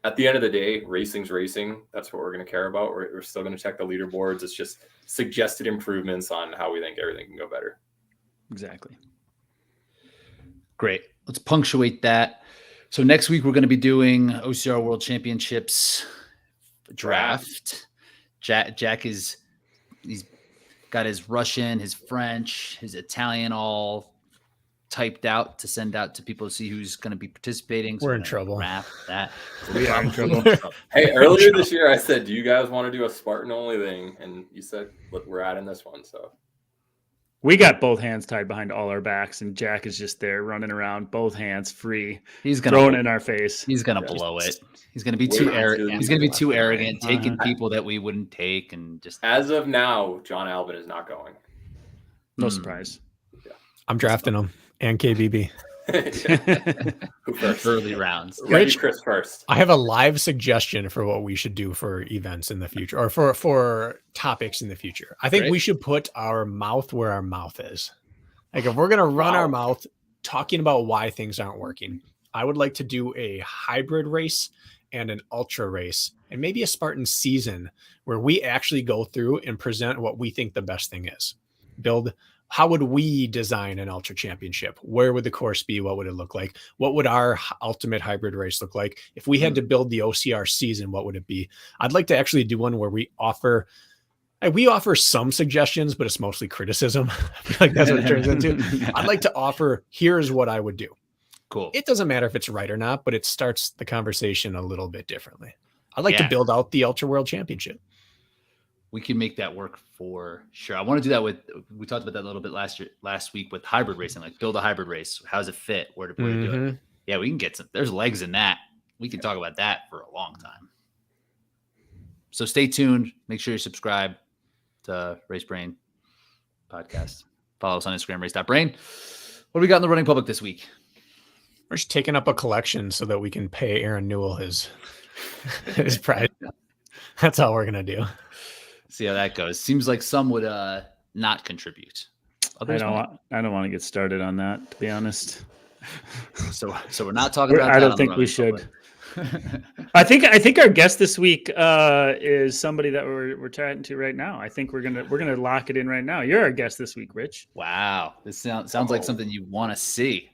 At the end of the day, racing's racing. That's what we're going to care about. We're still going to check the leaderboards. It's just suggested improvements on how we think everything can go better. Exactly. Great. Let's punctuate that. So next week, we're going to be doing OCR World Championships draft. Jack he's got his Russian, his French, his Italian all typed out to send out to people to see who's going to be participating. So we're in trouble. That. We are in trouble. Hey, earlier this year, I said, do you guys want to do a Spartan only thing? And you said, look, we're adding this one. So we got both hands tied behind all our backs, and Jack is just there running around, both hands free. He's gonna throwing it in our face. He's gonna blow it. He's gonna be too arrogant. He's gonna be too arrogant, taking people that we wouldn't take, and just. As of now, John Alvin is not going. No surprise. Yeah. I'm drafting him and KBB. Who first? Early rounds. Rich, Chris first. I have a live suggestion for what we should do for events in the future, or for topics in the future. I think we should put our mouth where our mouth is. Like, if we're going to run our mouth talking about why things aren't working, I would like to do a hybrid race and an ultra race, and maybe a Spartan season where we actually go through and present what we think the best thing is. How would we design an ultra championship? Where would the course be? What would it look like? What would our ultimate hybrid race look like? If we had to build the OCR season, what would it be? I'd like to actually do one where we offer some suggestions, but it's mostly criticism. I feel like that's what it turns into. I'd like to offer, here's what I would do. Cool. It doesn't matter if it's right or not, but it starts the conversation a little bit differently. I'd like to build out the Ultra World Championship. We can make that work for sure. I want to do that we talked about that a little bit last week with hybrid racing, like build a hybrid race. How does it fit? Where to do it? Yeah, we can get there's legs in that. We can talk about that for a long time. So stay tuned. Make sure you subscribe to Race Brain podcast. Follow us on Instagram, race.brain. What do we got in the running public this week? We're just taking up a collection so that we can pay Aaron Newell his prize. That's all we're going to do. See how that goes. Seems like some would not contribute. I don't want to get started on that, to be honest. So we're not talking about that. I don't think we should. I think our guest this week is somebody that we're chatting to right now. I think we're gonna lock it in right now. You're our guest this week, Rich. Wow, this sounds like something you want to see.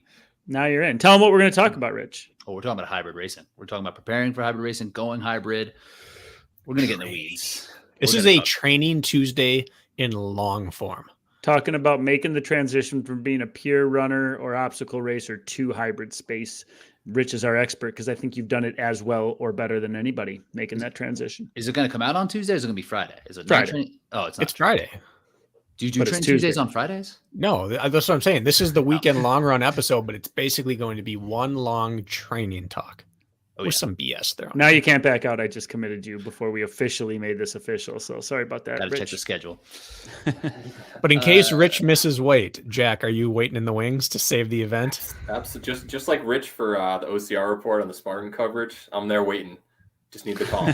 Now you're in. Tell them what we're going to talk about, Rich. Oh, we're talking about hybrid racing. We're talking about preparing for hybrid racing, going hybrid. We're going to get in the weeds. This is a training Tuesday in long form. Talking about making the transition from being a pure runner or obstacle racer to hybrid space. Rich is our expert because I think you've done it as well or better than anybody making that transition. Is it going to come out on Tuesday or is it going to be Friday? Is it Friday? Oh, it's not. It's Friday. Do you do train Tuesdays on Fridays? No, that's what I'm saying. This is the weekend long run episode, but it's basically going to be one long training talk. With some BS there. Now you can't back out. I just committed you before we officially made this official. So sorry about that. Gotta check the schedule. But in case Rich misses weight, Jack, are you waiting in the wings to save the event? Absolutely. Just like Rich for the OCR report on the Spartan coverage. I'm there waiting. Just need the call.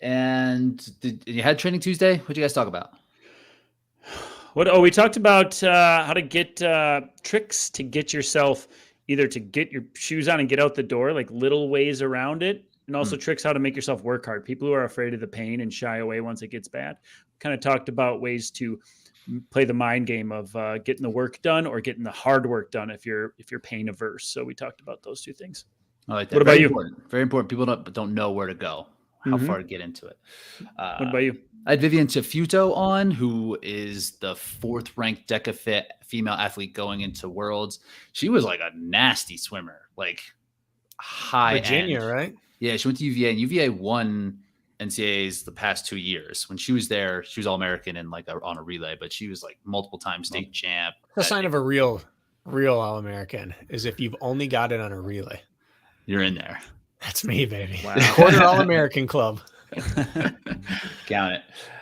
And you had training Tuesday? What'd you guys talk about? We talked about how to get tricks to get yourself either to get your shoes on and get out the door, like little ways around it, and also tricks how to make yourself work hard. People who are afraid of the pain and shy away once it gets bad. Kind of talked about ways to play the mind game of getting the work done or getting the hard work done if you're pain averse. So we talked about those two things. I like that. What about you? Important. Very important. People don't know where to go, how far to get into it. What about you? I had Vivian Tafuto on, who is the 4th ranked DECA female athlete going into Worlds. She was like a nasty swimmer, like high Virginia, end. right? Yeah, she went to UVA, and UVA won NCAAs the past 2 years. When she was there, she was All-American and on a relay, but she was like multiple time state champ. The sign of a real All-American is if you've only got it on a relay. You're in there. That's me, baby. Wow. Quarter All-American club. Count it.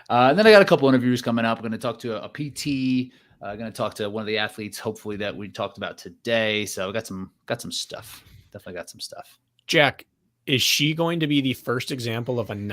And then I got a couple interviews coming up. I'm going to talk to a PT. I'm going to talk to one of the athletes, hopefully, that we talked about today. So I got some stuff. Definitely got some stuff. Jack, is she going to be the first example of an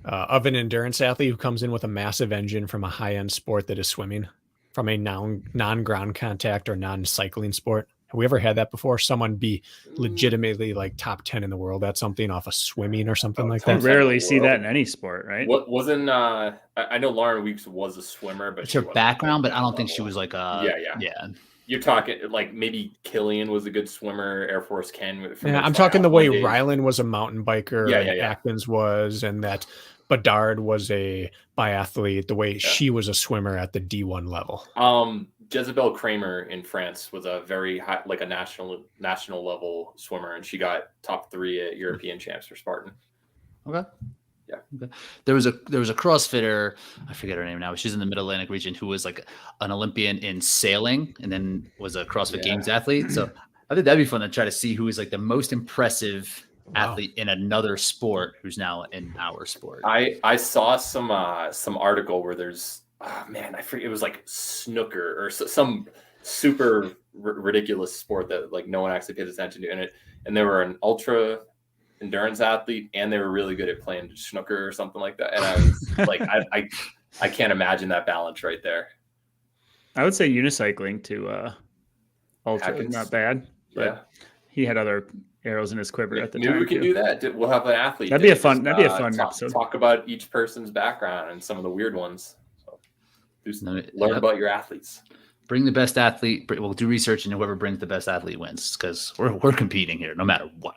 endurance athlete who comes in with a massive engine from a high-end sport that is swimming, from a non-ground contact or non-cycling sport? Have we ever had that before? Someone be legitimately like top 10 in the world at something off of swimming or something like that? You rarely see that in any sport, right? What wasn't I know Lauren Weeks was a swimmer, but it's her background, but I don't think she was like yeah. You're talking like maybe Killian was a good swimmer, Air Force Ken. I'm talking the way Rylan was a mountain biker, yeah. Atkins was, and that Bedard was a biathlete, the way she was a swimmer at the D1 level. Jezebel Kramer in France was a very high, like a national level swimmer, and she got top 3 at European champs for Spartan. Okay. Yeah. Okay. There was a CrossFitter, I forget her name now, but she's in the Middle Atlantic region, who was like an Olympian in sailing and then was a CrossFit Games athlete. So I think that'd be fun to try to see who is like the most impressive athlete in another sport who's now in our sport. I saw some article where there's I forget, it was like snooker or some super ridiculous sport that like no one actually pays attention to in it, and they were an ultra endurance athlete and they were really good at playing snooker or something like that, and I was like I can't imagine that balance right there. I would say unicycling to ultra Atkins. Not bad, but he had other arrows in his quiver at the time. Maybe we can do that. We'll have an athlete. That'd be a fun episode. Talk about each person's background and some of the weird ones. Learn about your athletes. Bring the best athlete. We'll do research, and whoever brings the best athlete wins, because we're competing here no matter what.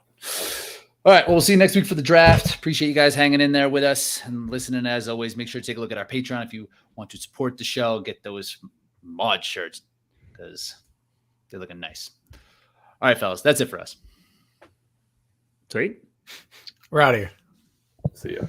All right. Well, we'll see you next week for the draft. Appreciate you guys hanging in there with us and listening. As always, make sure to take a look at our Patreon if you want to support the show. Get those mod shirts because they're looking nice. All right, fellas. That's it for us. Sweet. We're out of here. See ya.